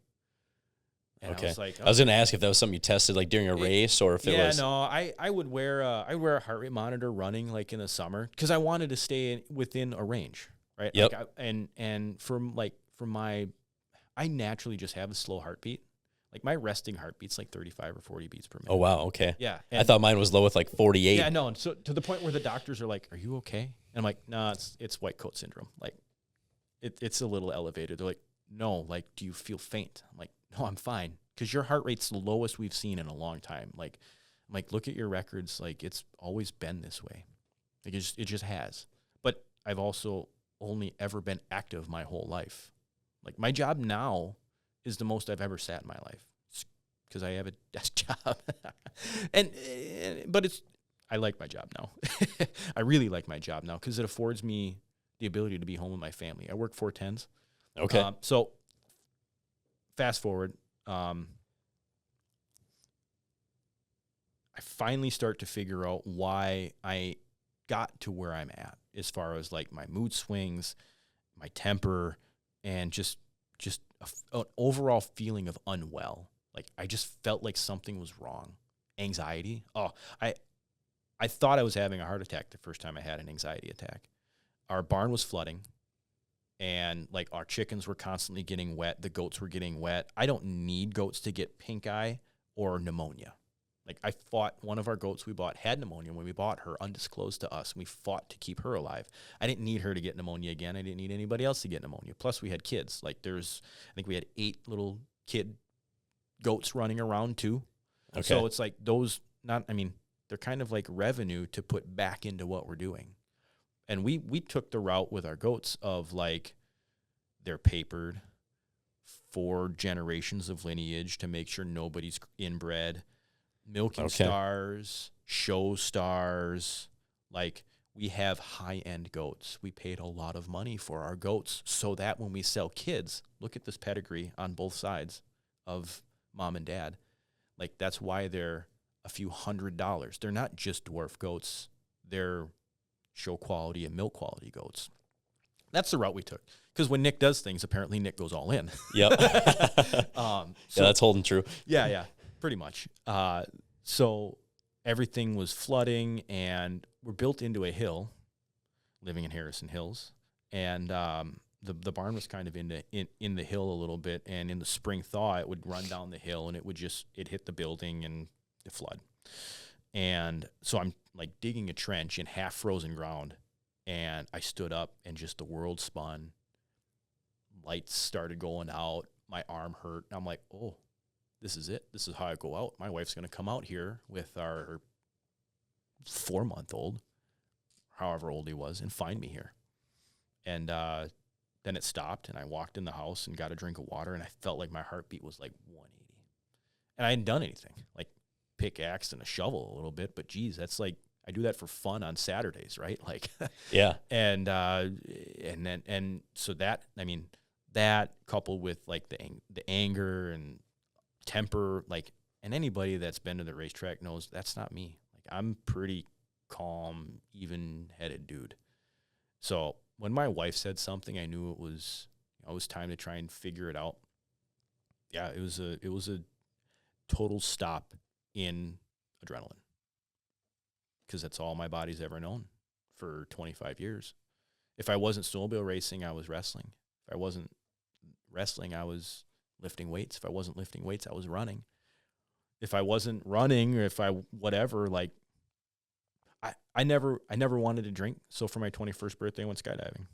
A: And
B: okay.
A: I was like,
B: I was going to ask if that was something you tested like during a race, or if it was.
A: Yeah, no, I would wear a heart rate monitor running like in the summer because I wanted to stay within a range, right?
B: Yep.
A: Like I naturally just have a slow heartbeat. Like, my resting heartbeat's like 35 or 40 beats per minute.
B: Oh, wow. Okay.
A: Yeah.
B: I thought mine was low with like 48.
A: Yeah, no. And so to the point where the doctors are like, are you okay? And I'm like, no, it's white coat syndrome. Like, it's a little elevated. They're like, no, like, do you feel faint? I'm like, no, I'm fine. Because your heart rate's the lowest we've seen in a long time. Like, I'm like, look at your records. Like, it's always been this way. Like, it just has. But I've also only ever been active my whole life. Like, my job now is the most I've ever sat in my life because I have a desk job. But I like my job now. I really like my job now because it affords me the ability to be home with my family. I work 4/10s.
B: Okay.
A: So fast forward, I finally start to figure out why I got to where I'm at as far as like my mood swings, my temper, and just an overall feeling of unwell. Like, I just felt like something was wrong. Anxiety. Oh, I thought I was having a heart attack the first time I had an anxiety attack. Our barn was flooding, and like our chickens were constantly getting wet. The goats were getting wet. I don't need goats to get pink eye or pneumonia. Like, I fought one of our goats we bought had pneumonia when we bought her, undisclosed to us. And we fought to keep her alive. I didn't need her to get pneumonia again. I didn't need anybody else to get pneumonia. Plus, we had kids. Like, I think we had 8 little kid goats running around too. Okay. So it's like they're kind of like revenue to put back into what we're doing. And we took the route with our goats of like, they're papered, 4 generations of lineage to make sure nobody's inbred. Milking stars, show stars, like, we have high-end goats. We paid a lot of money for our goats so that when we sell kids, look at this pedigree on both sides of mom and dad. Like, that's why they're a few $100s. They're not just dwarf goats. They're show quality and milk quality goats. That's the route we took. Because when Nick does things, apparently Nick goes all in.
B: Yep.
A: So,
B: yeah, that's holding true.
A: Yeah. Pretty much. So everything was flooding, and we're built into a hill, living in Harrison Hills, and the barn was kind of in the hill a little bit, and in the spring thaw, it would run down the hill, and it hit the building and the flood. And so I'm like digging a trench in half frozen ground, and I stood up, and just the world spun. Lights started going out. My arm hurt. And I'm like, oh, this is it. This is how I go out. My wife's going to come out here with our 4-month-old, however old he was, and find me here. And then it stopped, and I walked in the house and got a drink of water, and I felt like my heartbeat was like 180. And I hadn't done anything, like pickaxe and a shovel a little bit, but geez, that's like, I do that for fun on Saturdays, right? Like,
B: Yeah.
A: and so that, I mean, that coupled with like the anger and temper, like, and anybody that's been to the racetrack knows that's not me. Like, I'm pretty calm, even-headed dude. So when my wife said something, I knew it was time to try and figure it out. Yeah, it was a total stop in adrenaline, because that's all my body's ever known for 25 years. If I wasn't snowmobile racing, I was wrestling. If I wasn't wrestling, I was lifting weights. If I wasn't lifting weights, I was running. If I wasn't running, or if I whatever, like, I never wanted to drink. So for my 21st birthday, I went skydiving.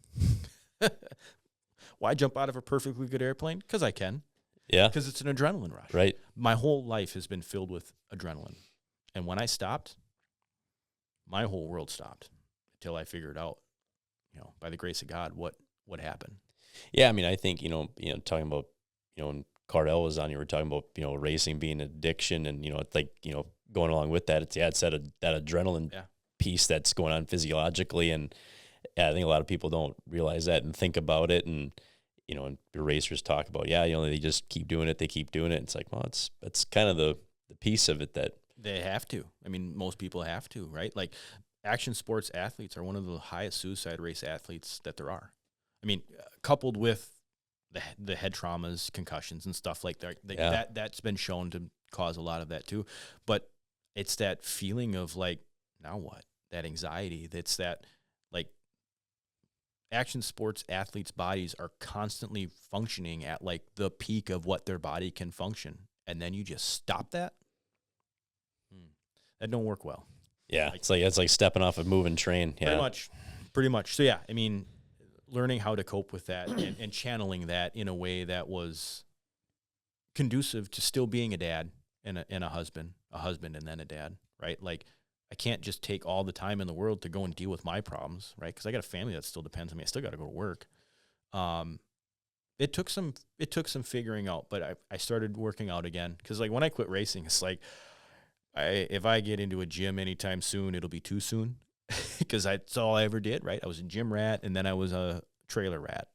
A: Why jump out of a perfectly good airplane? Because I can.
B: Yeah.
A: Because it's an adrenaline rush.
B: Right.
A: My whole life has been filled with adrenaline. And when I stopped, my whole world stopped until I figured out, by the grace of God, what happened.
B: Yeah. I mean, I think, talking about, when Cardell was on, you were talking about, racing being an addiction, and, it's like, going along with that, it's that adrenaline piece that's going on physiologically. And I think a lot of people don't realize that and think about it. And, and the racers talk about, they just keep doing it. They keep doing it. It's like, well, it's kind of the piece of it that
A: they have to. I mean, most people have to, right? Like, action sports athletes are one of the highest suicide race athletes that there are. I mean, coupled with the head traumas, concussions, and stuff like that, that's been shown to cause a lot of that too. But it's that feeling of like, now what? That anxiety. That's that, like, action sports athletes' bodies are constantly functioning at like the peak of what their body can function, and then you just stop that. That don't work well.
B: Yeah, it's like stepping off a moving train. Yeah,
A: pretty much. So yeah, I mean, learning how to cope with that and channeling that in a way that was conducive to still being a dad and a husband and then a dad, right? Like, I can't just take all the time in the world to go and deal with my problems, right? Because I got a family that still depends on me. I still got to go to work. It took some figuring out, but I started working out again, because like when I quit racing, it's like, if I get into a gym anytime soon, it'll be too soon, because that's all I ever did, right? I was a gym rat, and then I was a trailer rat.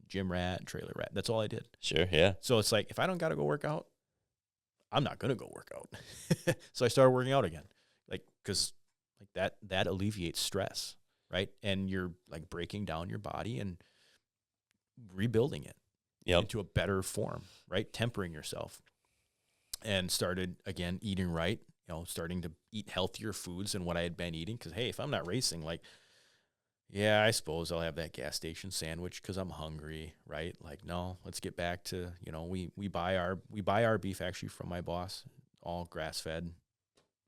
A: Gym rat, trailer rat. That's all I did.
B: Sure, yeah.
A: So it's like, if I don't got to go work out, I'm not going to go work out. So I started working out again, like, because like that alleviates stress, right? And you're like breaking down your body and rebuilding it into a better form, right? Tempering yourself. And started, again, eating right, starting to eat healthier foods than what I had been eating. Because, hey, if I'm not racing, like, yeah, I suppose I'll have that gas station sandwich because I'm hungry, right? Like, no, let's get back to, we buy our beef actually from my boss, all grass-fed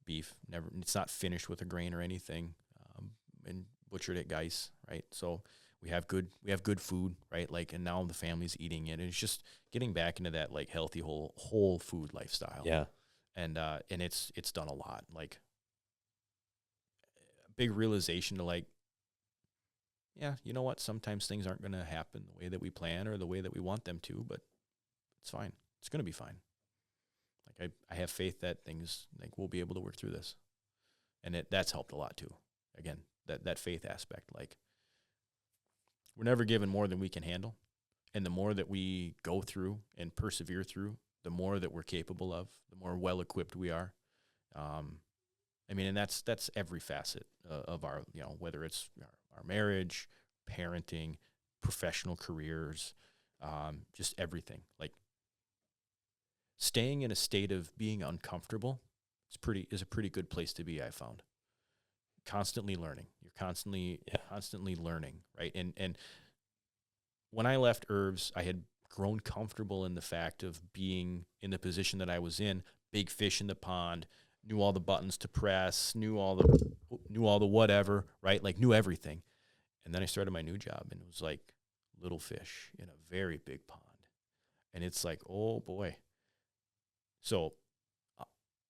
A: beef. It's not finished with a grain or anything, and butchered at Geis, right? So we have good food, right? Like, and now the family's eating it. And it's just getting back into that like healthy whole food lifestyle.
B: Yeah.
A: And it's done a lot. Like, a big realization to like, yeah, you know what? Sometimes things aren't going to happen the way that we plan or the way that we want them to, but it's fine. It's going to be fine. Like, I have faith that things, like, we'll be able to work through this. And that's helped a lot too. Again, that faith aspect, like, we're never given more than we can handle. And the more that we go through and persevere through, the more that we're capable of, the more well-equipped we are. I mean, and that's every facet of our, whether it's our marriage, parenting, professional careers, just everything. Like, staying in a state of being uncomfortable is a pretty good place to be, I found. Constantly learning. You're constantly learning, right? And when I left Irvs, I had grown comfortable in the fact of being in the position that I was in, big fish in the pond, knew all the buttons to press, knew all the whatever, right? Like, knew everything. And then I started my new job, and it was like little fish in a very big pond. And it's like, oh boy. So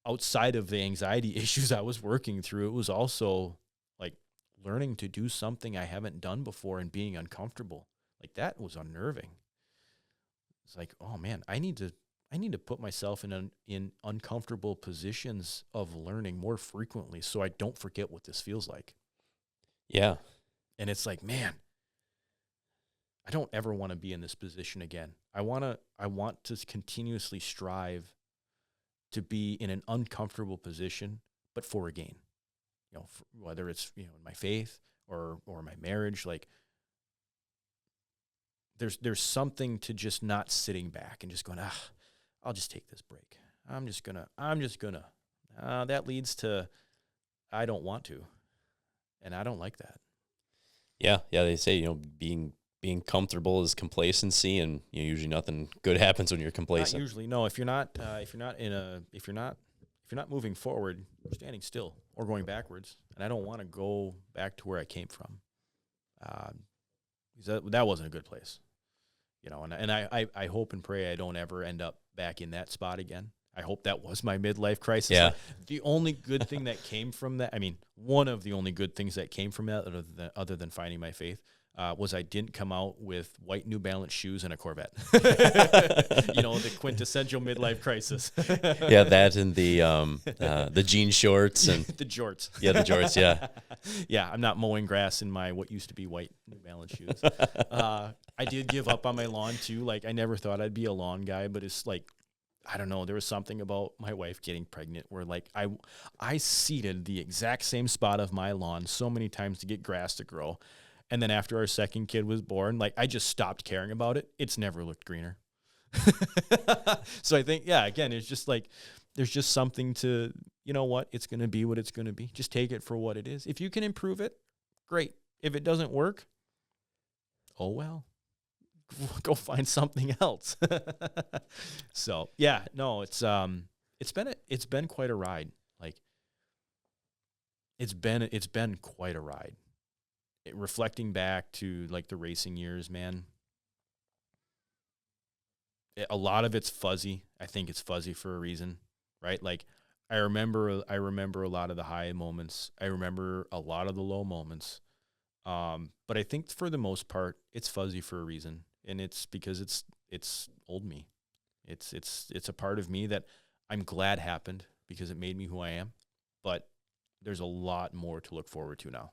A: outside of the anxiety issues I was working through, it was also like learning to do something I haven't done before and being uncomfortable. Like, that was unnerving. It's like, oh man, I need to I need to put myself in uncomfortable positions of learning more frequently so I don't forget what this feels like.
B: Yeah.
A: And it's like, man, I don't ever want to be in this position again. I want to continuously strive to be in an uncomfortable position, but for a gain. Whether it's, in my faith or my marriage, like there's something to just not sitting back and just going, I'll just take this break. I'm just gonna. That leads to, I don't want to, and I don't like that.
B: Yeah. They say, being comfortable is complacency, and usually nothing good happens when you're complacent.
A: Not usually, no. If you're not moving forward, you're standing still or going backwards, and I don't want to go back to where I came from. Because that wasn't a good place, And I hope and pray I don't ever end up back in that spot again. I hope that was my midlife crisis.
B: Yeah.
A: The only good thing that came from that, one of the only good things that came from that, other than finding my faith, was I didn't come out with white New Balance shoes and a Corvette. The quintessential midlife crisis.
B: Yeah, that and the jean shorts and
A: the jorts.
B: Yeah, the jorts. Yeah.
A: Yeah, I'm not mowing grass in my what used to be white New Balance shoes. I did give up on my lawn too. Like, I never thought I'd be a lawn guy, but it's like, I don't know. There was something about my wife getting pregnant where, like, I seeded the exact same spot of my lawn so many times to get grass to grow. And then after our second kid was born, like, I just stopped caring about it. It's never looked greener. So I think, again, it's just like, there's just something to, it's going to be what it's going to be. Just take it for what it is. If you can improve it, great. If it doesn't work, oh, well. Go find something else. So it's been quite a ride. Like, it's been quite a ride. Reflecting back to, like, the racing years, man. A lot of it's fuzzy. I think it's fuzzy for a reason, right? Like, I remember a lot of the high moments. I remember a lot of the low moments. But I think for the most part, it's fuzzy for a reason. And it's because it's old me. It's a part of me that I'm glad happened because it made me who I am. But there's a lot more to look forward to now.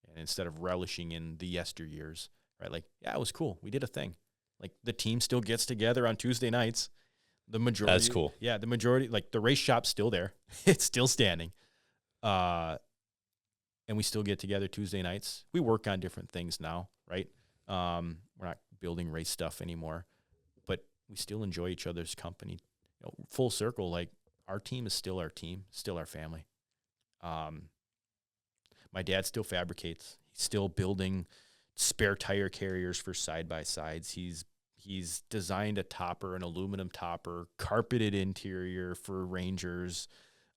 A: And instead of relishing in the yesteryears, right? Like, yeah, it was cool. We did a thing. Like, the team still gets together on Tuesday nights. The majority.
B: That's cool.
A: Yeah, the majority, like, the race shop's still there. It's still standing. And we still get together Tuesday nights. We work on different things now, right? We're not building race stuff anymore, but we still enjoy each other's company. Full circle, like, our team is still our team, still our family. My dad still fabricates. He's still building spare tire carriers for side-by-sides. He's designed a topper, an aluminum topper, carpeted interior for Rangers.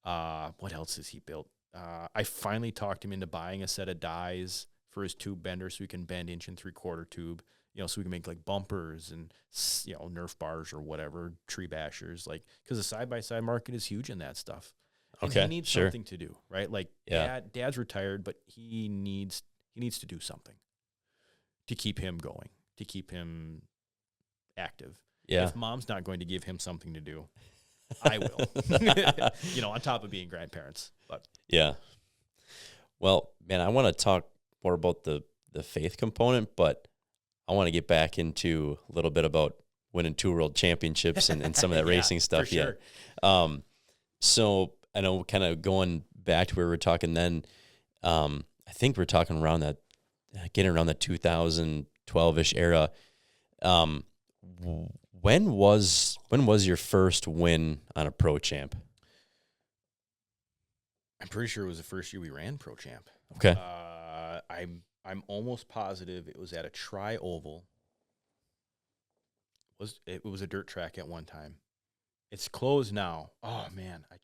A: What else has he built? I finally talked him into buying a set of dies for his tube bender so we can bend 1 3/4 tube, so we can make, like, bumpers and, Nerf bars or whatever, tree bashers, like, because the side-by-side market is huge in that stuff. And he needs something to do, right? Like, Dad's retired, but he needs to do something to keep him going, to keep him active.
B: Yeah.
A: If Mom's not going to give him something to do, I will. On top of being grandparents. But
B: yeah. Well, man, I want to talk more about the faith component, but I want to get back into a little bit about winning 2 world championships and some of that racing stuff.
A: For sure.
B: Yeah. So I know, kind of going back to where we were talking then, I think we're talking around that, getting around the 2012-ish era. When was your first win on a pro champ?
A: I'm pretty sure it was the first year we ran pro champ.
B: Okay.
A: I'm almost positive it was at a tri-oval. It was a dirt track at one time. It's closed now. Oh man, I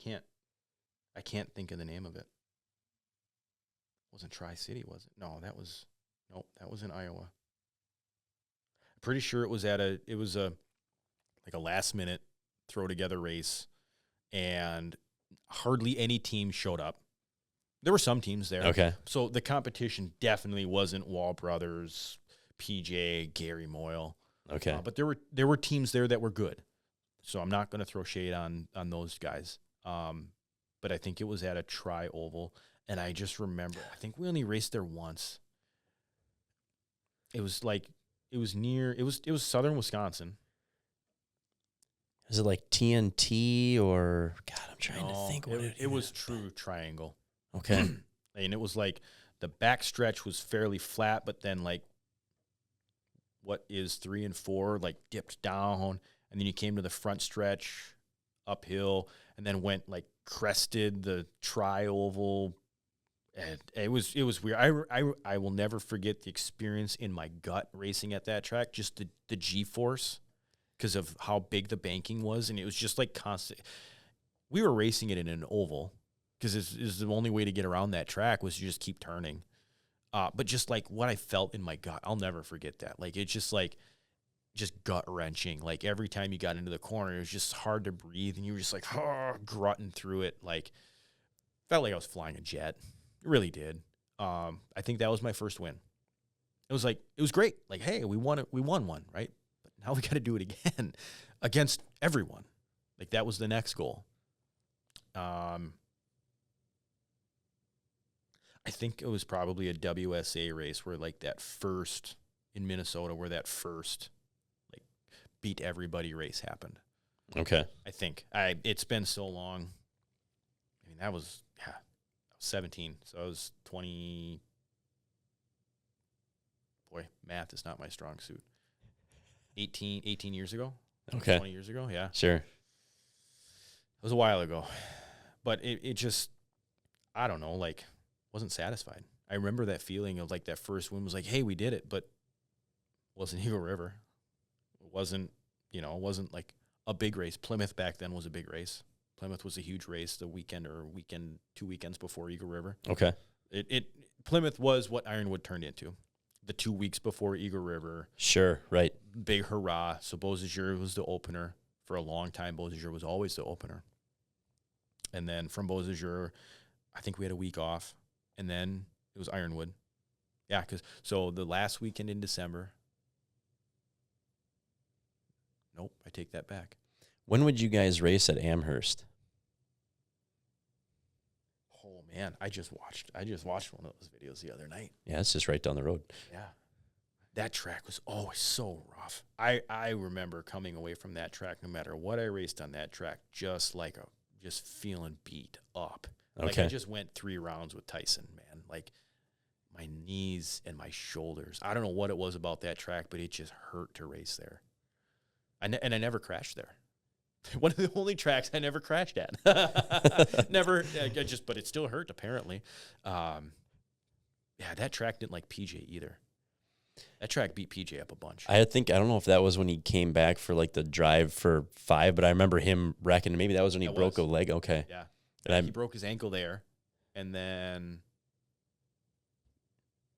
A: can't think of the name of it. It wasn't Tri-City, was it? No, that was in Iowa. I'm pretty sure it was a last minute throw together race, and hardly any team showed up. There were some teams there.
B: Okay.
A: So the competition definitely wasn't Wall Brothers, PJ, Gary Moyle.
B: Okay.
A: But there were teams there that were good. So I'm not going to throw shade on those guys. But I think it was at a tri-oval, and I just remember, I think we only raced there once. It was near, it was southern Wisconsin.
B: Is it like TNT or, God, I'm trying to think.
A: It was true triangle.
B: Okay.
A: And it was like the back stretch was fairly flat, but then like what is 3 and 4 like dipped down, and then you came to the front stretch uphill, and then went like crested the tri-oval. And it was weird. I will never forget the experience in my gut racing at that track. Just the G-force because of how big the banking was, and it was just like constant. We were racing it in an oval because is the only way to get around that track was to just keep turning. But just like what I felt in my gut, I'll never forget that. Like it's just gut wrenching. Like every time you got into the corner, it was just hard to breathe, and you were just like grunting through it. Like felt like I was flying a jet. It really did. I think that was my first win. It was great. Like, hey, we won one, right? But now we got to do it again against everyone. Like that was the next goal. I think it was probably a WSA race where like that first in Minnesota where that first like beat everybody race happened.
B: Okay.
A: I think it's been so long. I mean, that was 17. So I was 20. Boy, math is not my strong suit. 18 years ago.
B: Okay.
A: 20 years ago. Yeah.
B: Sure.
A: It was a while ago, but it just, I don't know, like wasn't satisfied. I remember that feeling of like that first win was like, hey, we did it, but it wasn't Eagle River. It wasn't like a big race. Plymouth back then was a big race. Plymouth was a huge race the weekend 2 weekends before Eagle River.
B: Okay.
A: Plymouth was what Ironwood turned into. The 2 weeks before Eagle River.
B: Sure, right.
A: Big hurrah. So Beausejour was the opener. For a long time, Beausejour was always the opener. And then from Beausejour, I think we had a week off. And then it was Ironwood. Yeah, so the last weekend in December. Nope, I take that back.
B: When would you guys race at Amherst?
A: Oh man, I just watched one of those videos the other night.
B: Yeah, it's just right down the road.
A: Yeah. That track was always so rough. I remember coming away from that track, no matter what I raced on that track, just feeling beat up. Like
B: Okay.
A: I just went 3 rounds with Tyson, man. Like my knees and my shoulders. I don't know what it was about that track, but it just hurt to race there. And I never crashed there. One of the only tracks I never crashed at. Never, but it still hurt apparently. Yeah, that track didn't like PJ either. That track beat PJ up a bunch.
B: I don't know if that was when he came back for like the drive for 5, but I remember him wrecking. Maybe that was when he broke a leg. Okay.
A: Yeah.
B: And
A: he broke his ankle there, and then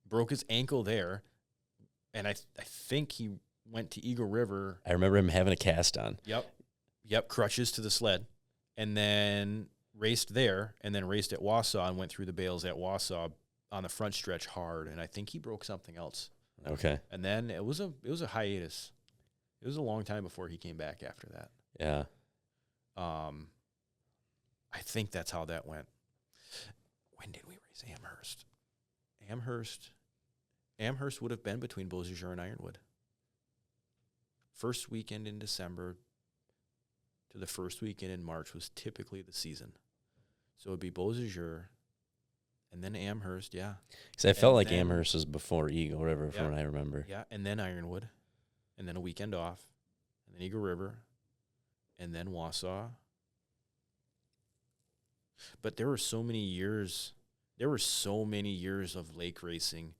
A: broke his ankle there, and I think he went to Eagle River.
B: I remember him having a cast on.
A: Yep, crutches to the sled, and then raced there, and then raced at Wausau and went through the bales at Wausau on the front stretch hard, and I think he broke something else.
B: Okay.
A: And then it was a hiatus. It was a long time before he came back after that.
B: Yeah.
A: I think that's how that went. When did we race Amherst? Amherst would have been between Beausejour and Ironwood. First weekend in December to the first weekend in March was typically the season. So it would be Beausejour and then Amherst, yeah.
B: Because I felt like Amherst was before Eagle River, from what I remember.
A: Yeah, and then Ironwood, and then a weekend off, and then Eagle River, and then Wausau. But there were so many years of lake racing.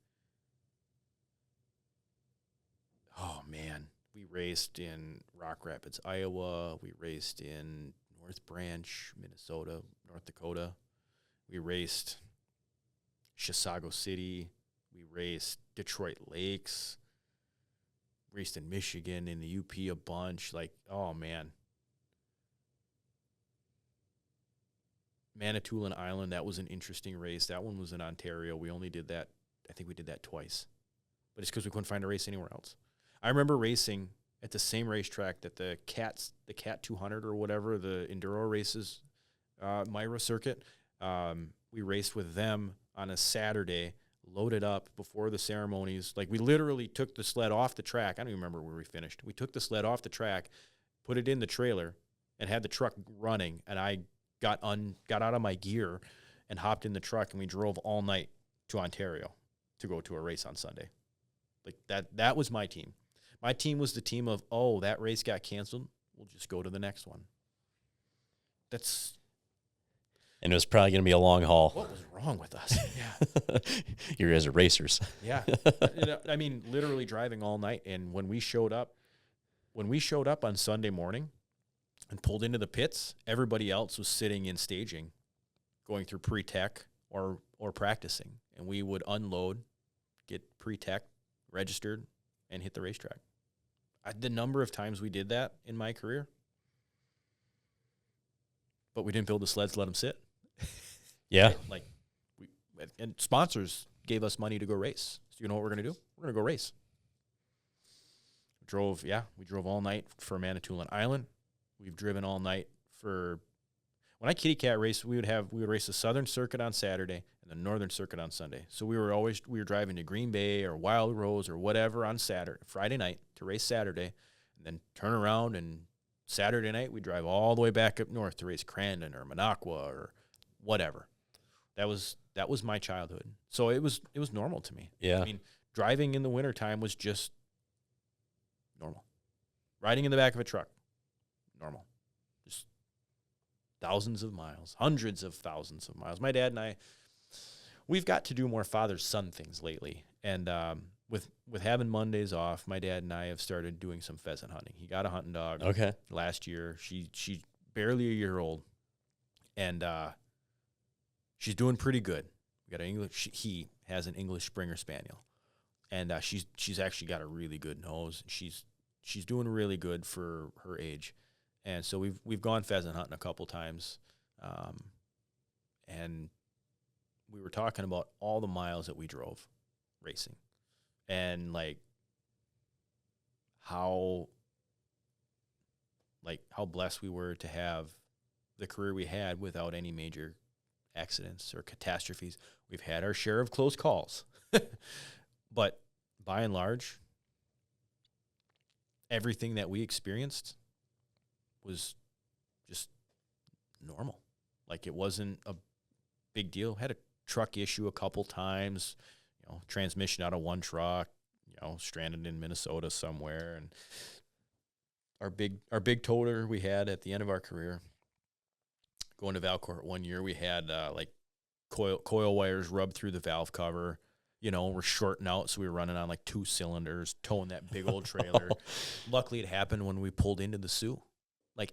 A: Oh, man. We raced in Rock Rapids, Iowa. We raced in North Branch, Minnesota, North Dakota. We raced Chisago City. We raced Detroit Lakes. Raced in Michigan, in the UP a bunch. Like, oh, man. Manitoulin Island, that was an interesting race. That one was in Ontario. We only did that, I think we did that twice. But it's because we couldn't find a race anywhere else. I remember racing at the same racetrack that the Cat 200 or whatever, the enduro races, Myra circuit. We raced with them on a Saturday, loaded up before the ceremonies. Like, we literally took the sled off the track. I don't even remember where we finished. We took the sled off the track, put it in the trailer, and had the truck running. And I got out of my gear and hopped in the truck, and we drove all night to Ontario to go to a race on Sunday. Like, that was my team. My team was the team of, oh, that race got canceled, we'll just go to the next one.
B: And it was probably going to be a long haul.
A: What was wrong with us? Yeah.
B: You guys are racers.
A: Yeah. I mean, literally driving all night. And when we showed up on Sunday morning and pulled into the pits, everybody else was sitting in staging, going through pre-tech or practicing. And we would unload, get pre-tech, registered, and hit the racetrack. The number of times we did that in my career, but we didn't build the sleds, let them sit.
B: Yeah.
A: And sponsors gave us money to go race. So you know what we're going to do? We're going to go race. We drove all night for Manitoulin Island. We've driven all night when I kitty cat race, we would race the Southern Circuit on Saturday and the Northern Circuit on Sunday. So we were driving to Green Bay or Wild Rose or whatever on Friday night to race Saturday, and then turn around, and Saturday night we drive all the way back up north to race Crandon or Minocqua or whatever. That was my childhood. So it was normal to me.
B: Yeah.
A: I mean, driving in the wintertime was just normal. Riding in the back of a truck, normal. Just thousands of miles, hundreds of thousands of miles. My dad and I, we've got to do more father-son things lately. And with having Mondays off, my dad and I have started doing some pheasant hunting. He got a hunting dog last year. She's barely a year old, and she's doing pretty good. We got he has an English Springer Spaniel, and she's actually got a really good nose. She's doing really good for her age, and so we've gone pheasant hunting a couple times, and we were talking about all the miles that we drove racing, and how blessed we were to have the career we had without any major accidents or catastrophes. We've had our share of close calls, but by and large, everything that we experienced was just normal. Like, it wasn't a big deal. Had a truck issue a couple times, transmission out of one truck, stranded in Minnesota somewhere. And our big toter we had at the end of our career, going to Valcourt one year, we had coil wires rubbed through the valve cover. We're shorting out, so we were running on 2 cylinders, towing that big old trailer. Luckily, it happened when we pulled into the Sioux,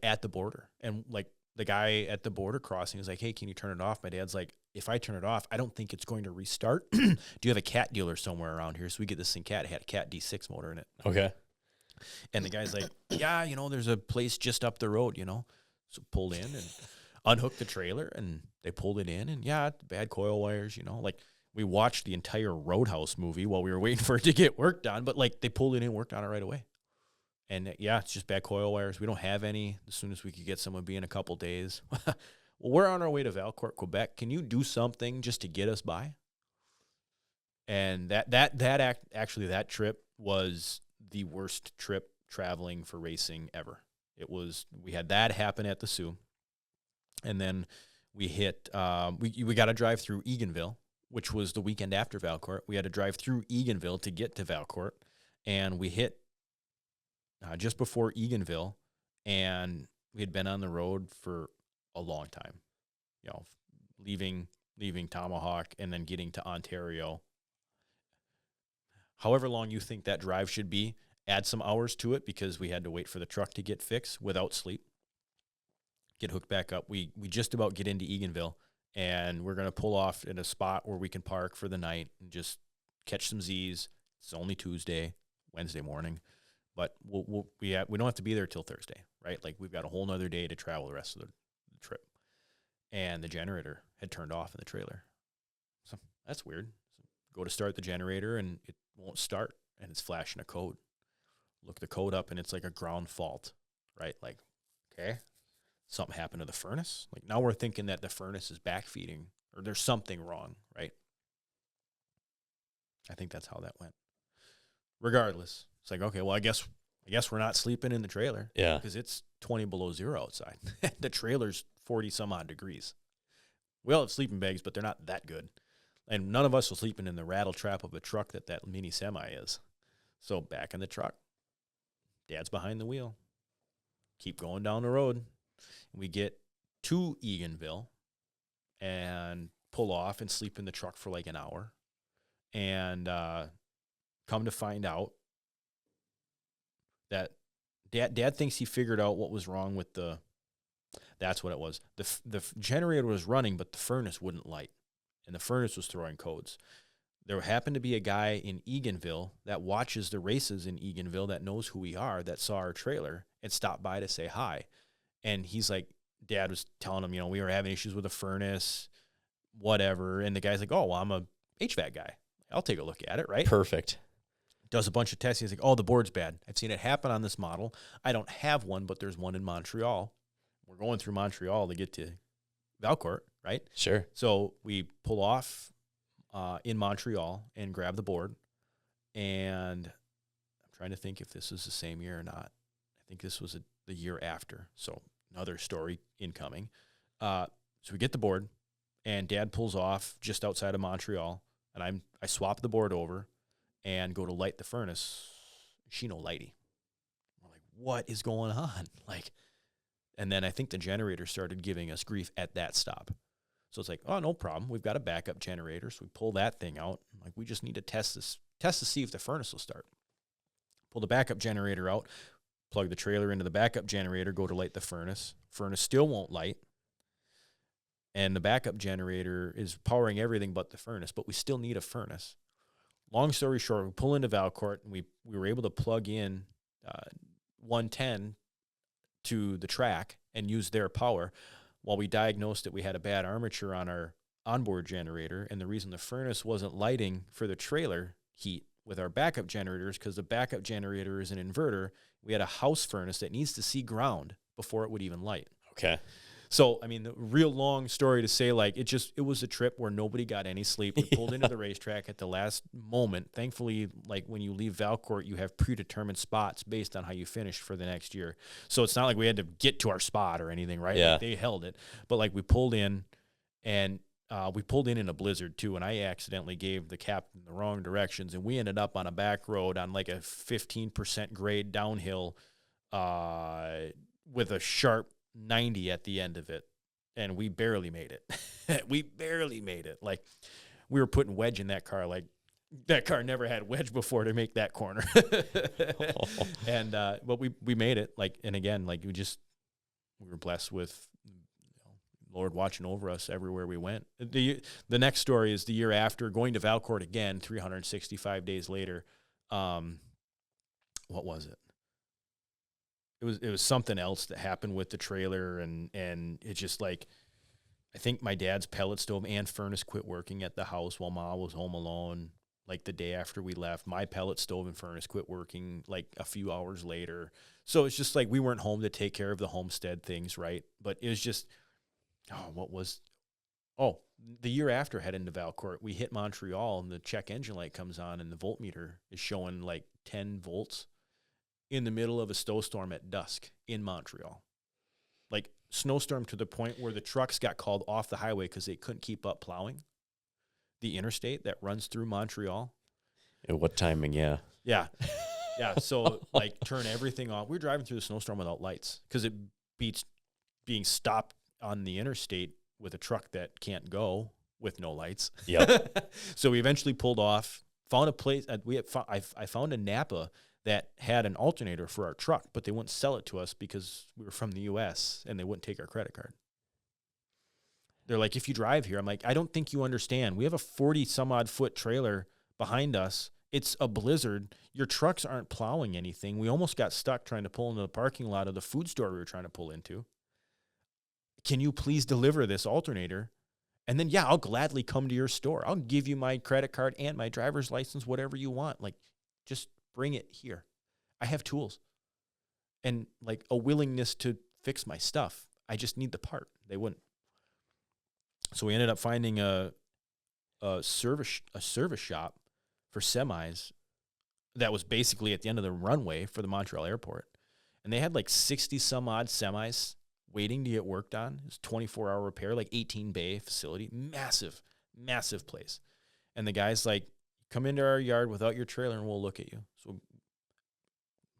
A: at the border. And the guy at the border crossing was like, "Hey, can you turn it off?" My dad's like, "If I turn it off, I don't think it's going to restart. Do you have a Cat dealer somewhere around here?" So we get this thing Cat. It had a Cat D6 motor in it.
B: Okay.
A: And the guy's like, "Yeah, there's a place just up the road, So pulled in and unhooked the trailer, and they pulled it in, and bad coil wires, we watched the entire Roadhouse movie while we were waiting for it to get worked on, but they pulled it in and worked on it right away. And it's just bad coil wires. We don't have any. As soon as we could get some, would be in a couple days. Well, we're on our way to Valcourt, Quebec. Can you do something just to get us by? And that trip was the worst trip traveling for racing ever. We had that happen at the Sioux. And then we hit, we got to drive through Eganville, which was the weekend after Valcourt. We had to drive through Eganville to get to Valcourt. And we hit just before Eganville, and we had been on the road for a long time, leaving Tomahawk and then getting to Ontario. However long you think that drive should be, add some hours to it, because we had to wait for the truck to get fixed without sleep, get hooked back up. We just about get into Eganville, and we're going to pull off at a spot where we can park for the night and just catch some Z's. It's only Wednesday morning. But we don't have to be there till Thursday, right? We've got a whole nother day to travel the rest of the trip. And the generator had turned off in the trailer. So that's weird. So go to start the generator, and it won't start, and it's flashing a code. Look the code up, and it's like a ground fault, right? Like, okay, something happened to the furnace. Like, now we're thinking that the furnace is backfeeding or there's something wrong, right? I think that's how that went. Regardless, it's like, okay, well, I guess we're not sleeping in the trailer.
B: Yeah.
A: Because it's 20 below zero outside. The trailer's 40 some odd degrees. We all have sleeping bags, but they're not that good. And none of us are sleeping in the rattle trap of a truck that mini semi is. So back in the truck. Dad's behind the wheel. Keep going down the road. We get to Eganville and pull off and sleep in the truck for like an hour. And come to find out that Dad thinks he figured out what was wrong with that's what it was. The generator was running, but the furnace wouldn't light. And the furnace was throwing codes. There happened to be a guy in Eganville that watches the races in Eganville that knows who we are, that saw our trailer and stopped by to say hi. And he's like, Dad was telling him, we were having issues with the furnace, whatever. And the guy's like, oh, well, I'm a HVAC guy. I'll take a look at it, right?
B: Perfect.
A: Does a bunch of testing. He's like, oh, the board's bad. I've seen it happen on this model. I don't have one, but there's one in Montreal. We're going through Montreal to get to Valcourt, right?
B: Sure.
A: So we pull off in Montreal and grab the board. And I'm trying to think if this was the same year or not. I think this was the year after. So another story incoming. So we get the board, and Dad pulls off just outside of Montreal, and I swap the board over and go to light the furnace. She no lighty. We're like, what is going on? And then I think the generator started giving us grief at that stop. So it's like, oh, no problem. We've got a backup generator. So we pull that thing out. Like, we just need to test to see if the furnace will start. Pull the backup generator out, plug the trailer into the backup generator, go to light the furnace. Furnace still won't light. And the backup generator is powering everything but the furnace, but we still need a furnace. Long story short, we pull into Valcourt, and we were able to plug in 110 to the track and use their power. While we diagnosed that we had a bad armature on our onboard generator, and the reason the furnace wasn't lighting for the trailer heat with our backup generators, because the backup generator is an inverter, we had a house furnace that needs to see ground before it would even light.
B: Okay.
A: So, I mean, the real long story to say, it was a trip where nobody got any sleep. We pulled into the racetrack at the last moment. Thankfully, when you leave Valcourt, you have predetermined spots based on how you finished for the next year. So it's not like we had to get to our spot or anything, right?
B: Yeah.
A: They held it. But, we pulled in, and we pulled in a blizzard, too, and I accidentally gave the captain the wrong directions, and we ended up on a back road on, a 15% grade downhill with a sharp 90 at the end of it, and we barely made it. We were putting wedge in that car. That car never had wedge before to make that corner. And but we made it. And again, we were blessed with Lord watching over us everywhere we went. The next story is the year after, going to Valcourt again, 365 days later. What was it? It was something else that happened with the trailer, and it's just I think my dad's pellet stove and furnace quit working at the house while Ma was home alone. The day after we left, my pellet stove and furnace quit working a few hours later. So it's just we weren't home to take care of the homestead things, right? But it was just, the year after heading to Valcourt, we hit Montreal, and the check engine light comes on, and the voltmeter is showing 10 volts. In the middle of a snowstorm at dusk in Montreal. Snowstorm to the point where the trucks got called off the highway because they couldn't keep up plowing the interstate that runs through Montreal.
B: And what timing, yeah.
A: Yeah. Yeah, so, turn everything off. We were driving through the snowstorm without lights because it beats being stopped on the interstate with a truck that can't go with no lights.
B: Yep.
A: So we eventually pulled off, found a place. I found a Napa that had an alternator for our truck, but they wouldn't sell it to us because we were from the U.S. and they wouldn't take our credit card. They're like, if you drive here, I'm like, I don't think you understand. We have a 40-some-odd foot trailer behind us. It's a blizzard. Your trucks aren't plowing anything. We almost got stuck trying to pull into the parking lot of the food store we were trying to pull into. Can you please deliver this alternator? And then, I'll gladly come to your store. I'll give you my credit card and my driver's license, whatever you want. Just bring it here. I have tools and like a willingness to fix my stuff. I just need the part. They wouldn't. So we ended up finding a service shop for semis that was basically at the end of the runway for the Montreal airport. And they had like 60 some odd semis waiting to get worked on. It was 24-hour repair, like 18 bay facility, massive, massive place. And the guy's like, come into our yard without your trailer and we'll look at you. So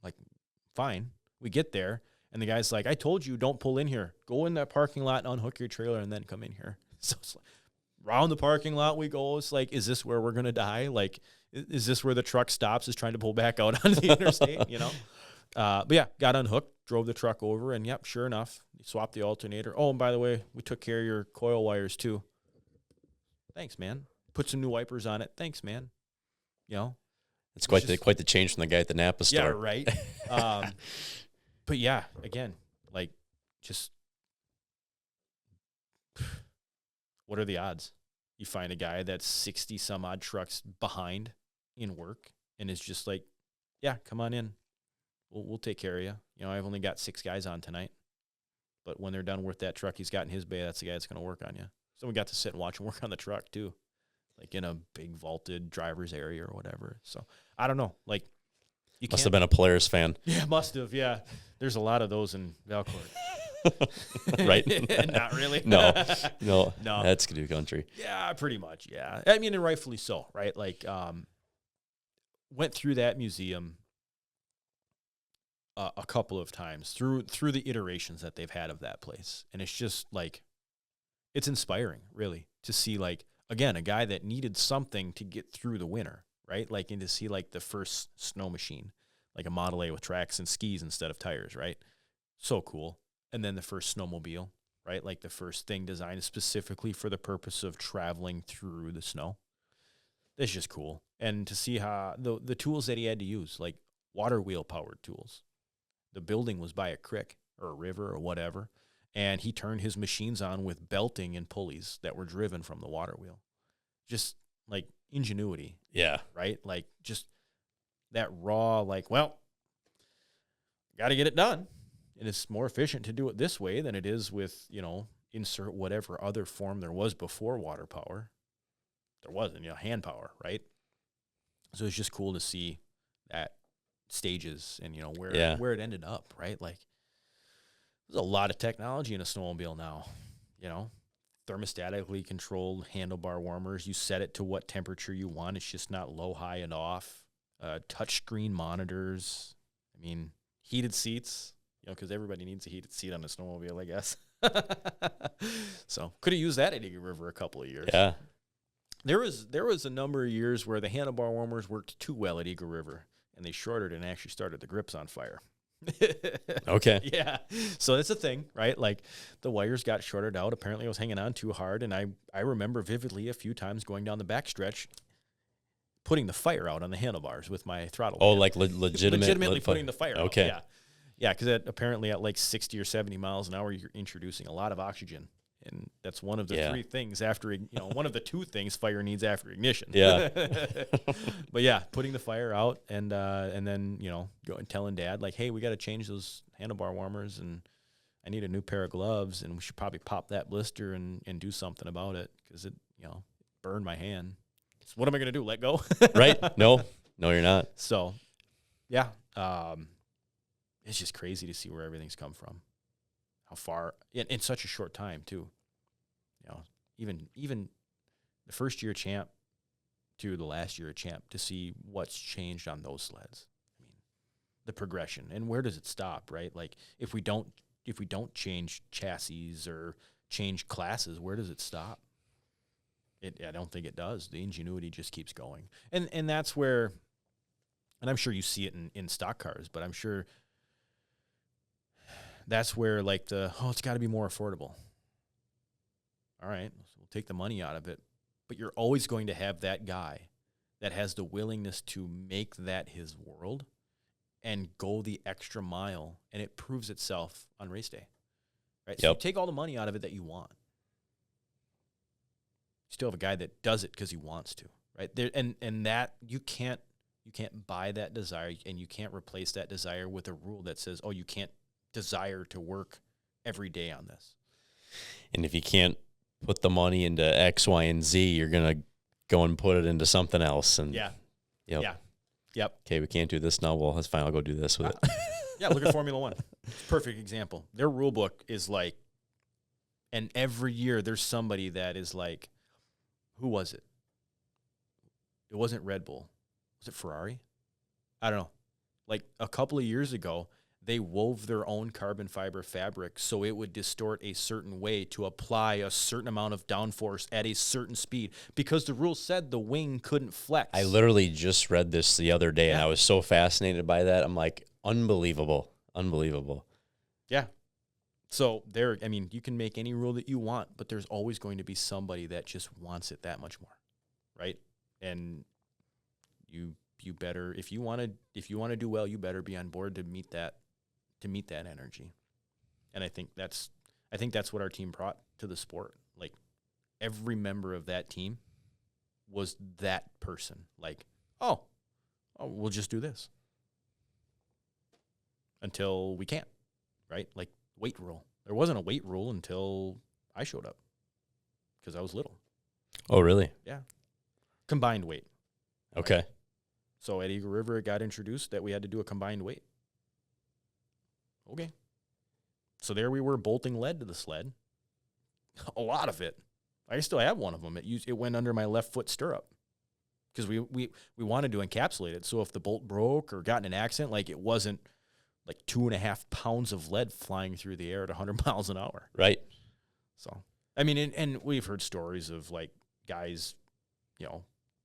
A: like, fine. We get there and the guy's like, I told you, don't pull in here. Go in that parking lot and unhook your trailer and then come in here. So it's like, around the parking lot we go. It's like, is this where we're going to die? Like, is this where the truck stops, is trying to pull back out onto the interstate, you know? But yeah, got unhooked, drove the truck over, and yep, sure enough, swapped the alternator. Oh, and by the way, we took care of your coil wires too. Thanks, man. Put some new wipers on it. Thanks, man. You know?
B: It's quite the change from the guy at the Napa store.
A: Yeah, right. But yeah, again, like, just what are the odds? You find a guy that's 60 some odd trucks behind in work and is just like, yeah, come on in. We'll take care of you. You know, I've only got 6 guys on tonight, but when they're done with that truck he's got in his bay, that's the guy that's going to work on you. So we got to sit and watch him work on the truck too, like in a big vaulted driver's area or whatever. So I don't know. Like, you
B: must have been a Polaris fan.
A: Yeah, must have. Yeah, there's a lot of those in Valcourt.
B: Right?
A: Not really.
B: No.
A: No.
B: That's Canoe country.
A: Yeah, pretty much. Yeah, I mean, and rightfully so, right? Like, went through that museum a couple of times through the iterations that they've had of that place, and it's just like, it's inspiring, really, to see, like, again, a guy that needed something to get through the winter, right? Like, and to see like the first snow machine, like a Model A with tracks and skis instead of tires, right? So cool. And then the first snowmobile, right? Like the first thing designed specifically for the purpose of traveling through the snow. It's just cool. And to see how the tools that he had to use, like water wheel powered tools. The building was by a creek or a river or whatever, and he turned his machines on with belting and pulleys that were driven from the water wheel. Just like ingenuity.
B: Yeah.
A: Right? Like, just that raw, like, well, got to get it done. And it's more efficient to do it this way than it is with, you know, insert whatever other form there was before water power. There wasn't, you know, hand power, right? So it's just cool to see that stages and, you know, where it ended up, right? Like, there's a lot of technology in a snowmobile now, you know, thermostatically controlled handlebar warmers. You set it to what temperature you want. It's just not low, high, and off. Touchscreen monitors. I mean, heated seats, you know, because everybody needs a heated seat on a snowmobile, I guess. So could have used that at Eagle River a couple of years.
B: Yeah.
A: There was a number of years where the handlebar warmers worked too well at Eagle River, and they shorted and actually started the grips on fire.
B: Okay.
A: Yeah. So that's a thing, right? Like, the wires got shorted out. Apparently I was hanging on too hard, and I remember vividly a few times going down the backstretch, putting the fire out on the handlebars with my throttle.
B: Oh, like legitimately
A: putting the fire out.
B: Okay.
A: Yeah. Yeah, because apparently at like 60 or 70 miles an hour, you're introducing a lot of oxygen. And that's one of the 3 things after, you know, one of the 2 things fire needs after ignition.
B: Yeah.
A: But yeah, putting the fire out and then, you know, going telling Dad, like, hey, we got to change those handlebar warmers and I need a new pair of gloves and we should probably pop that blister and do something about it because it, you know, burned my hand. So what am I going to do? Let go?
B: Right? No, you're not.
A: So, yeah. It's just crazy to see where everything's come from. How far in such a short time too. You know, even the first year champ to the last year champ, to see what's changed on those sleds. I mean, the progression, and where does it stop, right? Like, if we don't change chassis or change classes, where does it stop? I don't think it does. The ingenuity just keeps going. And that's where, and I'm sure you see it in stock cars, but I'm sure that's where, like, it's got to be more affordable. All right, so we'll take the money out of it. But you're always going to have that guy that has the willingness to make that his world and go the extra mile, and it proves itself on race day. Right? So you take all the money out of it that you want. You still have a guy that does it because he wants to, right? There, and that you can't can't buy that desire, and you can't replace that desire with a rule that says, oh, you can't desire to work every day on this.
B: And if you can't put the money into X, Y, and Z, you're going to go and put it into something else. And
A: Yep.
B: Okay, we can't do this now. Well, that's fine. I'll go do this with it.
A: Yeah, look at Formula One. Perfect example. Their rule book is like, and every year there's somebody that is like, who was it? It wasn't Red Bull. Was it Ferrari? I don't know. Like a couple of years ago, they wove their own carbon fiber fabric so it would distort a certain way to apply a certain amount of downforce at a certain speed because the rule said the wing couldn't flex.
B: I literally just read this the other day, and I was so fascinated by that. I'm like, unbelievable.
A: Yeah. So you can make any rule that you want, but there's always going to be somebody that just wants it that much more, right? And you better, if you want to do well, you better be on board to meet that energy. And I think that's what our team brought to the sport. Like every member of that team was that person. Like, oh, we'll just do this until we can't, right? Like weight rule. There wasn't a weight rule until I showed up because I was little.
B: Oh, really?
A: Yeah. Combined weight.
B: Okay.
A: Right? So at Eagle River, it got introduced that we had to do a combined weight. Okay. So there we were bolting lead to the sled. A lot of it. I still have one of them. It went under my left foot stirrup because we wanted to encapsulate it. So if the bolt broke or got in an accident, like it wasn't like 2.5 pounds of lead flying through the air at 100 miles an hour.
B: Right.
A: So, I mean, and we've heard stories of like guys,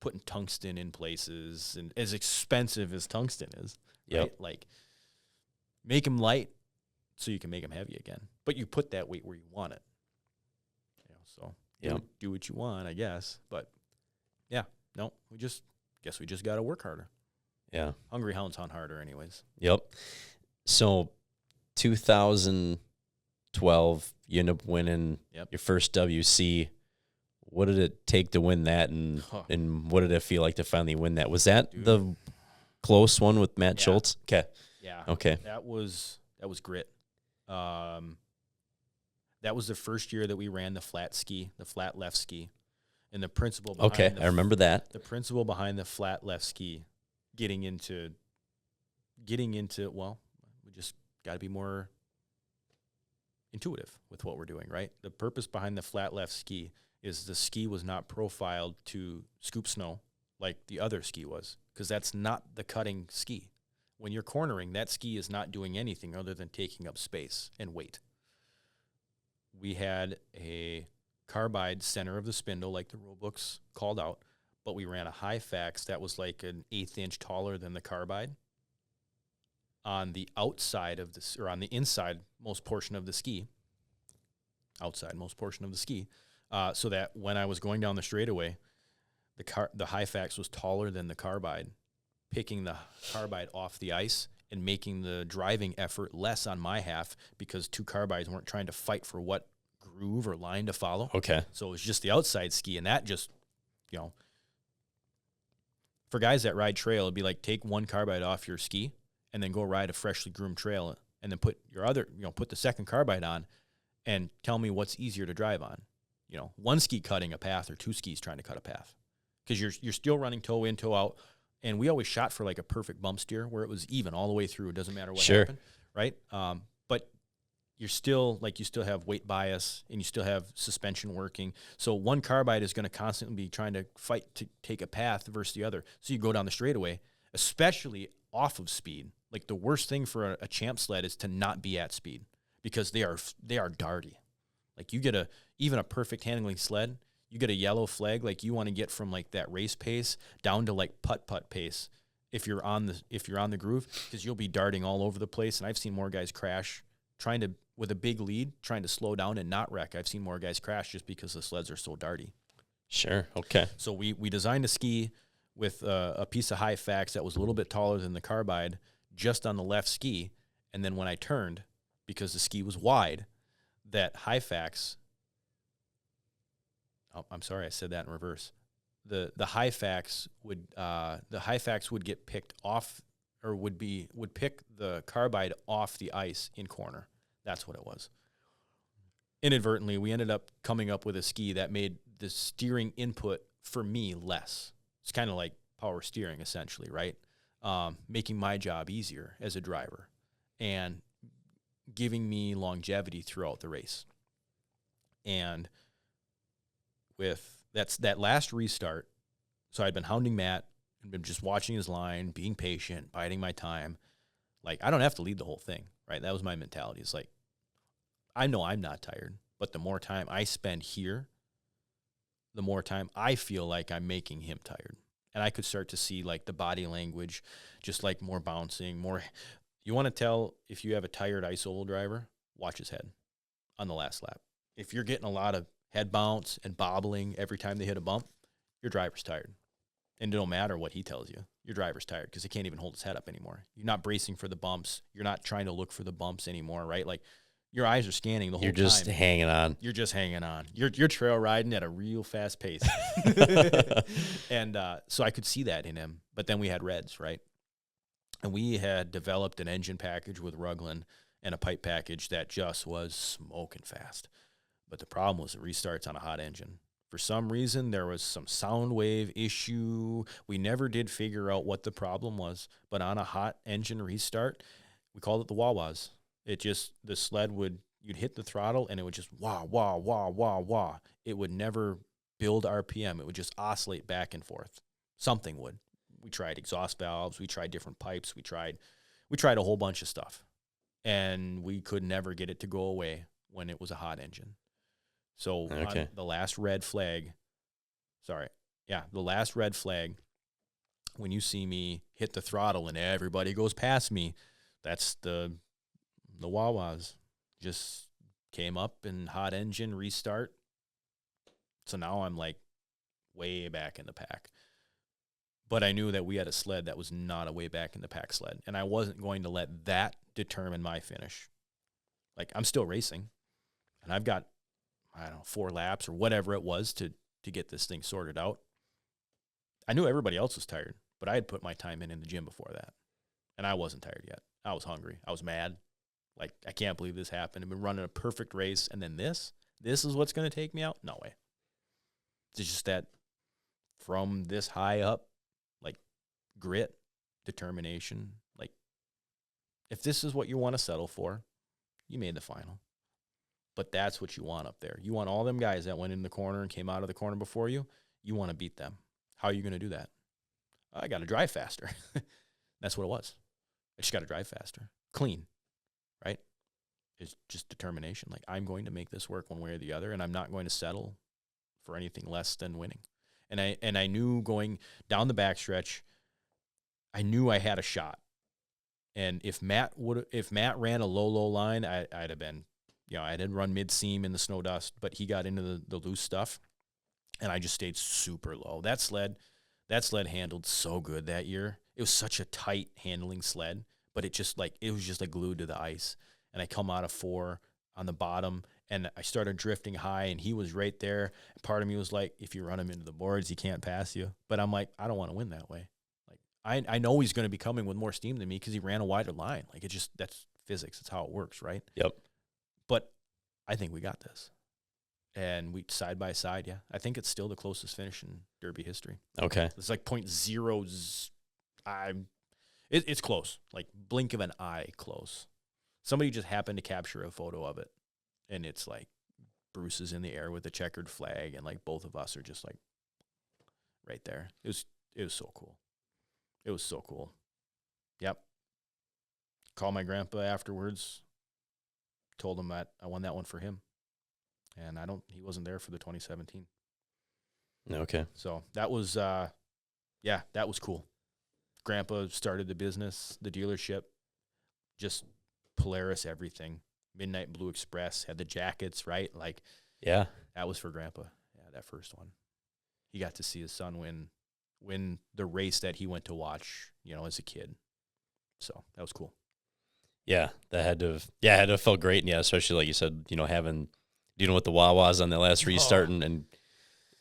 A: putting tungsten in places, and as expensive as tungsten is, right? Like make them light so you can make them heavy again, but you put that weight where you want it. So do what you want, I guess. But we just got to work harder.
B: Yeah.
A: Hungry hounds hunt harder anyways.
B: Yep. So 2012, you end up winning your first WC. What did it take to win that, and what did it feel like to finally win that? Was that the close one with Matt Schultz? Okay.
A: Yeah.
B: Okay.
A: That was grit. That was the first year that we ran the flat left ski. And the principle behind
B: I remember that.
A: The principle behind the flat left ski, getting into we just got to be more intuitive with what we're doing, right? The purpose behind the flat left ski is the ski was not profiled to scoop snow like the other ski was, because that's not the cutting ski. When you're cornering, that ski is not doing anything other than taking up space and weight. We had a carbide center of the spindle like the rule books called out, but we ran a high fax that was like an 1/8 inch taller than the carbide on the outside of this, or on the inside most portion of the ski, so that when I was going down the straightaway, the high fax was taller than the carbide, picking the carbide off the ice and making the driving effort less on my half because two carbides weren't trying to fight for what groove or line to follow.
B: Okay.
A: So it was just the outside ski, and that just, for guys that ride trail, it'd be like take one carbide off your ski and then go ride a freshly groomed trail and then put your other, put the second carbide on and tell me what's easier to drive on. One ski cutting a path or two skis trying to cut a path, because you're still running toe in, toe out. And we always shot for like a perfect bump steer where it was even all the way through. It doesn't matter what happened, right? But you still have weight bias and you still have suspension working. So one carbide is going to constantly be trying to fight to take a path versus the other. So you go down the straightaway, especially off of speed. Like the worst thing for a champ sled is to not be at speed, because they are darty. Like you get even a perfect handling sled, you get a yellow flag, like you want to get from like that race pace down to like putt pace if you're on the groove, because you'll be darting all over the place. And I've seen more guys crash with a big lead, trying to slow down and not wreck. I've seen more guys crash just because the sleds are so darty.
B: Sure. Okay.
A: So we designed a ski with a piece of high fax that was a little bit taller than the carbide just on the left ski. And then when I turned, because the ski was wide, that high fax, I'm sorry, I said that in reverse. the high facts would get picked off, or would pick the carbide off the ice in corner. That's what it was. Inadvertently, we ended up coming up with a ski that made the steering input for me less. It's kind of like power steering, essentially, right? Making my job easier as a driver and giving me longevity throughout the race. And with that last restart, so I'd been hounding Matt and been just watching his line, being patient, biding my time. Like, I don't have to lead the whole thing, right? That was my mentality. It's like, I know I'm not tired, but the more time I spend here, the more time I feel like I'm making him tired. And I could start to see, like, the body language, just like more bouncing, more. You want to tell if you have a tired ice oval driver, watch his head on the last lap. If you're getting a lot of head bounce and bobbling every time they hit a bump, your driver's tired. And it don't matter what he tells you. Your driver's tired because he can't even hold his head up anymore. You're not bracing for the bumps. You're not trying to look for the bumps anymore, right? Like, your eyes are scanning the whole time.
B: You're just hanging on.
A: You're just hanging on. You're trail riding at a real fast pace. And so I could see that in him. But then we had reds, right? And we had developed an engine package with Rugland and a pipe package that just was smoking fast. But the problem was the restarts on a hot engine. For some reason, there was some sound wave issue. We never did figure out what the problem was. But on a hot engine restart, we called it the wah-wahs. It just, the sled you'd hit the throttle and it would just wah, wah, wah, wah, wah. It would never build RPM. It would just oscillate back and forth. Something would. We tried exhaust valves. We tried different pipes. We tried a whole bunch of stuff. And we could never get it to go away when it was a hot engine. So on the last red flag, when you see me hit the throttle and everybody goes past me, that's the wah-wahs just came up and hot engine restart. So now I'm like way back in the pack. But I knew that we had a sled that was not a way back in the pack sled. And I wasn't going to let that determine my finish. Like, I'm still racing. And I've got, 4 laps or whatever it was to get this thing sorted out. I knew everybody else was tired, but I had put my time in the gym before that. And I wasn't tired yet. I was hungry. I was mad. Like, I can't believe this happened. I've been running a perfect race, and then this is what's going to take me out? No way. It's just that from this high up, like, grit, determination, like, if this is what you want to settle for, you made the final. But that's what you want up there. You want all them guys that went in the corner and came out of the corner before you, you want to beat them. How are you going to do that? I got to drive faster. That's what it was. I just got to drive faster. Clean, right? It's just determination. Like, I'm going to make this work one way or the other, and I'm not going to settle for anything less than winning. And I knew going down the backstretch, I knew I had a shot. And if Matt ran a low line, I'd have been, I didn't run mid-seam in the snow dust, but he got into the loose stuff, and I just stayed super low. That sled handled so good that year. It was such a tight handling sled, but it was just like glued to the ice. And I come out of 4 on the bottom, and I started drifting high, and he was right there. And part of me was like, if you run him into the boards, he can't pass you. But I'm like, I don't want to win that way. Like, I know he's going to be coming with more steam than me because he ran a wider line. Like, that's physics. It's how it works, right?
B: Yep.
A: But I think we got this. And we side by side, yeah. I think it's still the closest finish in Derby history.
B: Okay.
A: It's like 0.0. It's close. Like, blink of an eye close. Somebody just happened to capture a photo of it, and it's like Bruce is in the air with a checkered flag, and like both of us are just like right there. It was so cool. It was so cool. Yep. Called my grandpa afterwards. Told him that I won that one for him, and he wasn't there for the 2017.
B: Okay.
A: So that was, that was cool. Grandpa started the business, the dealership, just Polaris everything. Midnight Blue Express, had the jackets, right? Like,
B: yeah,
A: that was for Grandpa. Yeah, that first one. He got to see his son win the race that he went to watch, as a kid. So that was cool.
B: Yeah, that had to have felt great. And yeah, especially like you said, dealing with the wah-wahs on the last restart and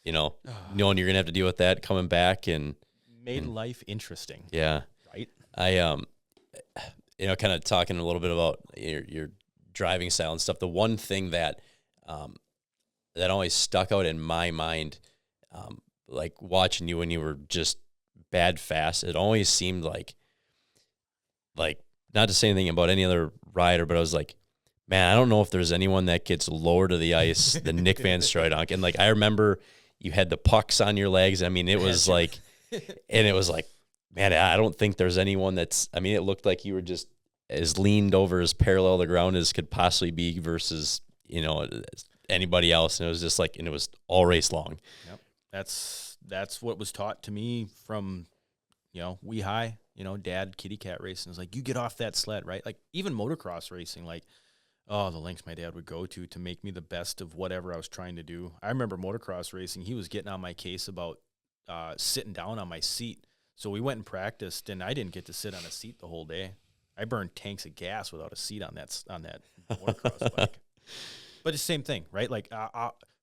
B: you know, knowing you're going to have to deal with that coming back and
A: made life interesting.
B: Yeah.
A: Right.
B: I, you know, kind of talking a little bit about your driving style and stuff. The one thing that, that always stuck out in my mind, like watching you when you were just bad fast, it always seemed like not to say anything about any other rider, but I was like, man, I don't know if there's anyone that gets lower to the ice than Nick VanStrydonk. And like, I remember you had the pucks on your legs. I mean, it was like, and it was like, man, I don't think there's anyone that's, I mean, it looked like you were just as leaned over as parallel to the ground as could possibly be versus, you know, anybody else. And it was just like, and it was all race long.
A: Yep. That's what was taught to me from, you know, wee high, you know, dad kitty cat racing. It was like, you get off that sled, right? Like even motocross racing, like, oh, the lengths my dad would go to make me the best of whatever I was trying to do. I remember motocross racing. He was getting on my case about sitting down on my seat. So we went and practiced, and I didn't get to sit on a seat the whole day. I burned tanks of gas without a seat on that motocross bike. But it's the same thing, right? Like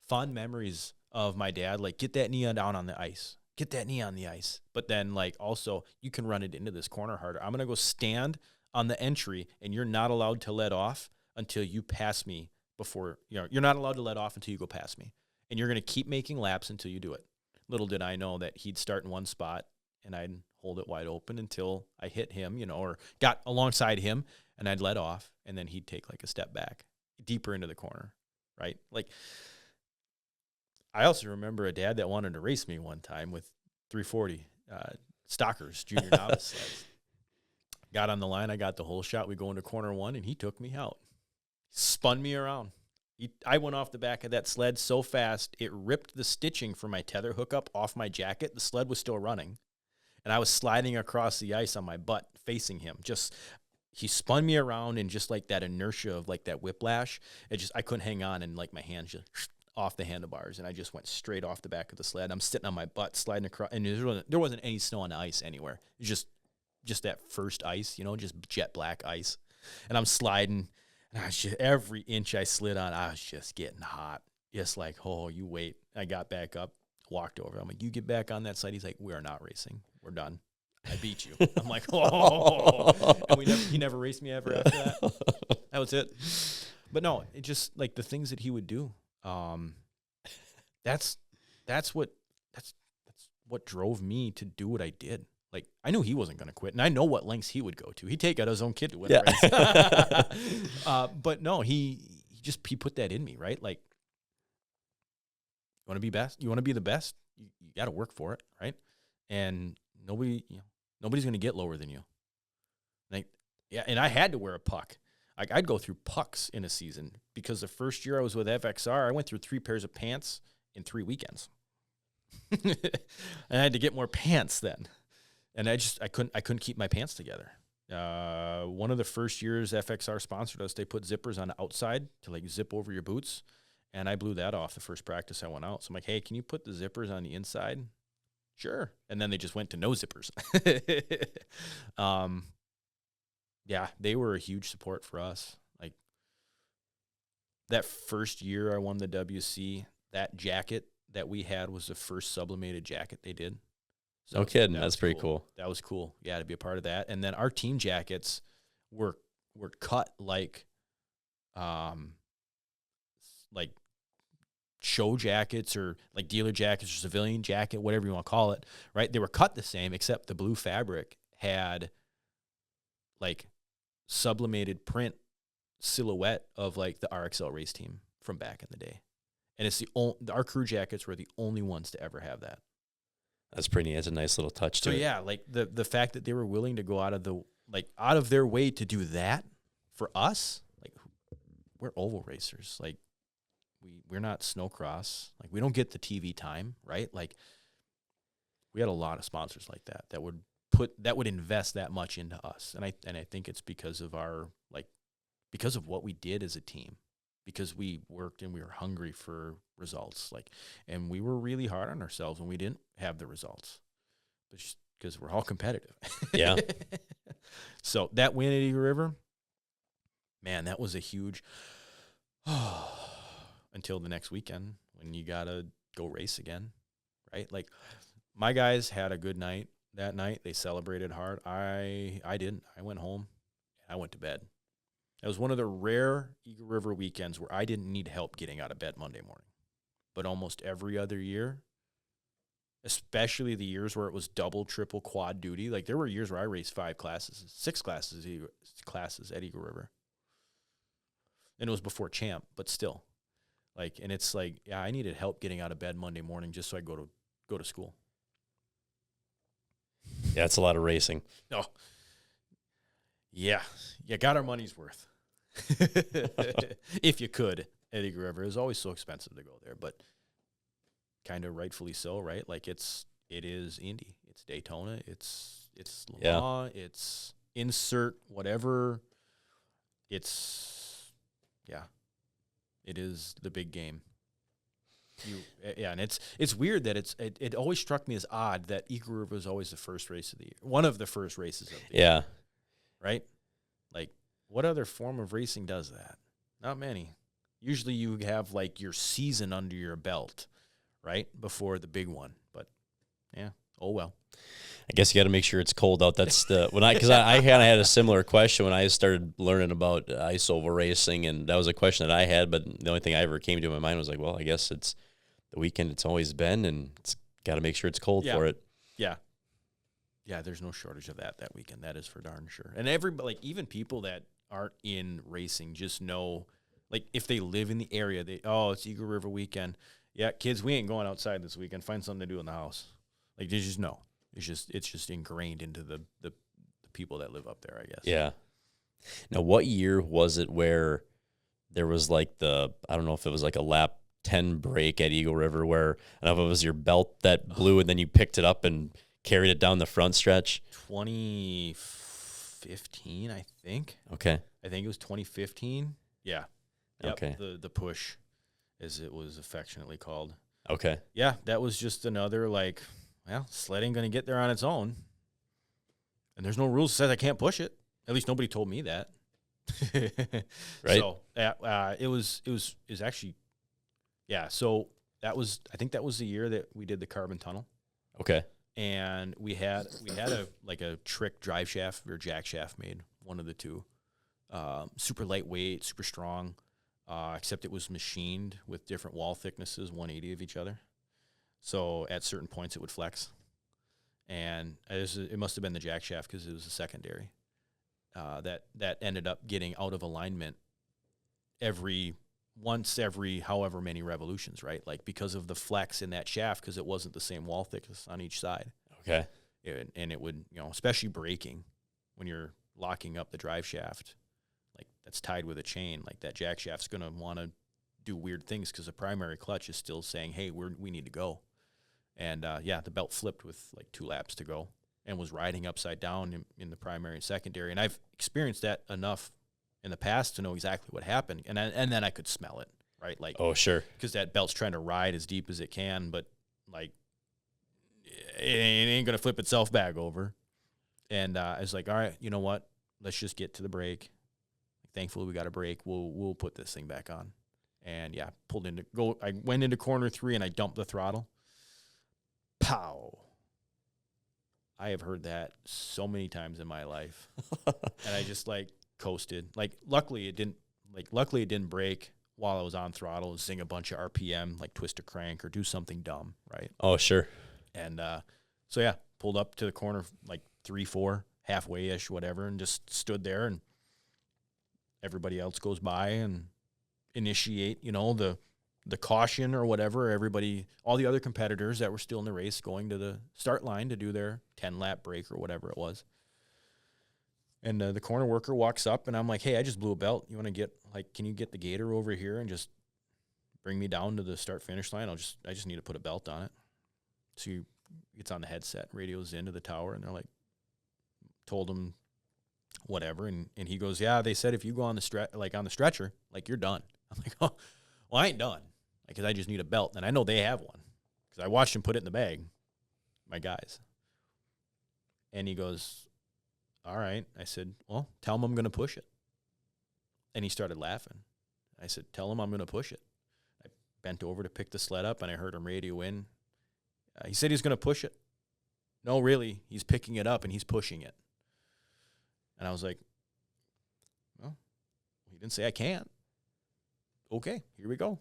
A: fond memories of my dad, like get that knee down on the ice. Get that knee on the ice. But then like also you can run it into this corner harder. I'm going to go stand on the entry, and you're not allowed to let off until you pass me before, you know, you're not allowed to let off until you go past me. And you're going to keep making laps until you do it. Little did I know that he'd start in one spot and I'd hold it wide open until I hit him, you know, or got alongside him, and I'd let off, and then he'd take like a step back deeper into the corner, right? Like I also remember a dad that wanted to race me one time with 340 Stockers, junior novice sleds. Got on the line, I got the whole shot. We go into corner one, and he took me out. Spun me around. I went off the back of that sled so fast, it ripped the stitching for my tether hookup off my jacket. The sled was still running, and I was sliding across the ice on my butt facing him. He spun me around, and just like that inertia of like that whiplash, I couldn't hang on, and like my hands just off the handlebars, and I just went straight off the back of the sled. I'm sitting on my butt, sliding across, and there wasn't any snow on the ice anywhere. It was just that first ice, you know, just jet black ice. And I'm sliding, and every inch I slid on, I was just getting hot. Just like, oh, you wait. I got back up, walked over. I'm like, you get back on that sled. He's like, we are not racing. We're done. I beat you. I'm like, oh. And he never raced me ever after that. That was it. But no, it just like the things that he would do. That's what drove me to do what I did. Like, I knew he wasn't going to quit, and I know what lengths he would go to. He'd take out his own kid to win a race. But no, he put that in me, right? Like, you want to be best? You want to be the best? You got to work for it, right? And nobody's going to get lower than you. Like, yeah, and I had to wear a puck. Like, I'd go through pucks in a season because the first year I was with FXR, I went through 3 pairs of pants in 3 weekends. And I had to get more pants then. And I couldn't keep my pants together. One of the first years FXR sponsored us, they put zippers on the outside to like zip over your boots. And I blew that off the first practice I went out. So I'm like, hey, can you put the zippers on the inside? Sure. And then they just went to no zippers. Yeah, they were a huge support for us. Like that first year I won the WC, that jacket that we had was the first sublimated jacket they did. So
B: no kidding. That's pretty cool.
A: That was cool. Yeah, to be a part of that. And then our team jackets were cut like show jackets or like dealer jackets or civilian jacket, whatever you want to call it, right? They were cut the same, except the blue fabric had like sublimated print silhouette of like the RXL race team from back in the day. And it's our crew jackets were the only ones to ever have that.
B: That's pretty. That's a nice little touch to it.
A: So yeah, like the fact that they were willing to go out of their way to do that for us, like we're oval racers. Like we're not snowcross. Like we don't get the TV time, right? Like we had a lot of sponsors like that would invest that much into us. And I think it's because of because of what we did as a team. Because we worked and we were hungry for results, and we were really hard on ourselves when we didn't have the results, because we're all competitive.
B: Yeah.
A: So that win at Eagle River, man, that was a huge. Until the next weekend when you got to go race again, right? Like my guys had a good night that night. They celebrated hard. I didn't. I went home. I went to bed. It was one of the rare Eagle River weekends where I didn't need help getting out of bed Monday morning. But almost every other year, especially the years where it was double, triple, quad duty, like there were years where I raced 6 classes at Eagle River. And it was before champ, but still. Like, and it's like, yeah, I needed help getting out of bed Monday morning just so I go to school.
B: Yeah, it's a lot of racing.
A: Oh, yeah, you got our money's worth. If you could at Eagle River. It was always so expensive to go there, but kind of rightfully so, right? Like it is Indy, it's Daytona, it's Le Mans, it's insert whatever. It is the big game. And it's weird that it always struck me as odd that Eagle River was always the first race of the year, one of the first races of the year. Right? Like, what other form of racing does that? Not many. Usually you have, like, your season under your belt, right, before the big one. But, yeah, oh well.
B: I guess you got to make sure it's cold out. That's because I kind of had a similar question when I started learning about ice oval racing, and that was a question that I had, but the only thing I ever came to my mind was like, well, I guess it's the weekend it's always been, and it's got to make sure it's cold for it.
A: Yeah. Yeah, there's no shortage of that weekend. That is for darn sure. And everybody, like, even people that aren't in racing just know, like, if they live in the area, it's Eagle River weekend. Yeah, kids, we ain't going outside this weekend. Find something to do in the house. Like, they just know. It's just ingrained into the people that live up there, I guess.
B: Yeah. Now, what year was it where there was like I don't know if it was like a lap 10 break at Eagle River where, I don't know if it was your belt that blew and then you picked it up and carried it down the front stretch?
A: 2015, I think.
B: Okay.
A: I think it was 2015. Yeah. Yep,
B: okay.
A: The push, as it was affectionately called.
B: Okay.
A: Yeah, that was just another, like, well, sled ain't going to get there on its own. And there's no rules that says I can't push it. At least nobody told me that.
B: Right.
A: So it was actually, yeah. So I think that was the year that we did the carbon tunnel.
B: Okay.
A: And we had a trick drive shaft or jack shaft made, one of the two. Super lightweight, super strong, except it was machined with different wall thicknesses, 180 of each other. So at certain points it would flex. And it must have been the jack shaft because it was a secondary that ended up getting out of alignment every however many revolutions, right? Like because of the flex in that shaft, because it wasn't the same wall thickness on each side.
B: Okay.
A: And it would, especially braking when you're locking up the drive shaft, like that's tied with a chain, like that jack shaft's going to want to do weird things because the primary clutch is still saying, hey, we need to go. And the belt flipped with like 2 laps to go and was riding upside down in the primary and secondary. And I've experienced that enough in the past to know exactly what happened. And then I could smell it, right? Like,
B: oh, sure.
A: Because that belt's trying to ride as deep as it can, but like it ain't going to flip itself back over. And I was like, all right, you know what? Let's just get to the brake. Thankfully, we got a brake. We'll put this thing back on. And yeah, I went into corner 3 and I dumped the throttle. Pow. I have heard that so many times in my life. And I just like coasted. Like luckily it didn't break while I was on throttle and sing a bunch of RPM, like twist a crank or do something dumb, right?
B: Oh, sure.
A: And so yeah, pulled up to the corner like 3-4, halfway-ish, whatever, and just stood there, and everybody else goes by and initiate, the caution or whatever. Everybody, all the other competitors that were still in the race going to the start line to do their 10-lap break or whatever it was. And the corner worker walks up, and I'm like, hey, I just blew a belt. You want to can you get the gator over here and just bring me down to the start-finish line? I just need to put a belt on it. So he gets on the headset, radios into the tower, and they're like, told him whatever. And he goes, yeah, they said if you go on the stretcher, like, you're done. I'm like, oh, well, I ain't done. Because I just need a belt. And I know they have one because I watched him put it in the bag, my guys. And he goes, all right. I said, well, tell him I'm going to push it. And he started laughing. I said, tell him I'm going to push it. I bent over to pick the sled up, and I heard him radio in. He said he was going to push it. No, really, he's picking it up and he's pushing it. And I was like, well, he didn't say I can't. Okay, here we go.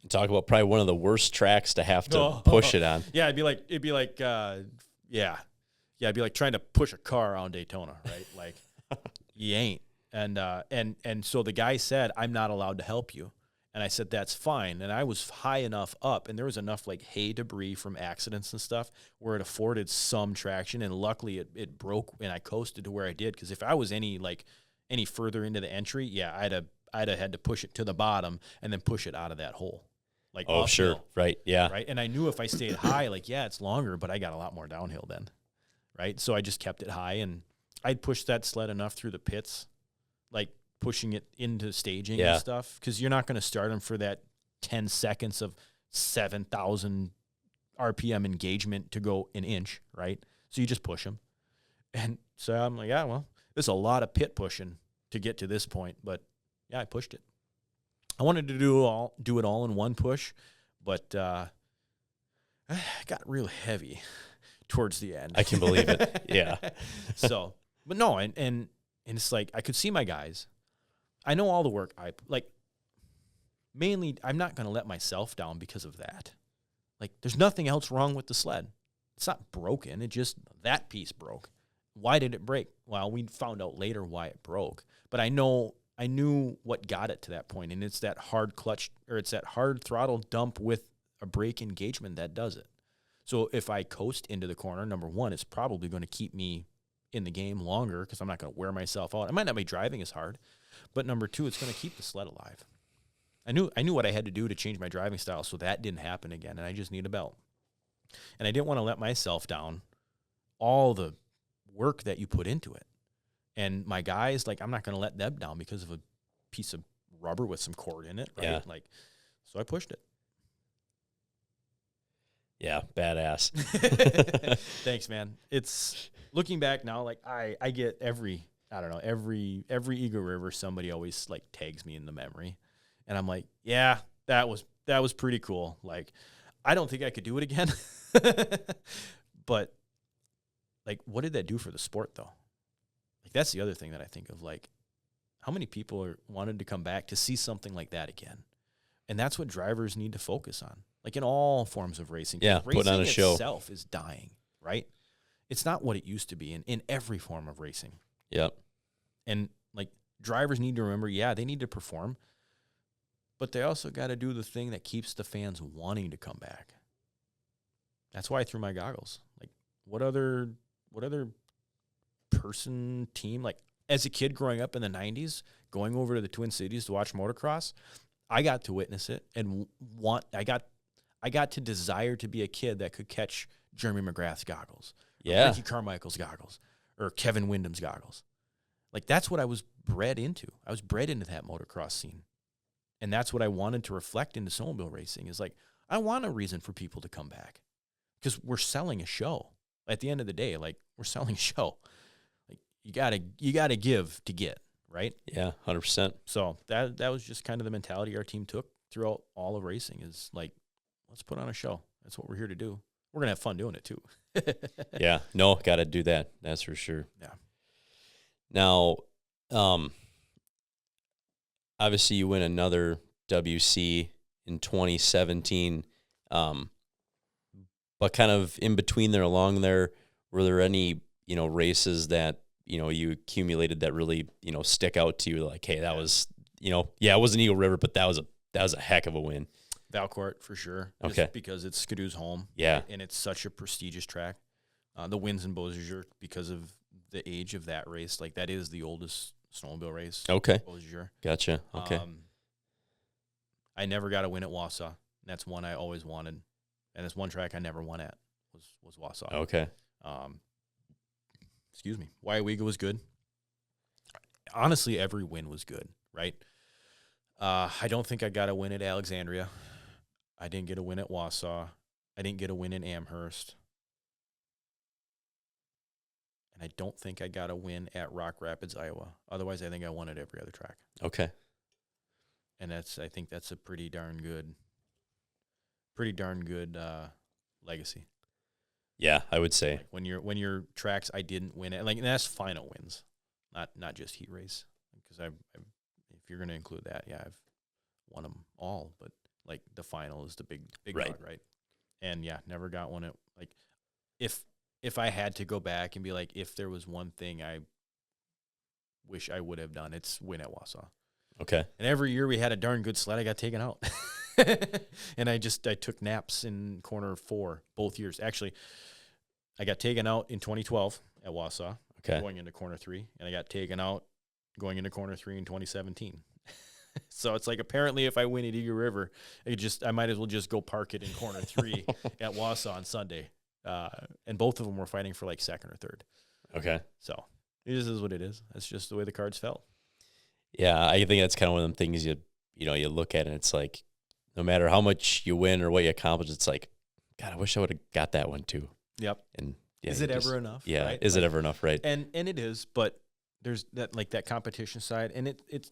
B: And talk about probably one of the worst tracks to have to push it on.
A: Yeah, it'd be like, it'd be like trying to push a car around Daytona, right? Like, you ain't. And so the guy said, I'm not allowed to help you. And I said, that's fine. And I was high enough up, and there was enough like hay debris from accidents and stuff where it afforded some traction. And luckily it broke, and I coasted to where I did. Because if I was any further into the entry, yeah, I'd have had to push it to the bottom and then push it out of that hole. Like,
B: oh,
A: uphill,
B: sure. Right. Yeah.
A: Right. And I knew if I stayed high, like, yeah, it's longer, but I got a lot more downhill then. Right. So I just kept it high, and I'd pushed that sled enough through the pits, like pushing it into staging and stuff, because you're not going to start them for that 10 seconds of 7,000 RPM engagement to go an inch, right? So you just push them. And so I'm like, yeah, well, there's a lot of pit pushing to get to this point, but yeah, I pushed it. I wanted to do it all in one push, but I got real heavy towards the end.
B: I can believe it. Yeah.
A: So, but no, and it's like I could see my guys. I know all the work mainly I'm not going to let myself down because of that. Like, there's nothing else wrong with the sled. It's not broken. It just, that piece broke. Why did it break? Well, we found out later why it broke. But I knew what got it to that point, and it's that hard clutch, or it's that hard throttle dump with a brake engagement that does it. So if I coast into the corner, number one, it's probably going to keep me in the game longer because I'm not going to wear myself out. I might not be driving as hard, but number two, it's going to keep the sled alive. I knew what I had to do to change my driving style so that didn't happen again, and I just need a belt. And I didn't want to let myself down. All the work that you put into it. And my guys, like, I'm not going to let them down because of a piece of rubber with some cord in it, right?
B: Yeah.
A: Like, so I pushed it.
B: Yeah, badass.
A: Thanks, man. It's looking back now, like I get every Eagle River, somebody always like tags me in the memory. And I'm like, yeah, that was pretty cool. Like, I don't think I could do it again. But like, what did that do for the sport though? Like, that's the other thing that I think of, like, how many people wanted to come back to see something like that again? And that's what drivers need to focus on, like in all forms of racing.
B: Yeah,
A: racing
B: put on a show.
A: Itself is dying, right? It's not what it used to be in every form of racing.
B: Yep.
A: And like, drivers need to remember, yeah, they need to perform, but they also got to do the thing that keeps the fans wanting to come back. That's why I threw my goggles. Like, what other person, team, like, as a kid growing up in the 90s, going over to the Twin Cities to watch motocross, I got to witness it and I got to desire to be a kid that could catch Jeremy McGrath's goggles,
B: yeah,
A: Ricky Carmichael's goggles, or Kevin Windham's goggles. Like, that's what I was bred into. I was bred into that motocross scene. And that's what I wanted to reflect into snowmobile racing, is like, I want a reason for people to come back because we're selling a show. At the end of the day, like, we're selling a show. Like, you gotta give to get, right?
B: Yeah, 100%.
A: So that was just kind of the mentality our team took throughout all of racing, is like, let's put on a show. That's what we're here to do. We're gonna have fun doing it too.
B: Yeah, no, got to do that. That's for sure.
A: Yeah.
B: Now, obviously you win another WC in 2017. But kind of in between there, along there, were there any, races that, you accumulated that really, stick out to you? Like, hey, that was, it wasn't Eagle River, but that was a heck of a win.
A: Valcourt for sure.
B: Okay.
A: Just because it's Skidoo's home.
B: Yeah.
A: And it's such a prestigious track. The wins in Beausejour, because of the age of that race, like, that is the oldest snowmobile race.
B: Okay.
A: Beausejour.
B: Gotcha. Okay.
A: I never got a win at Wausau. And that's one I always wanted. And it's one track I never won at was Wausau.
B: Okay.
A: Excuse me. Waiwega was good. Honestly, every win was good, right? I don't think I got a win at Alexandria. I didn't get a win at Wausau. I didn't get a win in Amherst. And I don't think I got a win at Rock Rapids, Iowa. Otherwise, I think I won at every other track.
B: Okay.
A: And I think that's a pretty darn good pretty darn good legacy.
B: Yeah, I would say.
A: Like when your tracks I didn't win it, like, and that's final wins, not just heat race. Because if you're going to include that, yeah, I've won them all, but like the final is the big
B: Right.
A: dog, right? And yeah, never got one. Like if I had to go back and be like, if there was one thing I wish I would have done, it's win at Wausau.
B: Okay.
A: And every year we had a darn good sled, I got taken out. And I took naps in corner 4 both years. Actually, I got taken out in 2012 at Wausau, going into corner 3, and I got taken out going into corner 3 in 2017. So it's like, apparently if I win at Eagle River, I might as well just go park it in corner 3 at Wausau on Sunday. And both of them were fighting for like second or third.
B: Okay.
A: So it is what it is. That's just the way the cards fell.
B: Yeah, I think that's kind of one of them things you look at, and it's like, no matter how much you win or what you accomplish, it's like, God, I wish I would have got that one too.
A: Yep.
B: And yeah,
A: is it ever enough?
B: Yeah.
A: Right?
B: Is it ever enough? Right.
A: And it is, but there's that competition side, and it's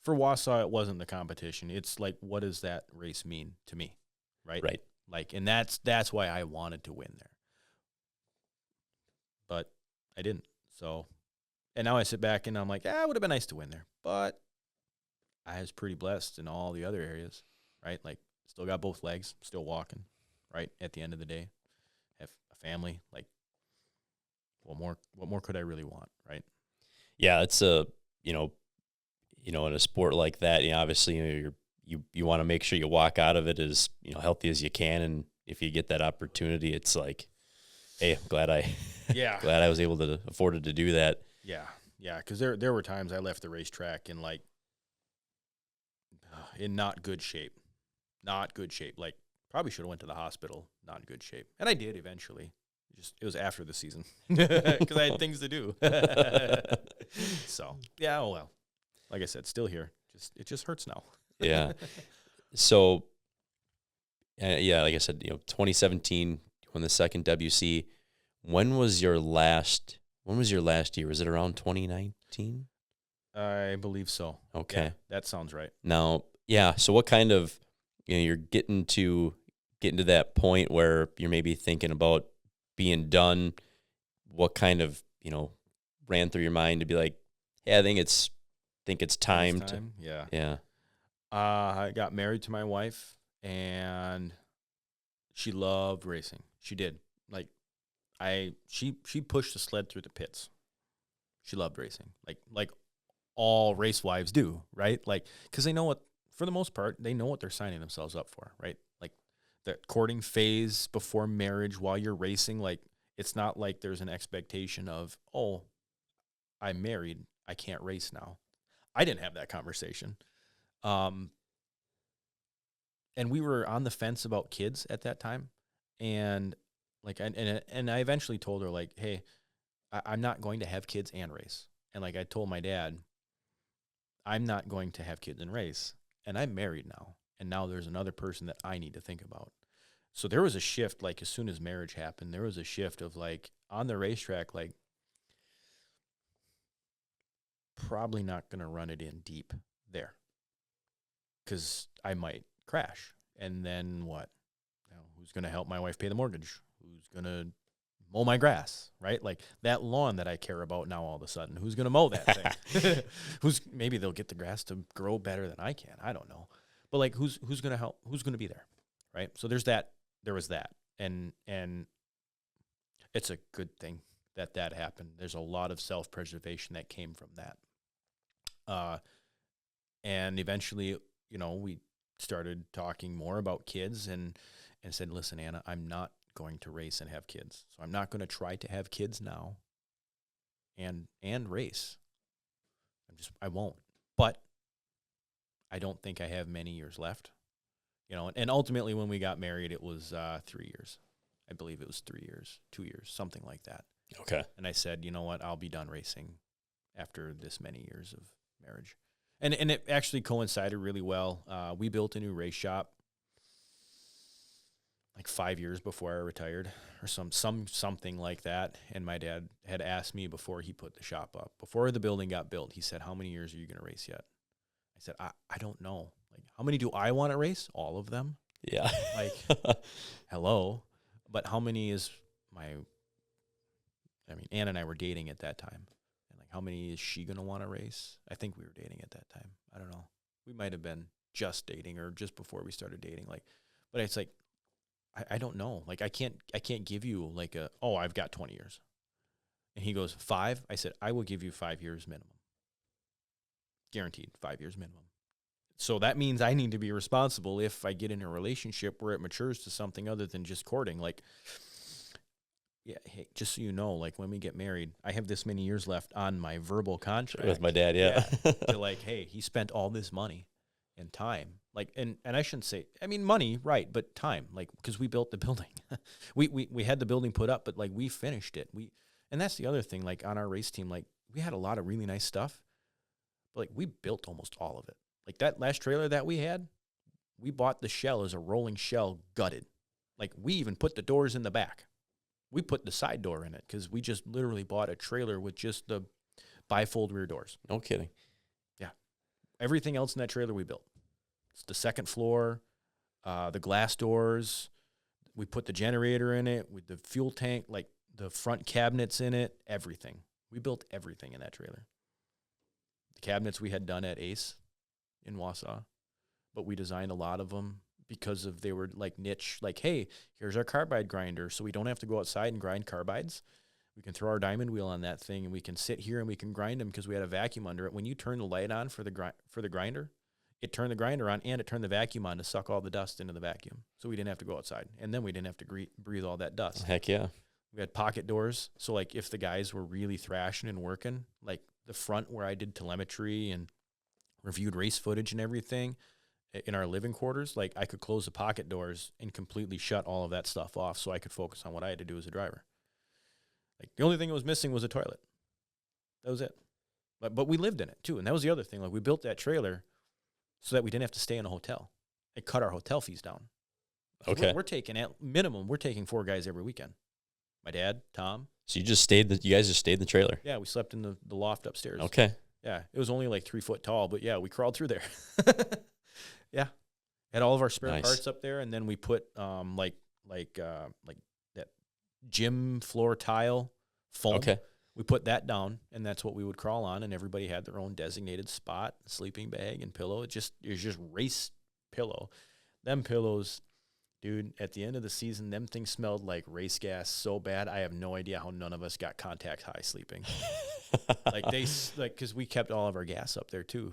A: for Wausau, it wasn't the competition. It's like, what does that race mean to me? Right.
B: Right.
A: Like, and that's why I wanted to win there, but I didn't. So, and now I sit back and I'm like, it would have been nice to win there, but I was pretty blessed in all the other areas, right? Like, still got both legs, still walking, right? At the end of the day, have a family. Like, what more could I really want, right?
B: Yeah, it's in a sport like that, obviously, you want to make sure you walk out of it as healthy as you can, and if you get that opportunity, it's like, hey, I'm glad I glad I was able to afford to do that.
A: Yeah, because there were times I left the racetrack in like in not good shape. Like, probably should have went to the hospital. Not in good shape, and I did eventually. It was after the season because I had things to do. So yeah, oh well. Like I said, still here. It just hurts now.
B: Yeah. So yeah, like I said, 2017 won the second WC. When was your last year? Was it around 2019?
A: I believe so.
B: Okay.
A: Yeah, that sounds right.
B: Now, yeah, so what kind of, you're getting to that point where you're maybe thinking about being done. What kind of, ran through your mind to be like, hey, I think it's time.
A: Yeah.
B: Yeah.
A: I got married to my wife, and she loved racing. She did. Like, she pushed the sled through the pits. She loved racing. Like all race wives do, right? Like, because they know what, for the most part, they know what they're signing themselves up for, right? Like, the courting phase before marriage while you're racing, like, it's not like there's an expectation of, oh, I'm married, I can't race now. I didn't have that conversation. And we were on the fence about kids at that time. And like, and I eventually told her, like, hey, I'm not going to have kids and race. And like, I told my dad, I'm not going to have kids and race. And I'm married now. And now there's another person that I need to think about. So there was a shift, like, as soon as marriage happened, there was a shift of, like, on the racetrack, like, probably not going to run it in deep there because I might crash. And then what? Who's going to help my wife pay the mortgage? Who's going to mow my grass, right? Like, that lawn that I care about now all of a sudden, who's going to mow that thing? Maybe they'll get the grass to grow better than I can. I don't know. But like, who's going to help? Who's going to be there? Right? So there was that. And it's a good thing that happened. There's a lot of self-preservation that came from that. And eventually, we started talking more about kids and said, listen, Anna, I'm not going to race and have kids. So I'm not going to try to have kids now and race. I won't. But I don't think I have many years left. And ultimately when we got married, it was 3 years. I believe it was 3 years, 2 years, something like that.
B: Okay.
A: And I said, you know what, I'll be done racing after this many years of marriage. And it actually coincided really well. We built a new race shop like 5 years before I retired or something like that. And my dad had asked me before he put the shop up, before the building got built, he said, how many years are you going to race yet? I said, I don't know. Like, how many do I want to race? All of them.
B: Yeah.
A: Like, hello. But how many is Ann and I were dating at that time. And like, how many is she going to want to race? I think we were dating at that time. I don't know. We might have been just dating or just before we started dating. Like, but it's like, I don't know. Like, I can't give you like I've got 20 years. And he goes, 5? I said, I will give you 5 years minimum. Guaranteed 5 years minimum. So that means I need to be responsible if I get in a relationship where it matures to something other than just courting. Like, yeah, hey, just so you know, like when we get married, I have this many years left on my verbal contract.
B: With my dad, yeah.
A: To like, hey, he spent all this money and time. Like, and I shouldn't say, I mean, money, right, but time, like, because we built the building. we had the building put up, but like we finished it. And that's the other thing, like on our race team, like we had a lot of really nice stuff, but like we built almost all of it. Like that last trailer that we had, we bought the shell as a rolling shell gutted. Like we even put the doors in the back. We put the side door in it because we just literally bought a trailer with just the bifold rear doors.
B: No kidding.
A: Yeah. Everything else in that trailer we built. It's the second floor, the glass doors. We put the generator in it with the fuel tank, like the front cabinets in it, everything. We built everything in that trailer. The cabinets we had done at Ace in Wausau, but we designed a lot of them because they were like niche, like, hey, here's our carbide grinder, so we don't have to go outside and grind carbides. We can throw our diamond wheel on that thing, and we can sit here and we can grind them because we had a vacuum under it. When you turn the light on for the grinder, it turned the grinder on and it turned the vacuum on to suck all the dust into the vacuum, so we didn't have to go outside, and then we didn't have to breathe all that dust.
B: Heck yeah.
A: We had pocket doors, so like if the guys were really thrashing and working, like the front where I did telemetry and reviewed race footage and everything in our living quarters, like I could close the pocket doors and completely shut all of that stuff off so I could focus on what I had to do as a driver. Like the only thing that was missing was a toilet. That was it. But we lived in it too. And that was the other thing. Like we built that trailer so that we didn't have to stay in a hotel. It cut our hotel fees down.
B: Okay.
A: We're taking at minimum, we're taking 4 guys every weekend. My dad, Tom.
B: So you guys just stayed in the trailer?
A: Yeah, we slept in the loft upstairs.
B: Okay.
A: Yeah, it was only like 3 foot tall, but yeah, we crawled through there. Yeah, had all of our spare parts up there, and then we put like that gym floor tile foam.
B: Okay.
A: We put that down, and that's what we would crawl on, and everybody had their own designated spot, sleeping bag, and pillow. It was just race pillow. Them pillows, dude, at the end of the season, them things smelled like race gas so bad. I have no idea how none of us got contact high sleeping. Because we kept all of our gas up there too.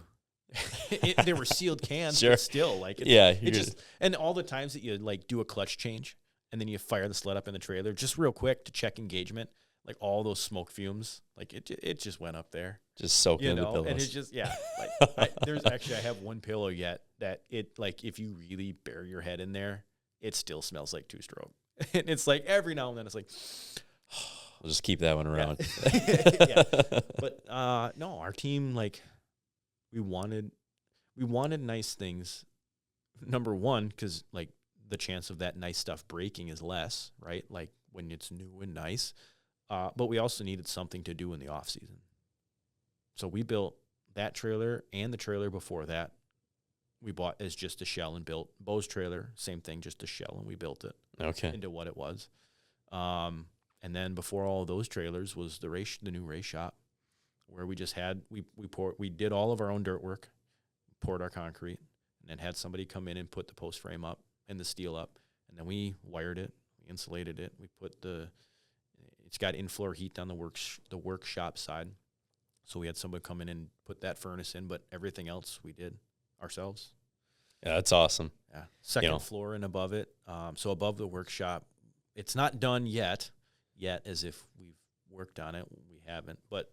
A: They were sealed cans,
B: sure.
A: But still, and all the times that you like do a clutch change and then you fire the sled up in the trailer just real quick to check engagement, like all those smoke fumes, like it just went up there,
B: just soaking into the pillows.
A: And it's just I have one pillow yet that it like if you really bury your head in there, it still smells like 2-stroke. And it's like every now and then it's like.
B: We'll just keep that one around.
A: Yeah. But no, our team, like, we wanted nice things. Number one, because like the chance of that nice stuff breaking is less, right? Like when it's new and nice. But we also needed something to do in the off season. So we built that trailer and the trailer before that. We bought as just a shell and built Bo's trailer, same thing, just a shell, and we built it into what it was. And then before all of those trailers was the new race shop, where we just had we did all of our own dirt work, poured our concrete, and then had somebody come in and put the post frame up and the steel up, and then we wired it, we insulated it, we put it's got in-floor heat on the workshop side, so we had somebody come in and put that furnace in, but everything else we did ourselves.
B: Yeah, that's awesome.
A: Yeah, second floor and above it, so above the workshop, it's not done yet as if we've worked on it. We haven't. But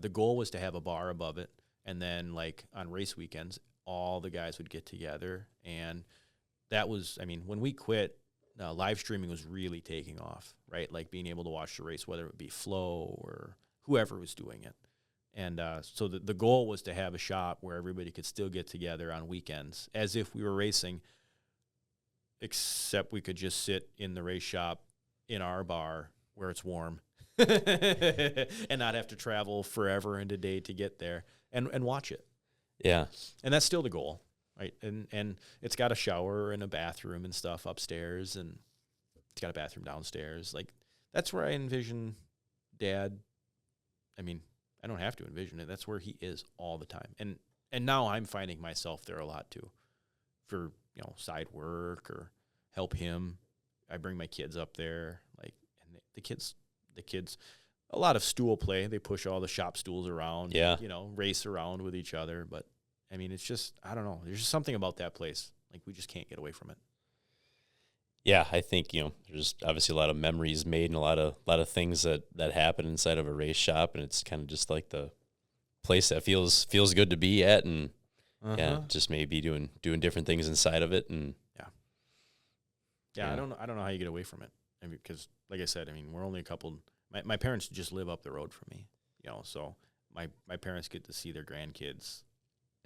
A: the goal was to have a bar above it. And then, like, on race weekends, all the guys would get together. And that was, I mean, when we quit, live streaming was really taking off, right? Like, being able to watch the race, whether it be Flo or whoever was doing it. And so the goal was to have a shop where everybody could still get together on weekends as if we were racing, except we could just sit in the race shop in our bar where it's warm and not have to travel forever and a day to get there and watch it.
B: Yeah.
A: And that's still the goal. right? And it's got a shower and a bathroom and stuff upstairs, and it's got a bathroom downstairs. Like, that's where I envision Dad. I mean, I don't have to envision it. That's where he is all the time. And now I'm finding myself there a lot too, for, side work or help him. I bring my kids up there, like, and the kids, a lot of stool play. They push all the shop stools around, race around with each other. But I mean, it's just, I don't know. There's just something about that place. Like, we just can't get away from it.
B: Yeah, I think, there's obviously a lot of memories made and a lot of things that happen inside of a race shop, and it's kind of just like the place that feels good to be at, and just maybe doing different things inside of it, and
A: yeah. I don't know how you get away from it. I mean, because like I said, I mean, we're only a couple. My parents just live up the road from me, so my parents get to see their grandkids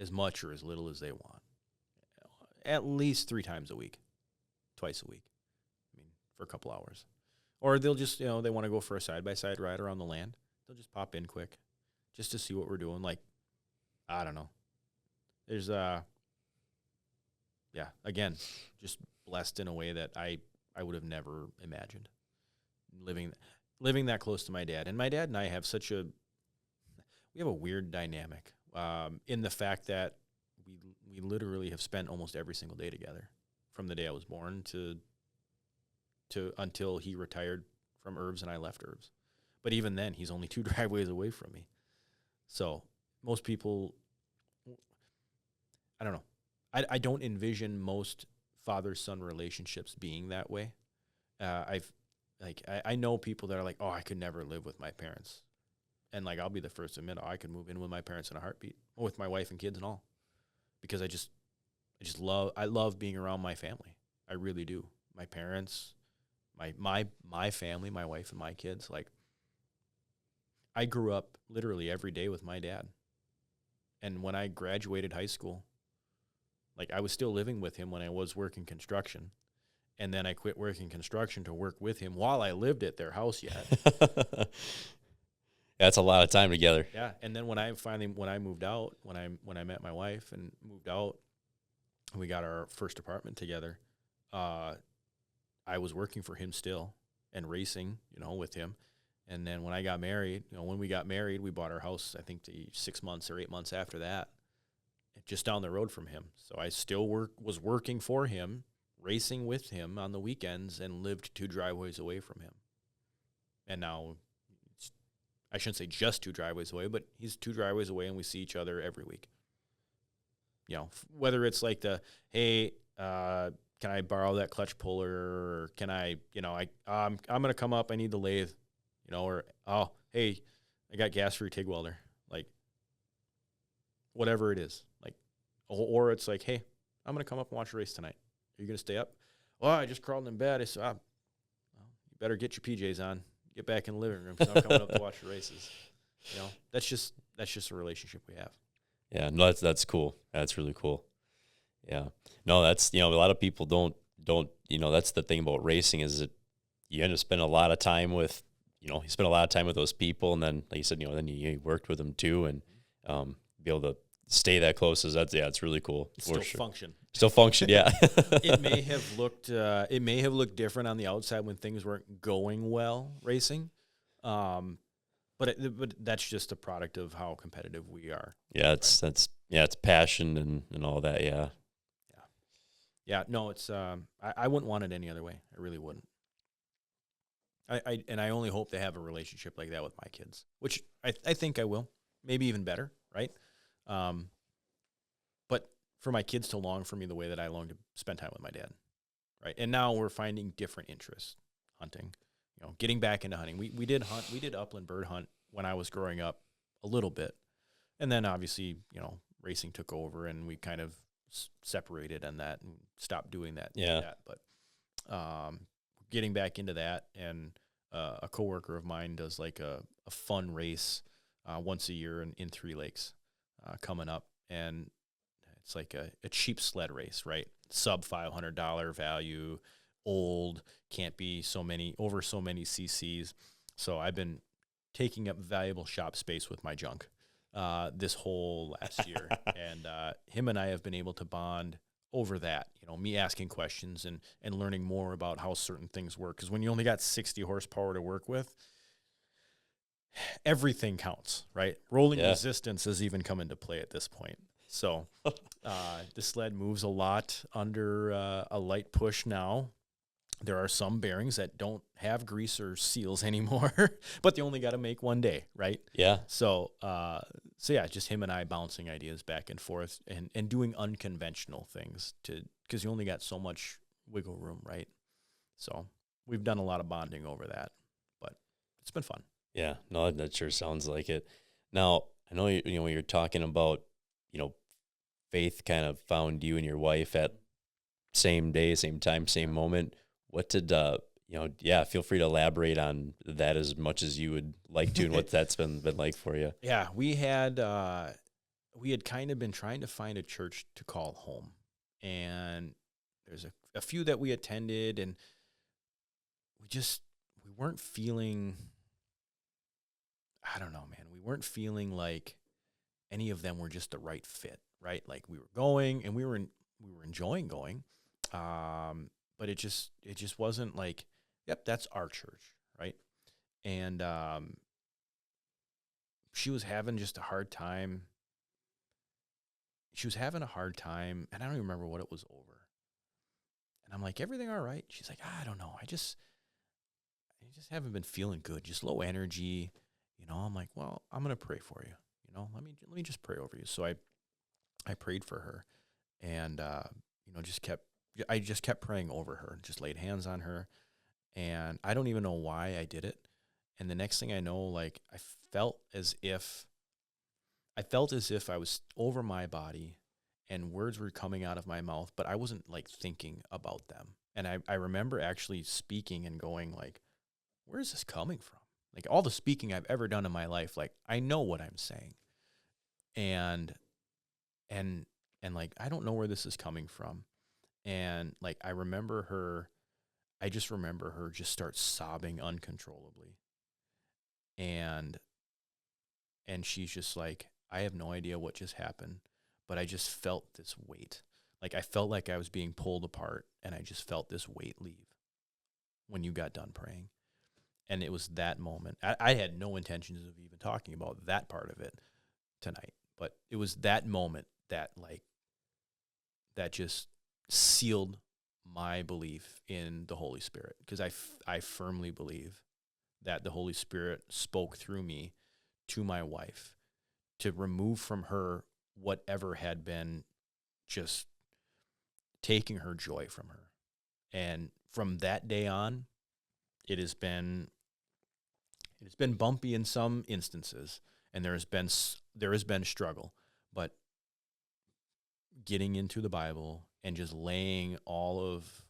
A: as much or as little as they want, at least 3 times a week. Twice a week, I mean, for a couple hours. Or they'll just, they want to go for a side-by-side ride around the land. They'll just pop in quick just to see what we're doing. Like, I don't know. There's, again, just blessed in a way that I would have never imagined. Living that close to my dad. And my dad and I have we have a weird dynamic in the fact that we literally have spent almost every single day together. From the day I was born to until he retired from Herbs and I left Herbs. But even then, he's only 2 driveways away from me. So most people, I don't know. I don't envision most father-son relationships being that way. I know people that are like, oh, I could never live with my parents. And like, I'll be the first to admit, I could move in with my parents in a heartbeat, with my wife and kids and all, because I love being around my family. I really do. My parents, my family, my wife and my kids. Like, I grew up literally every day with my dad. And when I graduated high school, like, I was still living with him when I was working construction. And then I quit working construction to work with him while I lived at their house yet.
B: That's a lot of time together.
A: Yeah. And then when I moved out, when I met my wife and moved out, we got our first apartment together. I was working for him still and racing, with him. And then when I got married, we bought our house, I think 6 months or 8 months after that, just down the road from him. So I still was working for him, racing with him on the weekends, and lived 2 driveways away from him. And now, I shouldn't say just 2 driveways away, but he's 2 driveways away, and we see each other every week. Whether it's like hey, can I borrow that clutch puller? Or can I, I'm going to come up, I need the lathe, or, oh, hey, I got gas for your TIG welder. Like, whatever it is. Like, or it's like, hey, I'm going to come up and watch a race tonight. Are you going to stay up? Well, I just crawled in bed. I said, well, you better get your PJs on. Get back in the living room because I'm coming up to watch the races. That's just a relationship we have.
B: Yeah, no, that's cool. That's really cool. Yeah. No, that's, a lot of people don't, that's the thing about racing is that you end up spending a lot of time with, you spend a lot of time with those people. And then, like you said, then you worked with them too, and be able to stay that close it's really cool.
A: Still function.
B: Still function. Yeah.
A: It may have looked different on the outside when things weren't going well racing. But that's just a product of how competitive we are.
B: Yeah, it's passion and all that. Yeah.
A: Yeah. No, it's I wouldn't want it any other way. I really wouldn't. I only hope they have a relationship like that with my kids, which I think I will. Maybe even better, right? But for my kids to long for me the way that I long to spend time with my dad, right? And now we're finding different interests, hunting. Getting back into hunting. We did hunt. We did upland bird hunt when I was growing up a little bit. And then obviously, racing took over and we kind of separated on that and stopped doing that.
B: Yeah.
A: But getting back into that, and a coworker of mine does like a fun race once a year in 3 Lakes coming up. And it's like a cheap sled race, right? Sub $500 value. Old, can't be over so many cc's. So I've been taking up valuable shop space with my junk. this whole last year. And him and I have been able to bond over that, me asking questions and learning more about how certain things work. Because when you only got 60 horsepower to work with, everything counts, right? Rolling resistance has even come into play at this point. So the sled moves a lot under a light push now. There are some bearings that don't have grease or seals anymore, but they only got to make one day, right?
B: Yeah.
A: So yeah, just him and I bouncing ideas back and forth and doing unconventional things because you only got so much wiggle room, right? So we've done a lot of bonding over that, but it's been fun.
B: Yeah, no, that sure sounds like it. Now, I know when you're talking about, faith kind of found you and your wife at same day, same time, same moment. What did feel free to elaborate on that as much as you would like to, and what that's been like for you.
A: Yeah, we had kind of been trying to find a church to call home, and there's a few that we attended, and we weren't feeling. I don't know, man. We weren't feeling like any of them were just the right fit, right? Like we were going and we were enjoying going. But it just wasn't like, yep, that's our church, right? And she was having just a hard time. She was having a hard time, and I don't even remember what it was over. And I'm like, everything all right? She's like, I don't know. I just haven't been feeling good. Just low energy. I'm like, well, I'm going to pray for you. Let me just pray over you. So I prayed for her, and I just kept praying over her, just laid hands on her, and I don't even know why I did it. And the next thing I know, like I felt as if I was over my body and words were coming out of my mouth, but I wasn't like thinking about them. And I remember actually speaking and going like, where is this coming from? Like all the speaking I've ever done in my life, like I know what I'm saying. And like, I don't know where this is coming from. And like, I just remember her just start sobbing uncontrollably. And she's just like, I have no idea what just happened, but I just felt this weight. Like I felt like I was being pulled apart, and I just felt this weight leave when you got done praying. And it was that moment. I had no intentions of even talking about that part of it tonight, but it was that moment that just sealed my belief in the Holy Spirit, because I firmly believe that the Holy Spirit spoke through me to my wife to remove from her whatever had been just taking her joy from her. And from that day on, it has been bumpy in some instances, and there has been struggle, but getting into the Bible and just laying all of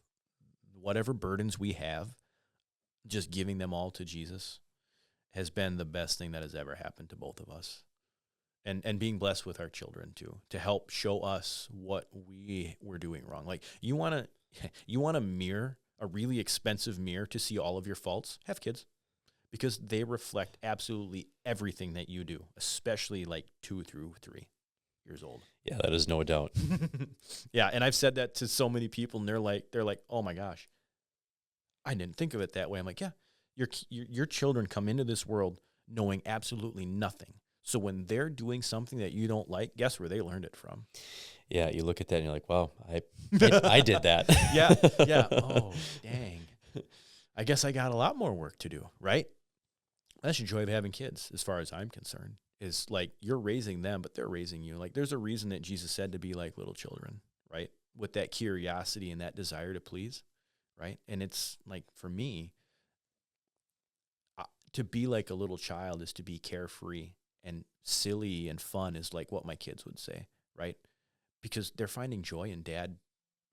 A: whatever burdens we have, just giving them all to Jesus, has been the best thing that has ever happened to both of us. And being blessed with our children too, to help show us what we were doing wrong. Like you want a mirror, a really expensive mirror to see all of your faults? Have kids, because they reflect absolutely everything that you do, especially like 2 through 3 years old.
B: Yeah, that is no doubt.
A: Yeah, and I've said that to so many people, and they're like, oh my gosh, I didn't think of it that way. I'm like, yeah, your children come into this world knowing absolutely nothing. So when they're doing something that you don't like, guess where they learned it from?
B: Yeah, you look at that and you're like, wow, I did that.
A: Yeah. Oh, dang. I guess I got a lot more work to do, right? That's the joy of having kids, as far as I'm concerned, is like you're raising them, but they're raising you. Like there's a reason that Jesus said to be like little children, right? With that curiosity and that desire to please, right? And it's like, for me, to be like a little child is to be carefree and silly and fun, is like what my kids would say, right? Because they're finding joy in dad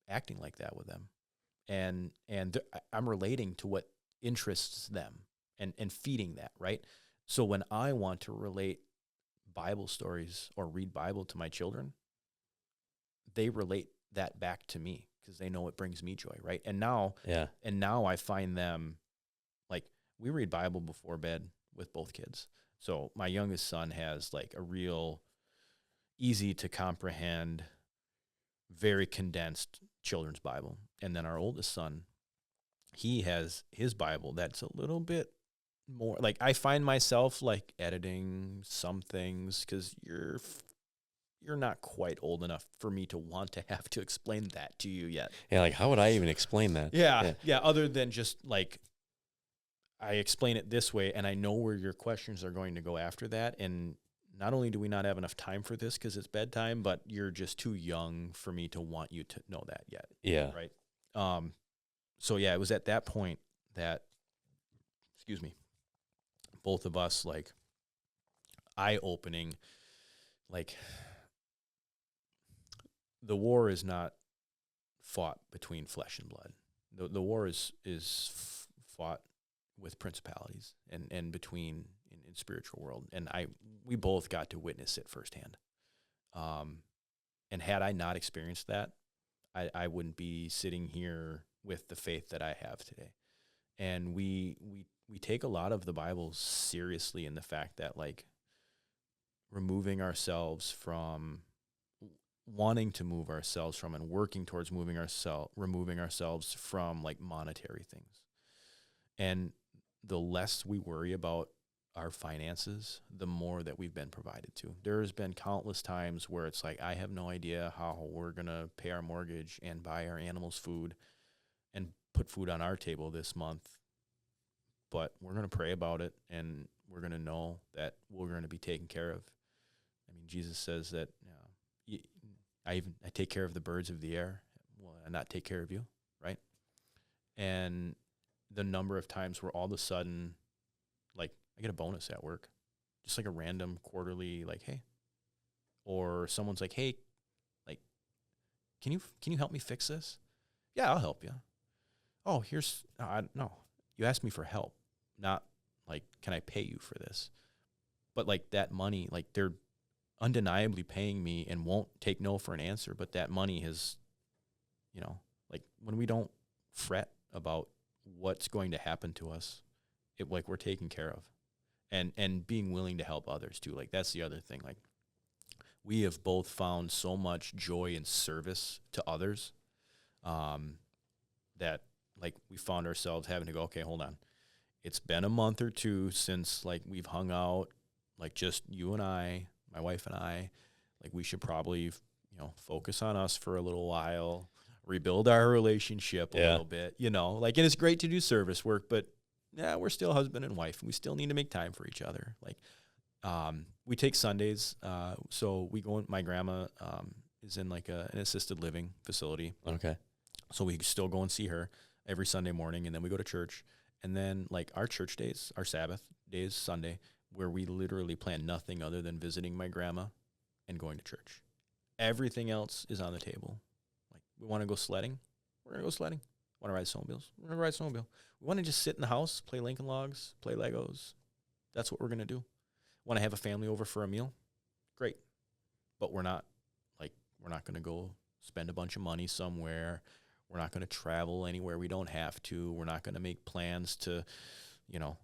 A: acting like that with them. And I'm relating to what interests them and feeding that, right? So when I want to relate Bible stories or read Bible to my children, they relate that back to me because they know it brings me joy, right? And now I find them, like, we read Bible before bed with both kids. So my youngest son has like a real easy to comprehend, very condensed children's Bible. And then our oldest son, he has his Bible that's a little bit more like, I find myself like editing some things because you're not quite old enough for me to want to have to explain that to you yet.
B: Yeah, like how would I even explain that?
A: Yeah. Other than just like, I explain it this way, and I know where your questions are going to go after that. And not only do we not have enough time for this because it's bedtime, but you're just too young for me to want you to know that yet.
B: Yeah.
A: Right. So yeah, it was at that point that, excuse me, both of us, like, eye-opening, like, the war is not fought between flesh and blood. The war is fought with principalities and between in spiritual world. And we both got to witness it firsthand. And had I not experienced that, I wouldn't be sitting here with the faith that I have today. And we take a lot of the Bible seriously in the fact that, like, removing ourselves from wanting to move ourselves from and working towards removing ourselves from like monetary things. And the less we worry about our finances, the more that we've been provided to. There's been countless times where it's like, I have no idea how we're going to pay our mortgage and buy our animals food and put food on our table this month, but we're going to pray about it, and we're going to know that we're going to be taken care of. I mean, Jesus says that I take care of the birds of the air. Will I not take care of you, right? And the number of times where all of a sudden, like, I get a bonus at work, just like a random quarterly, like, hey, or someone's like, hey, like, can you help me fix this? Yeah, I'll help you. Oh, no, you asked me for help, not like, can I pay you for this? But like that money, like, they're undeniably paying me and won't take no for an answer. But that money has, like, when we don't fret about what's going to happen to us, it, like, we're taken care of, and being willing to help others too. Like, that's the other thing. Like, we have both found so much joy in service to others, that, like, we found ourselves having to go, okay, hold on. It's been a month or two since, like, we've hung out, like, just you and I, my wife and I. Like, we should probably, focus on us for a little while, rebuild our relationship a little bit, like, and it's great to do service work, but yeah, we're still husband and wife, and we still need to make time for each other. Like, we take Sundays, so we go, my grandma, is in like an assisted living facility.
B: Okay.
A: So we still go and see her every Sunday morning, and then we go to church. And then, like, our church days, our Sabbath days, Sunday, where we literally plan nothing other than visiting my grandma and going to church. Everything else is on the table. Like, we want to go sledding, we're going to go sledding. Want to ride snowmobiles, we're going to ride snowmobile. We want to just sit in the house, play Lincoln Logs, play Legos. That's what we're going to do. Want to have a family over for a meal? Great. But we're not going to go spend a bunch of money somewhere. We're not going to travel anywhere we don't have to. We're not going to make plans to,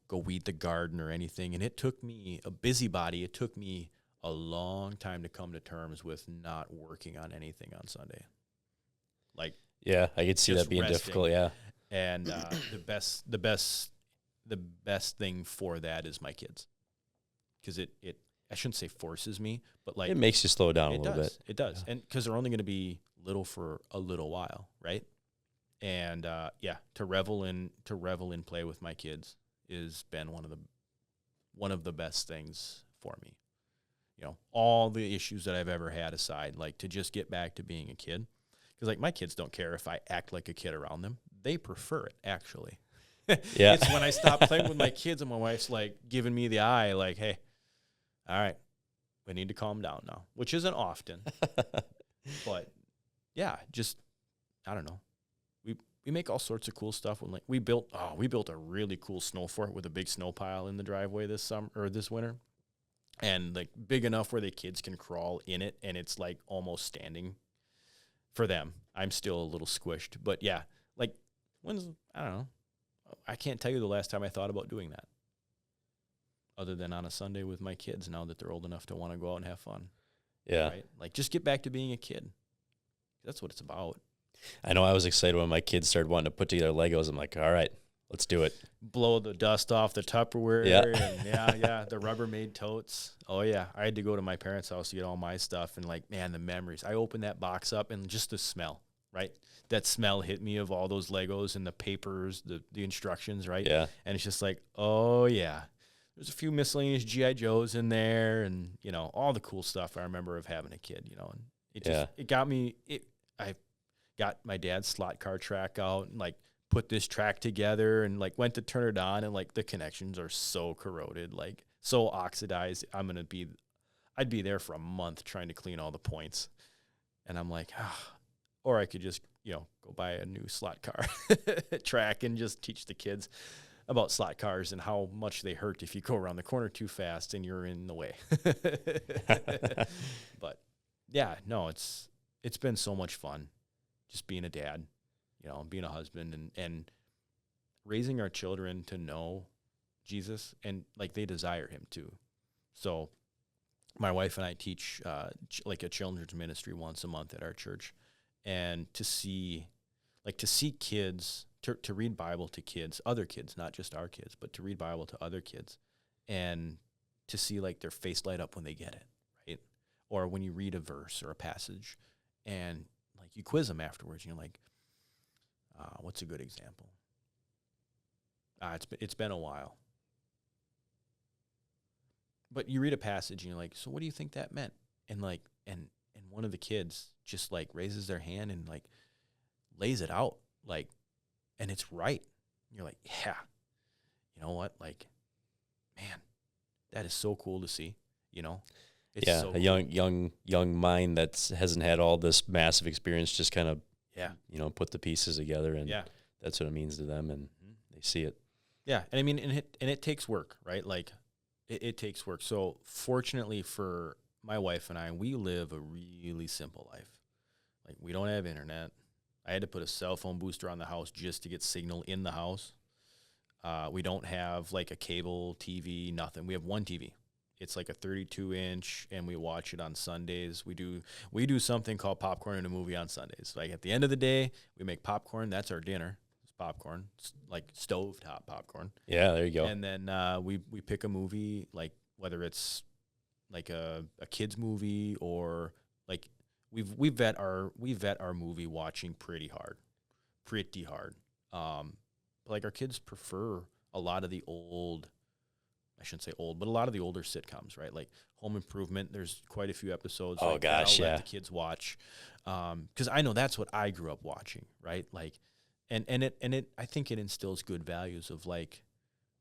A: go weed the garden or anything. And it took me, a busybody, it took me a long time to come to terms with not working on anything on Sunday. Like,
B: yeah, I could see that being
A: resting.
B: difficult. Yeah.
A: And the best thing for that is my kids. Because it I shouldn't say forces me, but like,
B: it makes you slow down a little bit.
A: It does. Yeah. And because they're only going to be little for a little while, right? And to revel in play with my kids has been one of the best things for me. All the issues that I've ever had aside, like, to just get back to being a kid. Because, like, my kids don't care if I act like a kid around them. They prefer it, actually.
B: Yeah.
A: It's when I stop playing with my kids and my wife's like giving me the eye, like, hey, all right, we need to calm down now, which isn't often. But yeah, just, I don't know. We make all sorts of cool stuff. When, like, we built a really cool snow fort with a big snow pile in the driveway this winter, and, like, big enough where the kids can crawl in it, and it's like almost standing for them. I'm still a little squished, but yeah, like, I don't know. I can't tell you the last time I thought about doing that, other than on a Sunday with my kids now that they're old enough to want to go out and have fun.
B: Yeah.
A: Right? Like, just get back to being a kid. That's what it's about.
B: I know I was excited when my kids started wanting to put together Legos. I'm like, all right, let's do it.
A: Blow the dust off the Tupperware.
B: Yeah.
A: And the Rubbermaid totes. Oh, yeah. I had to go to my parents' house to get all my stuff. And, like, man, the memories. I opened that box up and just the smell, right? That smell hit me of all those Legos and the papers, the instructions, right?
B: Yeah.
A: And it's just like, oh, yeah. There's a few miscellaneous G.I. Joes in there and, all the cool stuff I remember of having a kid, and it got me, I got my dad's slot car track out and, like, put this track together and, like, went to turn it on and, like, the connections are so corroded, like, so oxidized. I'd be there for a month trying to clean all the points. And I'm like, or I could just, go buy a new slot car track and just teach the kids about slot cars and how much they hurt if you go around the corner too fast and you're in the way. But yeah, no, it's been so much fun just being a dad, being a husband and raising our children to know Jesus and, like, they desire him too. So my wife and I teach like a children's ministry once a month at our church, and to see kids, to read Bible to kids, other kids, not just our kids, but to read Bible to other kids, and to see, like, their face light up when they get it, right? Or when you read a verse or a passage, and, like, you quiz them afterwards, and you're like, what's a good example? It's been a while. But you read a passage, and you're like, so what do you think that meant? And, like, and one of the kids just, like, raises their hand and, like, lays it out, like, and it's right. You're like, yeah, you know what? Like, man, that is so cool to see, It's
B: yeah,
A: so
B: a young mind that hasn't had all this massive experience just kind of, put the pieces together, and that's what it means to them, and they see it.
A: Yeah, and I mean, and it takes work, right? Like, it takes work. So fortunately for my wife and I, we live a really simple life. Like, we don't have internet. I had to put a cell phone booster on the house just to get signal in the house. We don't have, like, a cable TV, nothing. We have one TV. It's like a 32-inch, and we watch it on Sundays. We do something called popcorn and a movie on Sundays. Like, at the end of the day, we make popcorn. That's our dinner. It's popcorn. It's like stovetop popcorn.
B: Yeah, there you go.
A: And then we pick a movie, like, whether it's like a kids movie or, like, we vet our movie watching pretty hard. Like, our kids prefer a lot of the old, I shouldn't say old, but a lot of the older sitcoms, right? Like Home Improvement. There's quite a few episodes.
B: Oh,
A: like,
B: gosh,
A: I'll let the kids watch, because I know that's what I grew up watching, right? Like, and it I think it instills good values of, like,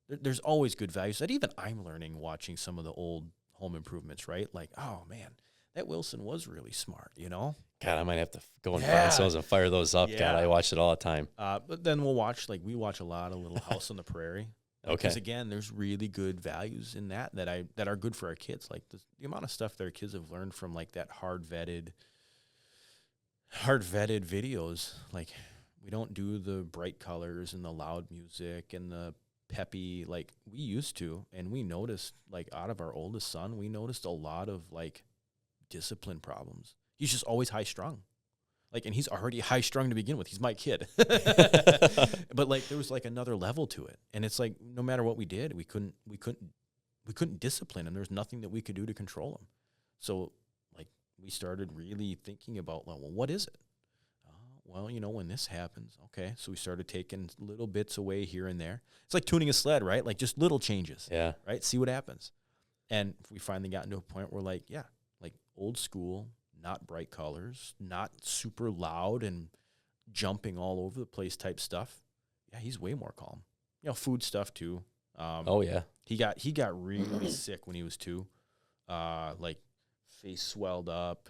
A: there's always good values that even I'm learning watching some of the old Home Improvements, right? Like, oh man, that Wilson was really smart,
B: God, I might have to go and find those and fire those up.
A: Yeah.
B: God, I watch it all the time.
A: But then we watch a lot of Little House on the Prairie.
B: Okay.
A: Because, again, there's really good values in that are good for our kids. Like, the amount of stuff that our kids have learned from, like, that hard vetted videos. Like, we don't do the bright colors and the loud music and the peppy like we used to. And we noticed, like, out of our oldest son, we noticed a lot of, like, discipline problems. He's just always high strung. Like, and he's already high strung to begin with. He's my kid. But, like, there was, like, another level to it. And it's like, no matter what we did, we couldn't discipline him. There was nothing that we could do to control him. So, like, we started really thinking about, well, what is it? Well, when this happens, okay. So we started taking little bits away here and there. It's like tuning a sled, right? Like, just little changes.
B: Yeah.
A: Right? See what happens. And we finally got into a point where, like, yeah, like, old school, not bright colors, not super loud and jumping all over the place type stuff. Yeah, he's way more calm. Food stuff too.
B: Oh yeah.
A: He got really sick when he was 2. Like, face swelled up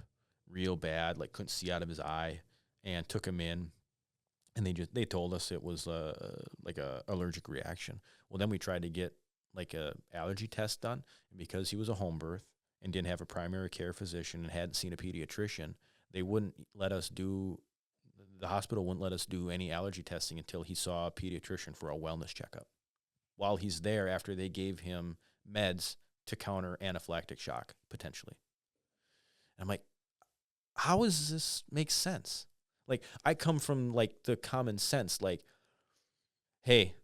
A: real bad, like, couldn't see out of his eye, and took him in, and they told us it was like a allergic reaction. Well, then we tried to get, like, a allergy test done, and because he was a home birth and didn't have a primary care physician and hadn't seen a pediatrician, they wouldn't let us do, the hospital wouldn't let us do any allergy testing until he saw a pediatrician for a wellness checkup. While he's there, after they gave him meds to counter anaphylactic shock, potentially. And I'm like, how does this make sense? Like, I come from, like, the common sense, like, hey,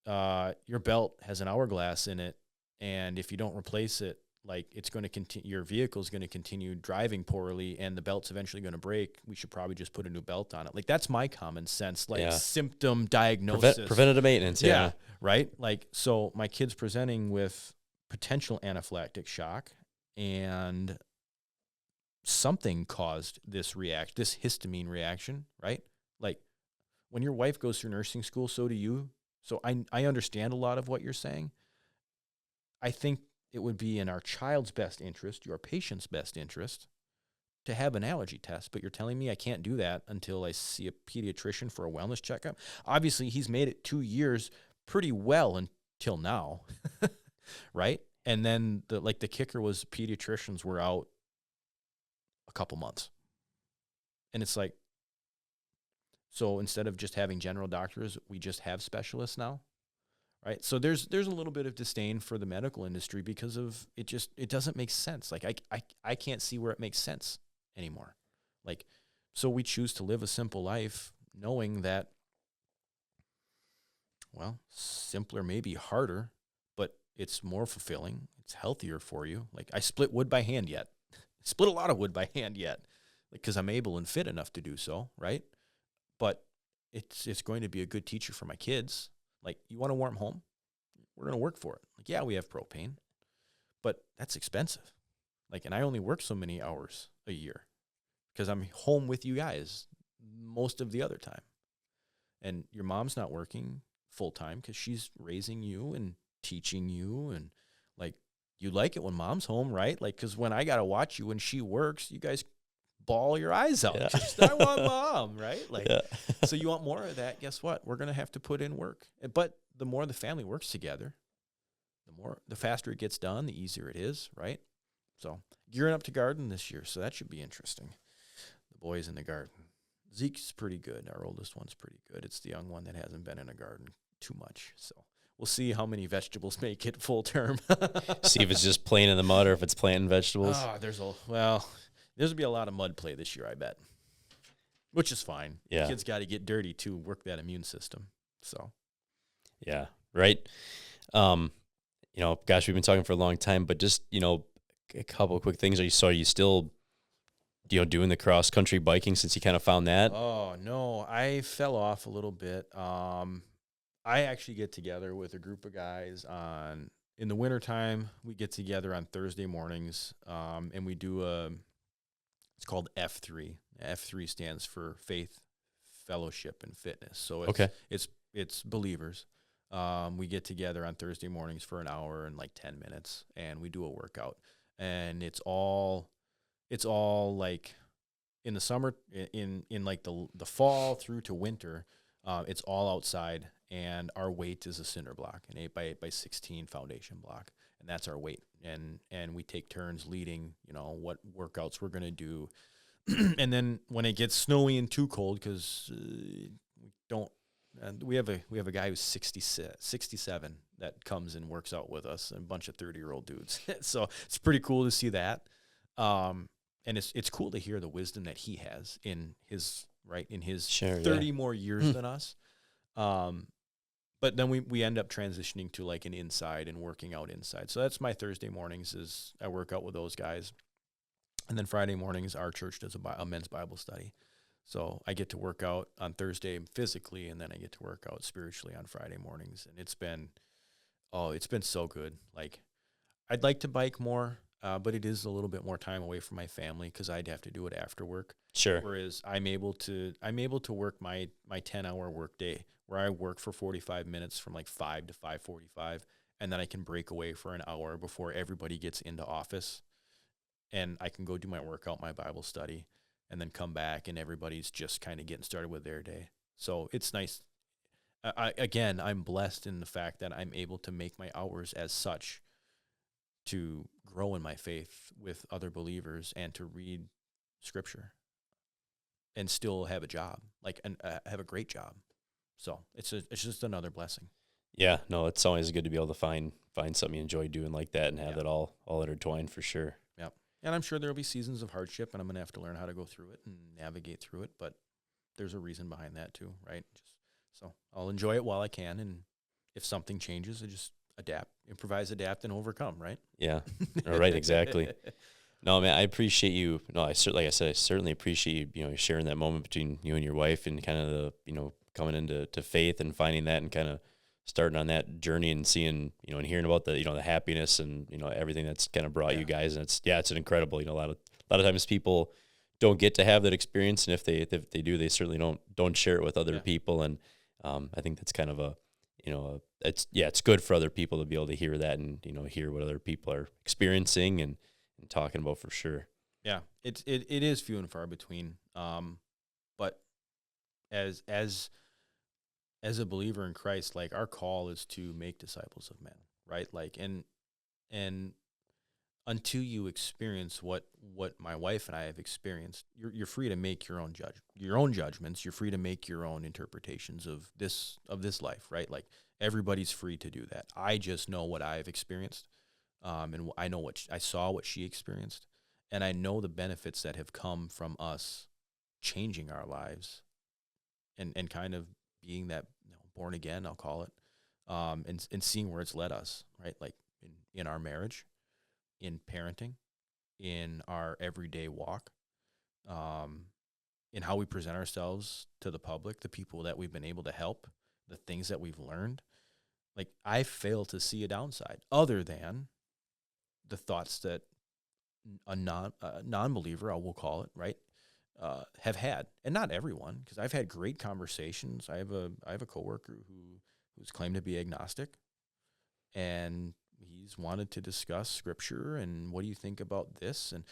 A: your belt has an hourglass in it, and if you don't replace it, like, it's going to continue, your vehicle is going to continue driving poorly, and the belt's eventually going to break. We should probably just put a new belt on it. Like, that's my common sense, like, symptom diagnosis.
B: Preventative maintenance, yeah.
A: Right? Like, so my kid's presenting with potential anaphylactic shock, and something caused this histamine reaction, right? Like, when your wife goes through nursing school, so do you. So I understand a lot of what you're saying. I think it would be in our child's best interest, your patient's best interest, to have an allergy test. But you're telling me I can't do that until I see a pediatrician for a wellness checkup? Obviously, he's made it 2 years pretty well until now, right? And then the kicker was pediatricians were out a couple months. And it's like, so instead of just having general doctors, we just have specialists now, right? So there's a little bit of disdain for the medical industry because of it doesn't make sense. Like, I can't see where it makes sense anymore. Like, so we choose to live a simple life knowing that, well, simpler may be harder, but it's more fulfilling. It's healthier for you. Like, I split wood by hand yet. Split a lot of wood by hand yet, because I'm able and fit enough to do so, right? But it's going to be a good teacher for my kids. Like, you want a warm home? We're going to work for it. Like, yeah, we have propane, but that's expensive. Like, and I only work so many hours a year because I'm home with you guys most of the other time. And your mom's not working full time because she's raising you and teaching you. And, like, you like it when mom's home, right? Like, because when I got to watch you when she works, you guys bawl your eyes out.
B: Yeah.
A: Just, I want mom, right? Like, so you want more of that. Guess what? We're going to have to put in work. But the more the family works together, the faster it gets done, the easier it is, right? So gearing up to garden this year. So that should be interesting. The boys in the garden. Zeke's pretty good. Our oldest one's pretty good. It's the young one that hasn't been in a garden too much. So we'll see how many vegetables make it full term.
B: See if it's just playing in the mud or if it's planting vegetables.
A: There's going to be a lot of mud play this year, I bet, which is fine.
B: Yeah.
A: The kids got to get dirty to work that immune system. So,
B: yeah, right. Gosh, we've been talking for a long time, but just, a couple of quick things. Are you still, doing the cross country biking since you kind of found that?
A: Oh, no, I fell off a little bit. I actually get together with a group of guys in the wintertime. We get together on Thursday mornings, and we do it's called F3. F3 stands for faith, fellowship, and fitness. So it's believers. We get together on Thursday mornings for an hour and like 10 minutes, and we do a workout. And it's all like in the summer, in like the fall through to winter, it's all outside, and our weight is a cinder block, an 8x8x16 foundation block, and that's our weight. And we take turns leading, what workouts we're gonna do. And then when it gets snowy and too cold, because we have a guy who's 67 that comes and works out with us, and a bunch of 30-year-old dudes. So it's pretty cool to see that. And it's cool to hear the wisdom that he has in his 30 more years than us. But then we end up transitioning to like an inside and working out inside. So that's my Thursday mornings is I work out with those guys. And then Friday mornings, our church does a men's Bible study. So I get to work out on Thursday physically, and then I get to work out spiritually on Friday mornings. And it's been so good. Like, I'd like to bike more, but it is a little bit more time away from my family because I'd have to do it after work.
B: Sure.
A: Whereas I'm able to work my 10-hour work day where I work for 45 minutes from like 5 to 5:45, and then I can break away for an hour before everybody gets into office, and I can go do my workout, my Bible study, and then come back, and everybody's just kind of getting started with their day. So it's nice. I'm blessed in the fact that I'm able to make my hours as such to grow in my faith with other believers and to read scripture and still have a job, and have a great job. So it's just another blessing.
B: Yeah, no, it's always good to be able to find something you enjoy doing like that and have it all intertwined for sure.
A: Yep. And I'm sure there'll be seasons of hardship, and I'm gonna have to learn how to go through it and navigate through it. But there's a reason behind that too, right? So I'll enjoy it while I can, and if something changes, I just adapt, improvise, adapt, and overcome, right?
B: Yeah. All right, exactly. No, man, I appreciate you. No, like I said, I certainly appreciate you, sharing that moment between you and your wife and kind of the, coming into faith and finding that and kind of starting on that journey and seeing, and hearing about the, the happiness and, everything that's kind of brought you guys. And it's an incredible, a lot of times people don't get to have that experience. And if they do, they certainly don't share it with other people. And I think that's kind of it's good for other people to be able to hear that and, hear what other people are experiencing and talking about for sure.
A: Yeah, it is few and far between. But as a believer in Christ, like our call is to make disciples of men, right? Like, and until you experience what my wife and I have experienced, you're free to make your own judgments. You're free to make your own interpretations of this life, right? Like everybody's free to do that. I just know what I've experienced. And I know I saw what she experienced, and I know the benefits that have come from us changing our lives and kind of being that born again, I'll call it, and seeing where it's led us, right? Like in our marriage, in parenting, in our everyday walk, in how we present ourselves to the public, the people that we've been able to help, the things that we've learned. Like I fail to see a downside other than the thoughts that a non-believer, I will call it, right, have had, and not everyone, because I've had great conversations. I have a coworker who's claimed to be agnostic, and he's wanted to discuss scripture and what do you think about this, and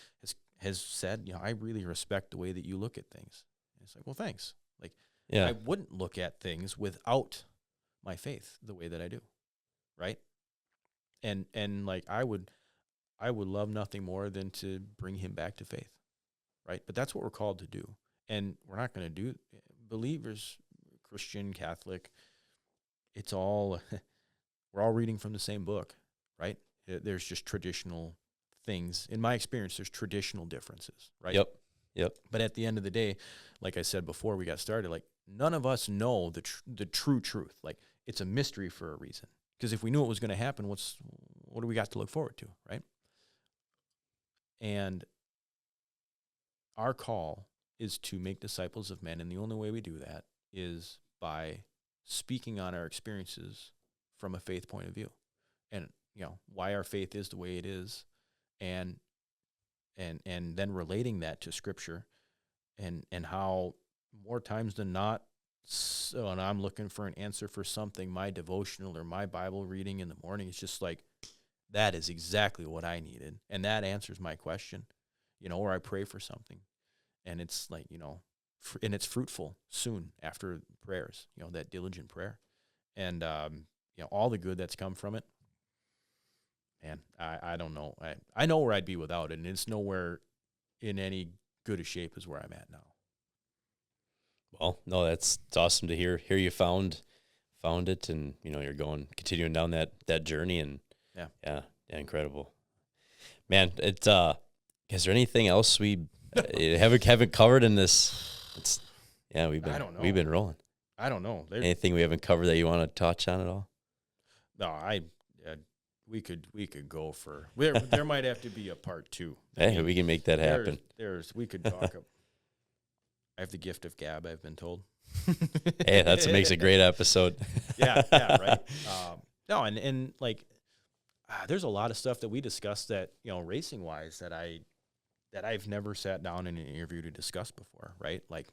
A: has said, I really respect the way that you look at things. And it's like, well, thanks. Like, I wouldn't look at things without my faith the way that I do, right? And like I would love nothing more than to bring him back to faith, right? But that's what we're called to do. And we're not going to do believers, Christian, Catholic. It's all, we're all reading from the same book, right? There's just traditional things. In my experience, there's traditional differences, right?
B: Yep.
A: But at the end of the day, like I said before we got started, like none of us know the true truth. Like it's a mystery for a reason. Because if we knew it was going to happen, what do we got to look forward to, right? And our call is to make disciples of men, and the only way we do that is by speaking on our experiences from a faith point of view, and why our faith is the way it is, and then relating that to Scripture, and how more times than not, so, and I'm looking for an answer for something, my devotional or my Bible reading in the morning, it's just like, that is exactly what I needed. And that answers my question, or I pray for something. And it's like, and it's fruitful soon after prayers, that diligent prayer. And, all the good that's come from it. Man, I don't know. I know where I'd be without it. And it's nowhere in any good a shape as where I'm at now.
B: Well, no, it's awesome to hear you found it, and you're continuing down that journey, and yeah, incredible, man. It's is there anything else we haven't covered in this? We've been rolling.
A: I don't know.
B: Anything we haven't covered that you want to touch on at all?
A: No, we could go for there might have to be a part 2.
B: Hey, we can make that happen.
A: We could talk. I have the gift of gab, I've been told.
B: Hey, that makes a great episode.
A: yeah, right. No, and like, there's a lot of stuff that we discussed that, racing wise, that I've never sat down in an interview to discuss before, right? Like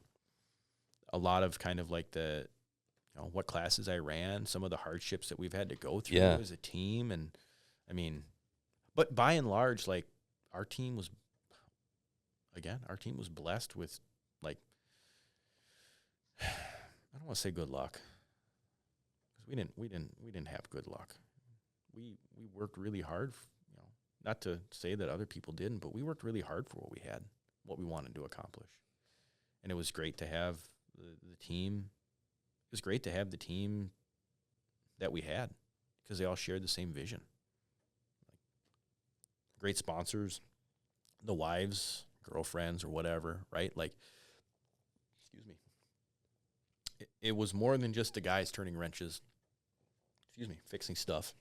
A: a lot of kind of like the, what classes I ran, some of the hardships that we've had to go through as a team. And I mean, but by and large, like our team was blessed with, like, I don't want to say good luck, because we didn't have good luck. We worked really hard, not to say that other people didn't, but we worked really hard for what we had, what we wanted to accomplish. And it was great to have the team. It was great to have the team that we had because they all shared the same vision. Great sponsors, the wives, girlfriends, or whatever, right? Like, excuse me. It was more than just the guys turning wrenches, fixing stuff.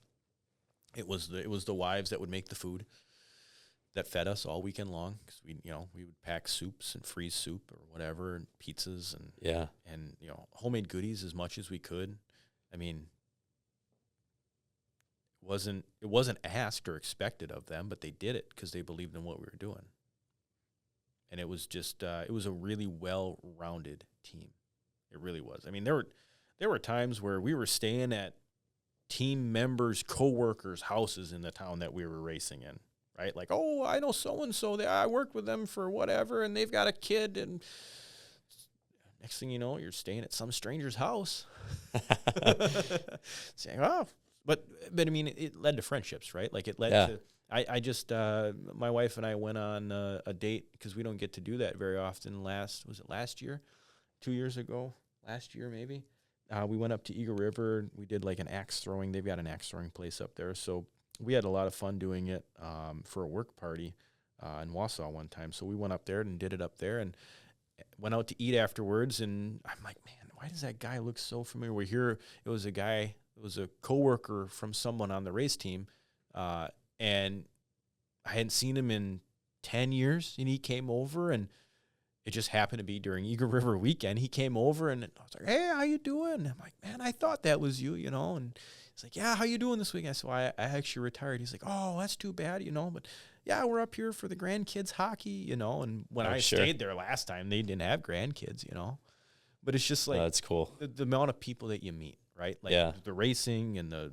A: It was the wives that would make the food that fed us all weekend long, because we would pack soups and freeze soup or whatever, and pizzas and homemade goodies as much as we could. I mean, it wasn't asked or expected of them, but they did it because they believed in what we were doing. And it was just it was a really well-rounded team. It really was. I mean, there were times where we were staying at team members' coworkers' houses in the town that we were racing in, right? Like, oh, I know so-and-so. I worked with them for whatever, and they've got a kid, and next thing you know, you're staying at some stranger's house. Saying, oh, but I mean, it led to friendships, right? Like, it led to, I just, my wife and I went on a date, because we don't get to do that very often. Was it last year? 2 years ago? Last year, maybe? We went up to Eagle River. We did like an axe throwing. They've got an axe throwing place up there. So we had a lot of fun doing it for a work party in Wausau one time. So we went up there and did it up there and went out to eat afterwards. And I'm like, man, why does that guy look so familiar? We're here. It was a coworker from someone on the race team. And I hadn't seen him in 10 years. And he came over, and it just happened to be during Eagle River weekend. He came over, and I was like, hey, how you doing? I'm like, man, I thought that was you, And he's like, yeah, how you doing this weekend? So I actually retired. He's like, oh, that's too bad, But yeah, we're up here for the grandkids hockey, And when I stayed there last time, they didn't have grandkids, But it's just like,
B: that's cool.
A: The amount of people that you meet, right? Like the racing and the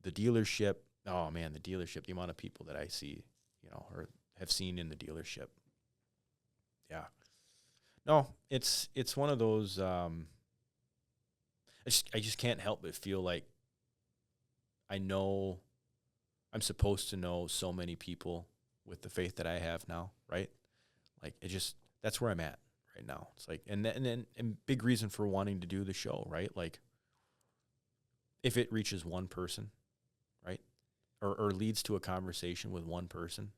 A: dealership. Oh man, the dealership, the amount of people that I see, or have seen in the dealership. Yeah. No, it's one of those. I just can't help but feel like I know I'm supposed to know so many people with the faith that I have now, right? Like, that's where I'm at right now. It's like, and big reason for wanting to do the show, right? Like, if it reaches one person, right, or leads to a conversation with one person,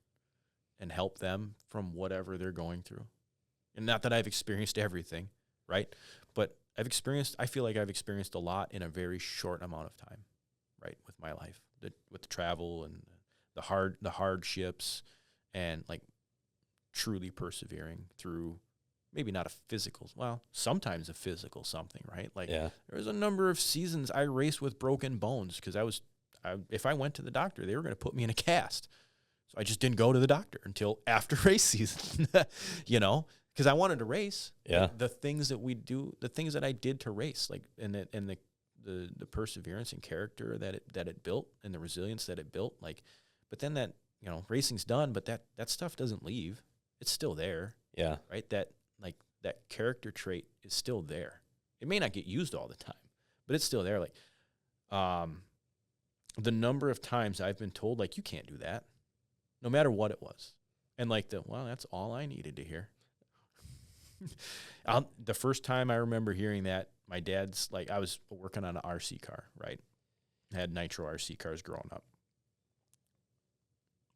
A: and help them from whatever they're going through. And not that I've experienced everything, right? But I feel like I've experienced a lot in a very short amount of time, right? With my life, with the travel and the hardships, and like truly persevering through maybe not a physical, sometimes a physical something, right? Like there was a number of seasons I raced with broken bones because if I went to the doctor, they were going to put me in a cast. So I just didn't go to the doctor until after race season, because I wanted to race.
B: Yeah.
A: The things that we do, the things that I did to race, like, and the perseverance and character that it built, and the resilience that it built, like, but then that, racing's done, but that stuff doesn't leave. It's still there.
B: Yeah.
A: Right. That character trait is still there. It may not get used all the time, but it's still there. Like, the number of times I've been told, like, you can't do that, no matter what it was. And like, that's all I needed to hear. The first time I remember hearing that, my dad's like, I was working on an RC car, right? I had nitro RC cars growing up.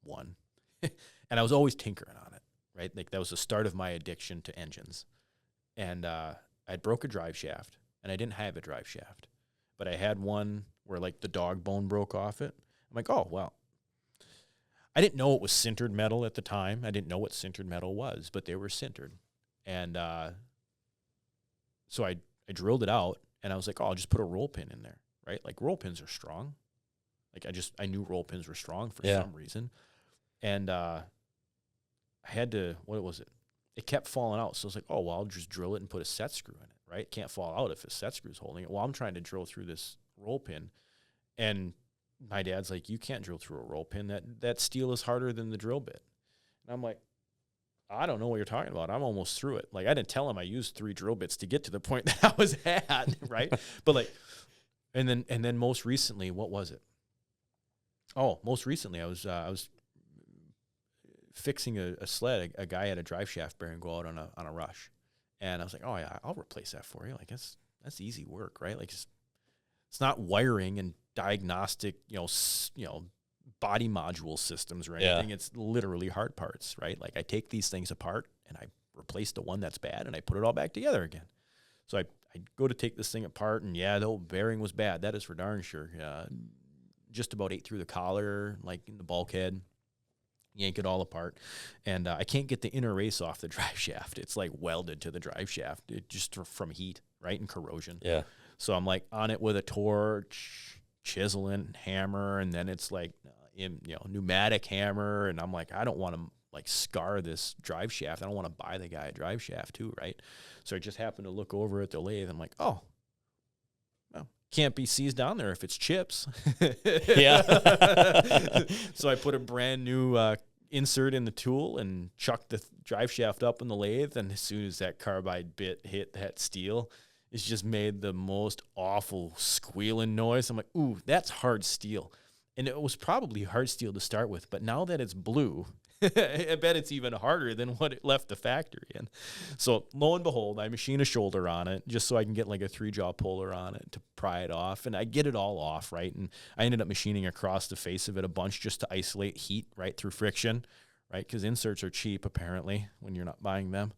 A: One. And I was always tinkering on it, right? Like, that was the start of my addiction to engines. And I broke a drive shaft, and I didn't have a drive shaft, but I had one where like the dog bone broke off it. I'm like, oh, well. I didn't know it was sintered metal at the time. I didn't know what sintered metal was, but they were sintered. And so I drilled it out, and I was like, oh, I'll just put a roll pin in there, right? Like, roll pins are strong. Like, I knew roll pins were strong for some reason. And I had to, what was it? It kept falling out. So I was like, oh, well, I'll just drill it and put a set screw in it, right? It can't fall out if a set screw's holding it. Well, I'm trying to drill through this roll pin, and my dad's like, you can't drill through a roll pin. That steel is harder than the drill bit. And I'm like, I don't know what you're talking about. I'm almost through it. Like, I didn't tell him I used 3 drill bits to get to the point that I was at, right? But like, and then most recently, what was it? Oh, most recently I was fixing a sled. A guy had a drive shaft bearing go out on a rush, and I was like, oh yeah, I'll replace that for you. Like, that's easy work, right? Like, it's not wiring and diagnostic, body module systems or anything. It's literally hard parts, right? Like I take these things apart and I replace the one that's bad and I put it all back together again. So I go to take this thing apart and the old bearing was bad. That is for darn sure. Just about ate through the collar, like in the bulkhead, yank it all apart. And I can't get the inner race off the drive shaft. It's like welded to the drive shaft just from heat, right? And corrosion.
B: Yeah.
A: So I'm like on it with a torch, chiseling, hammer, and then it's like, pneumatic hammer. And I'm like, I don't want to like scar this drive shaft. I don't want to buy the guy a drive shaft too, right? So I just happened to look over at the lathe. I'm like, oh, well, can't be seized down there if it's chips.
B: Yeah.
A: So I put a brand new insert in the tool and chucked the drive shaft up in the lathe. And as soon as that carbide bit hit that steel, it's just made the most awful squealing noise. I'm like, ooh, that's hard steel. And it was probably hard steel to start with, but now that it's blue, I bet it's even harder than what it left the factory in. So lo and behold, I machine a shoulder on it just so I can get like a 3-jaw puller on it to pry it off. And I get it all off, right? And I ended up machining across the face of it a bunch just to isolate heat, right, through friction, right? Because inserts are cheap, apparently, when you're not buying them.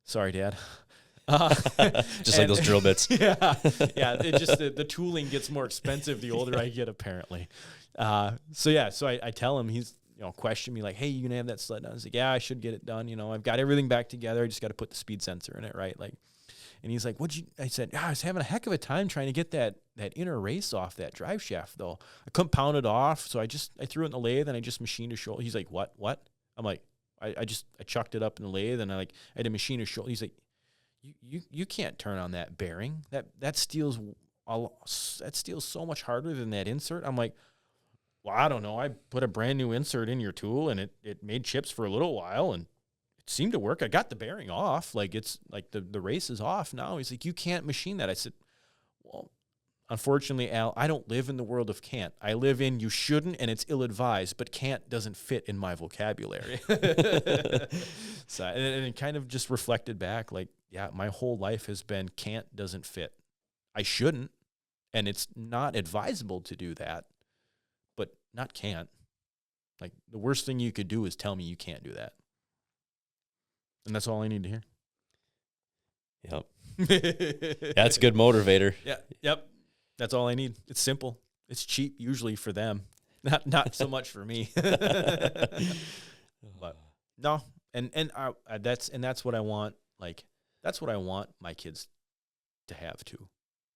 A: Sorry, Dad.
B: Just like those drill bits.
A: Yeah. It just the tooling gets more expensive the older I get, apparently. So I tell him, he's question me like, hey, you gonna have that sled done? I was like, yeah, I should get it done. I've got everything back together. I just got to put the speed sensor in it, right? Like, and he's like, I said, I was having a heck of a time trying to get that inner race off that drive shaft though. I couldn't pound it off, so I threw it in the lathe and I just machined a shoulder. He's like, what? I'm like, I chucked it up in the lathe and I had to machine a shoulder. He's like, you can't turn on that bearing. That steel's so much harder than that insert. I'm like, well, I don't know. I put a brand new insert in your tool and it made chips for a little while and it seemed to work. I got the bearing off. Like it's like the race is off now. He's like, you can't machine that. I said, well, unfortunately, Al, I don't live in the world of can't. I live in you shouldn't and it's ill-advised, but can't doesn't fit in my vocabulary. So, and it kind of just reflected back like, yeah, my whole life has been can't doesn't fit. I shouldn't, and it's not advisable to do that. But not can't. Like, the worst thing you could do is tell me you can't do that. And that's all I need to hear.
B: Yep. That's a good motivator.
A: Yeah. Yep. That's all I need. It's simple. It's cheap usually for them. Not so much for me. But no. And that's what I want. Like, that's what I want my kids to have too.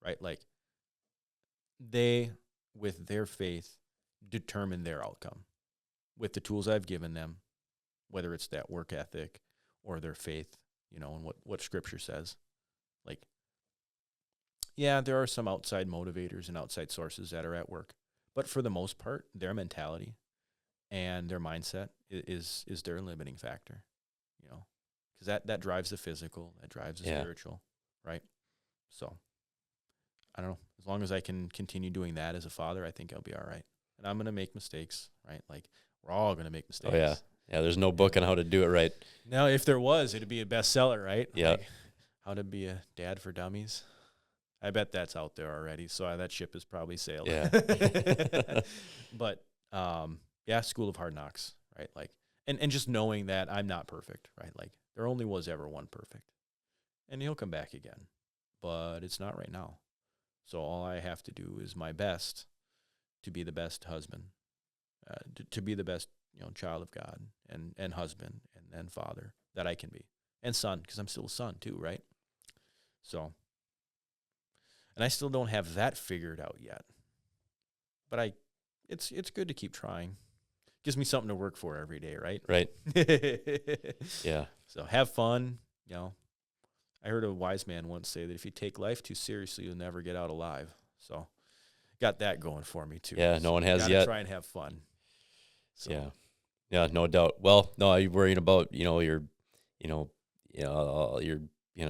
A: Right? Like, they, with their faith, determine their outcome with the tools I've given them, whether it's that work ethic or their faith, and what scripture says. Like, yeah, there are some outside motivators and outside sources that are at work, but for the most part, their mentality and their mindset is their limiting factor, because that drives the physical, that drives the spiritual, right? So I don't know. As long as I can continue doing that as a father, I think I'll be all right. And I'm going to make mistakes, right? Like, we're all going to make mistakes.
B: Oh, yeah. Yeah, there's no book on how to do it right.
A: Now, if there was, it'd be a bestseller, right?
B: Yeah.
A: Like, how to be a dad for dummies. I bet that's out there already, so that ship has probably sailed.
B: Yeah.
A: But, School of Hard Knocks, right? Like, and just knowing that I'm not perfect, right? Like, there only was ever one perfect. And he'll come back again. But it's not right now. So all I have to do is my best to be the best husband, to be the best, child of God and husband and father that I can be, and son, because I'm still a son too, right? So, and I still don't have that figured out yet, but it's good to keep trying. Gives me something to work for every day, right?
B: Right. Yeah.
A: So have fun, I heard a wise man once say that if you take life too seriously, you'll never get out alive. So, got that going for me too.
B: Yeah, no one has
A: gotta
B: yet.
A: Try and have fun. So.
B: Yeah, no doubt. Well, no, are you worrying about your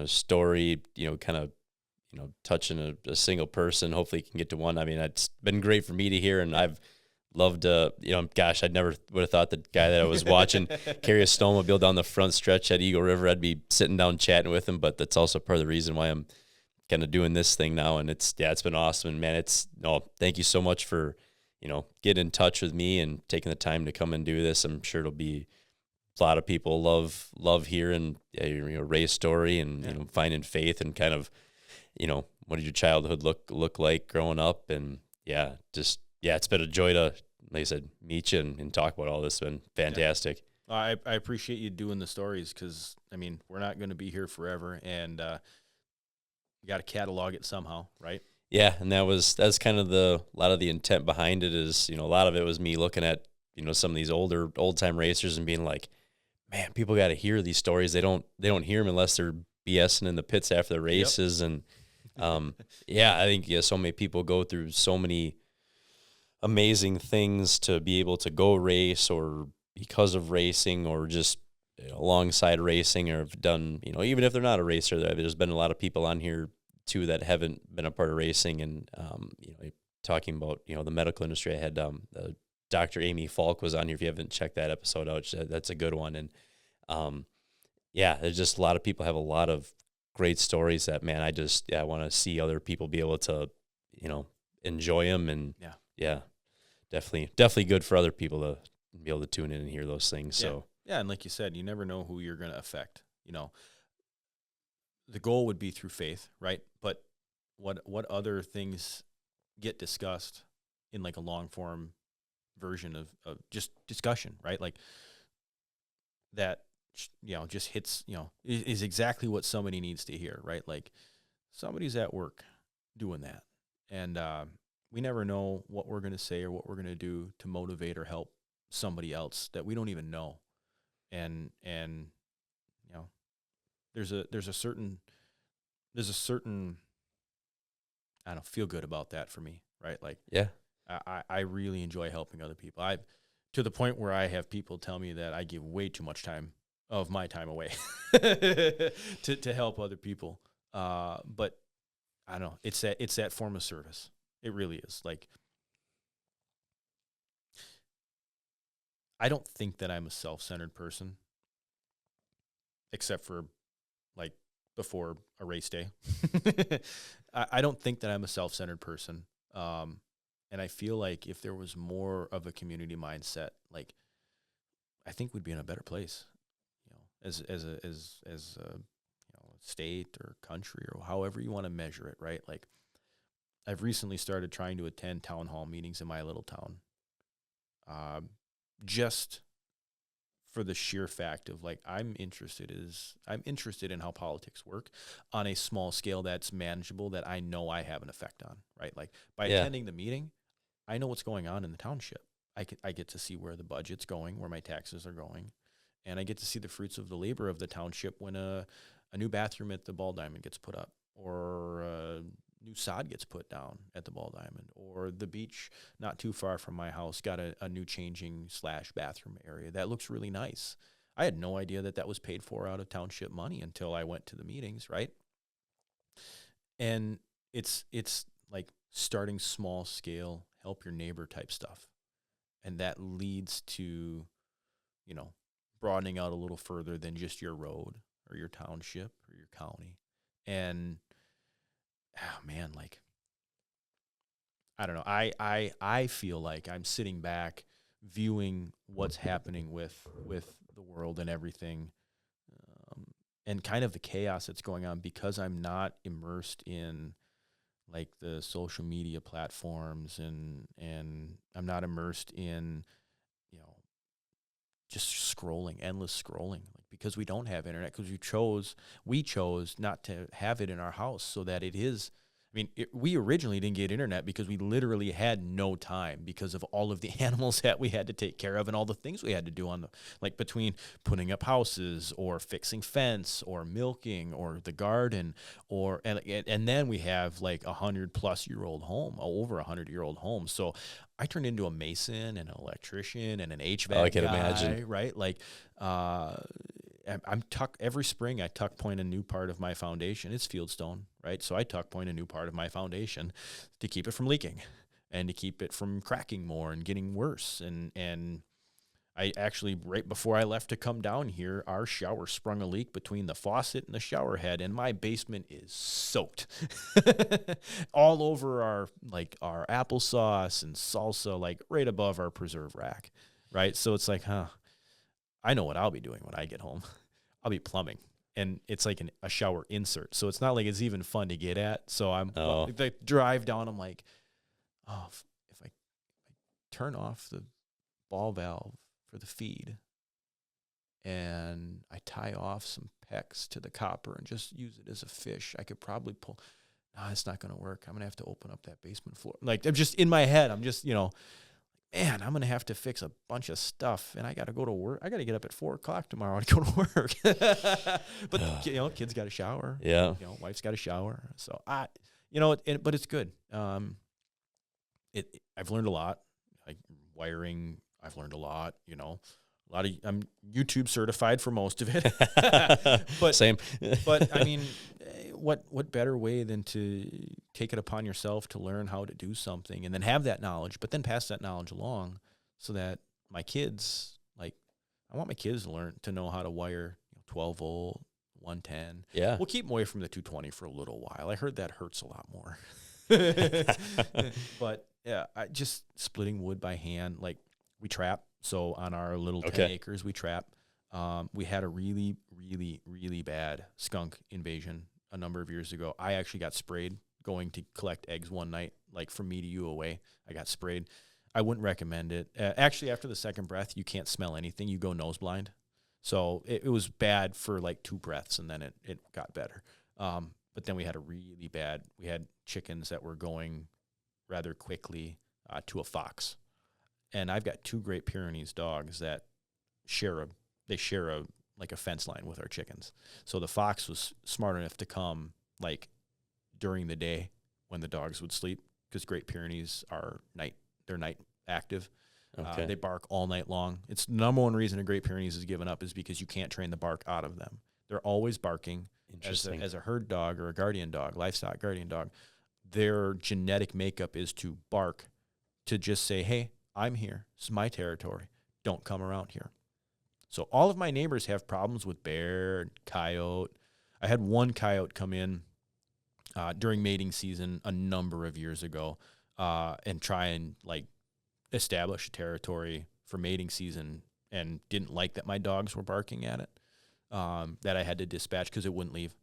B: story? Kind of touching a single person. Hopefully, you can get to one. I mean, it's been great for me to hear, and I've loved gosh, I never would have thought the guy that I was watching carry a snowmobile down the front stretch at Eagle River, I'd be sitting down chatting with him. But that's also part of the reason why I'm kind of doing this thing now, and it's been awesome. And man, thank you so much for, getting in touch with me and taking the time to come and do this. I'm sure it'll be a lot of people love hearing your race story and finding faith and kind of, what did your childhood look like growing up? And it's been a joy to, like I said, meet you and talk about all this. It's been fantastic.
A: I appreciate you doing the stories, because I mean, we're not going to be here forever, and you got to catalog it somehow, right?
B: Yeah, and that's kind of a lot of the intent behind it is, a lot of it was me looking at, some of these old time racers and being like, man, people got to hear these stories. They don't hear them unless they're BSing in the pits after the races. Yep. And I think so many people go through so many amazing things to be able to go race, or because of racing, or just alongside racing, or have done, even if they're not a racer. There's been a lot of people on here too that haven't been a part of racing, and talking about the medical industry. I had Dr. Amy Falk was on here. If you haven't checked that episode out, that's a good one. And there's just a lot of people have a lot of great stories that, man, I want to see other people be able to enjoy them. And definitely good for other people to be able to tune in and hear those things. So
A: and like you said, you never know who you're going to affect. The goal would be through faith, right? But what other things get discussed in like a long form version of just discussion, right? Like that, just hits, is exactly what somebody needs to hear, right? Like somebody's at work doing that, and we never know what we're going to say or what we're going to do to motivate or help somebody else that we don't even know. And there's a certain I don't feel good about that for me, right? Like I really enjoy helping other people. To the point where I have people tell me that I give way too much of my time away to help other people. But I don't know, it's that form of service. It really is. Like, I don't think that I'm a self-centered person, except for like before a race day. I don't think that I'm a self-centered person. And I feel like if there was more of a community mindset, like, I think we'd be in a better place, as a state or country, or however you want to measure it, right? Like, I've recently started trying to attend town hall meetings in my little town, just for the sheer fact of, like, I'm interested in how politics work on a small scale that's manageable, that I know I have an effect on, right? Like, by attending the meeting, I know what's going on in the township. I get to see where the budget's going, where my taxes are going, and I get to see the fruits of the labor of the township when a new bathroom at the Ball Diamond gets put up, or new sod gets put down at the Ball Diamond, or the beach not too far from my house got a new changing / bathroom area that looks really nice. I had no idea that was paid for out of township money until I went to the meetings, right? And it's like starting small scale, help your neighbor type stuff. And that leads to, broadening out a little further than just your road or your township or your county. And man, like, I don't know. I feel like I'm sitting back viewing what's happening with the world and everything, and kind of the chaos that's going on, because I'm not immersed in like the social media platforms, and I'm not immersed in, just endless scrolling, like, because we don't have internet, because we chose not to have it in our house, so that it is. I mean, we originally didn't get internet because we literally had no time because of all of the animals that we had to take care of and all the things we had to do between putting up houses or fixing fence or milking or the garden, and then we have like 100-plus-year-old home, over 100-year-old home. So I turned into a mason and an electrician and an HVAC
B: I can
A: guy,
B: imagine.
A: right? Like, every spring I tuck point a new part of my foundation. It's fieldstone, right? So I tuck point a new part of my foundation to keep it from leaking and to keep it from cracking more and getting worse. And I actually, right before I left to come down here, our shower sprung a leak between the faucet and the shower head, and my basement is soaked all over our applesauce and salsa, like right above our preserve rack, right? So it's like, I know what I'll be doing when I get home. I'll be plumbing, and it's like a shower insert, so it's not like it's even fun to get at. So if I drive down, I'm like, oh, if I turn off the ball valve for the feed, and I tie off some pecs to the copper and just use it as a fish, I could probably pull. No, it's not going to work. I'm going to have to open up that basement floor. Like, I'm just in my head. I'm just, man, I'm going to have to fix a bunch of stuff, and I got to go to work. I got to get up at 4:00 tomorrow and go to work. But, kids got a shower.
B: Yeah.
A: Wife's got a shower. So, but it's good. I've learned a lot. Like wiring, I've learned a lot, I'm YouTube certified for most of it. But
B: same.
A: But I mean, what better way than to take it upon yourself to learn how to do something and then have that knowledge, but then pass that knowledge along so that my kids, I want my kids to know how to wire 12 volt, 110.
B: Yeah.
A: We'll keep them away from the 220 for a little while. I heard that hurts a lot more. But yeah, I just splitting wood by hand, we trap. So on our little 10 acres, we trap. We had a really, really, really bad skunk invasion a number of years ago. I actually got sprayed going to collect eggs one night, from me to you away. I got sprayed. I wouldn't recommend it. Actually, after the second breath, you can't smell anything. You go nose blind. So it was bad for 2 breaths, and then it got better. But then we had we had chickens that were going rather quickly to a fox. And I've got 2 Great Pyrenees dogs that share a fence line with our chickens. So the fox was smart enough to come during the day when the dogs would sleep, because Great Pyrenees they're night active.
B: Okay.
A: They bark all night long. It's the number one reason a Great Pyrenees is given up is because you can't train the bark out of them. They're always barking.
B: Interesting.
A: As a herd dog or a guardian dog, livestock guardian dog, their genetic makeup is to bark, to just say, hey, I'm here. This is my territory. Don't come around here. So all of my neighbors have problems with bear and coyote. I had one coyote come in during mating season a number of years ago and try and establish a territory for mating season, and didn't like that my dogs were barking at it, that I had to dispatch because it wouldn't leave.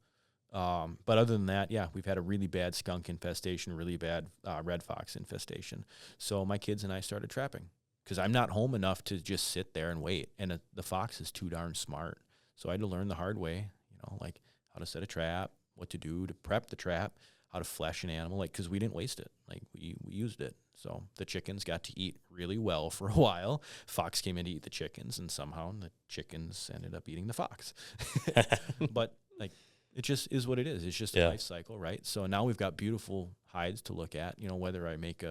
A: But other than that, yeah, we've had a really bad skunk infestation, really bad red fox infestation. So my kids and I started trapping because I'm not home enough to just sit there and wait. And the fox is too darn smart. So I had to learn the hard way, how to set a trap, what to do to prep the trap, how to flesh an animal, because we didn't waste it. We used it. So the chickens got to eat really well for a while. Fox came in to eat the chickens, and somehow the chickens ended up eating the fox. But it just is what it is. It's just a life cycle, right? So now we've got beautiful hides to look at, whether I make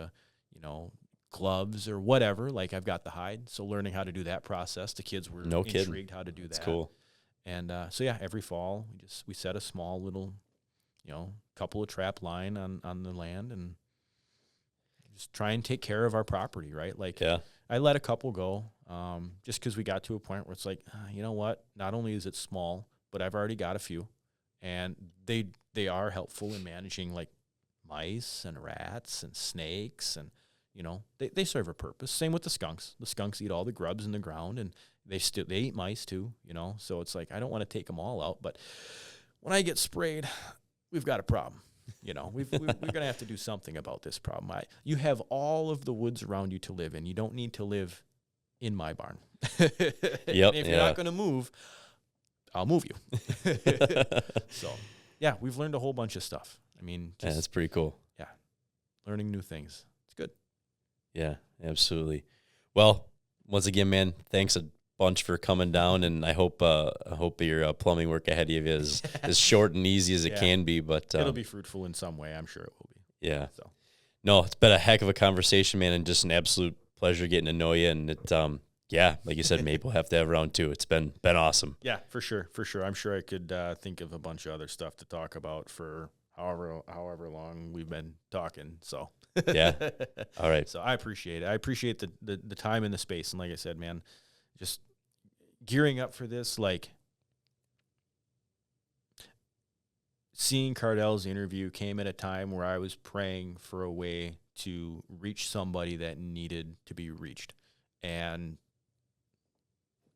A: gloves or whatever, I've got the hide. So learning how to do that process, the kids were intrigued how to do that.
B: That's cool.
A: And so yeah, every fall we set a small little, couple of trap line on the land and just try and take care of our property, right? I let a couple go just because we got to a point where it's you know what? Not only is it small, but I've already got a few. And they are helpful in managing mice and rats and snakes, and they serve a purpose. Same with the skunks. The skunks eat all the grubs in the ground, and they eat mice too. So it's I don't want to take them all out, but when I get sprayed, we've got a problem. We're gonna have to do something about this problem. You have all of the woods around you to live in. You don't need to live in my barn.
B: Yep.
A: If you're not gonna move, I'll move you. So, yeah, we've learned a whole bunch of stuff. I mean,
B: that's pretty cool.
A: Yeah, learning new things. It's good.
B: Yeah, absolutely. Well, once again, man, thanks a bunch for coming down, and I hope your plumbing work ahead of you is as short and easy as it can be. But
A: it'll be fruitful in some way. I'm sure it will be.
B: Yeah.
A: So,
B: no, it's been a heck of a conversation, man, and just an absolute pleasure getting to know you. And it like you said, maybe we'll have to have round 2. It's been awesome.
A: Yeah, for sure. I'm sure I could think of a bunch of other stuff to talk about for however long we've been talking. So
B: yeah. All right.
A: So I appreciate it. I appreciate the time and the space. And like I said, man, just gearing up for this, like seeing Cardell's interview came at a time where I was praying for a way to reach somebody that needed to be reached. And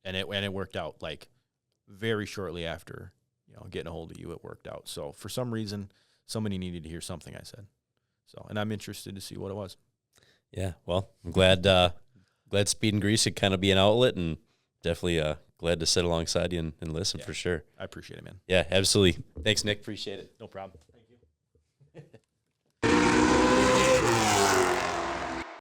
A: it worked out. Like very shortly after, getting a hold of you, it worked out. So for some reason, somebody needed to hear something I said. So, and I'm interested to see what it was.
B: Yeah. Well, I'm glad Speed and Grease could kind of be an outlet, and definitely glad to sit alongside you and listen for sure.
A: I appreciate it, man.
B: Yeah, absolutely. Thanks, Nick. Appreciate it.
A: No problem.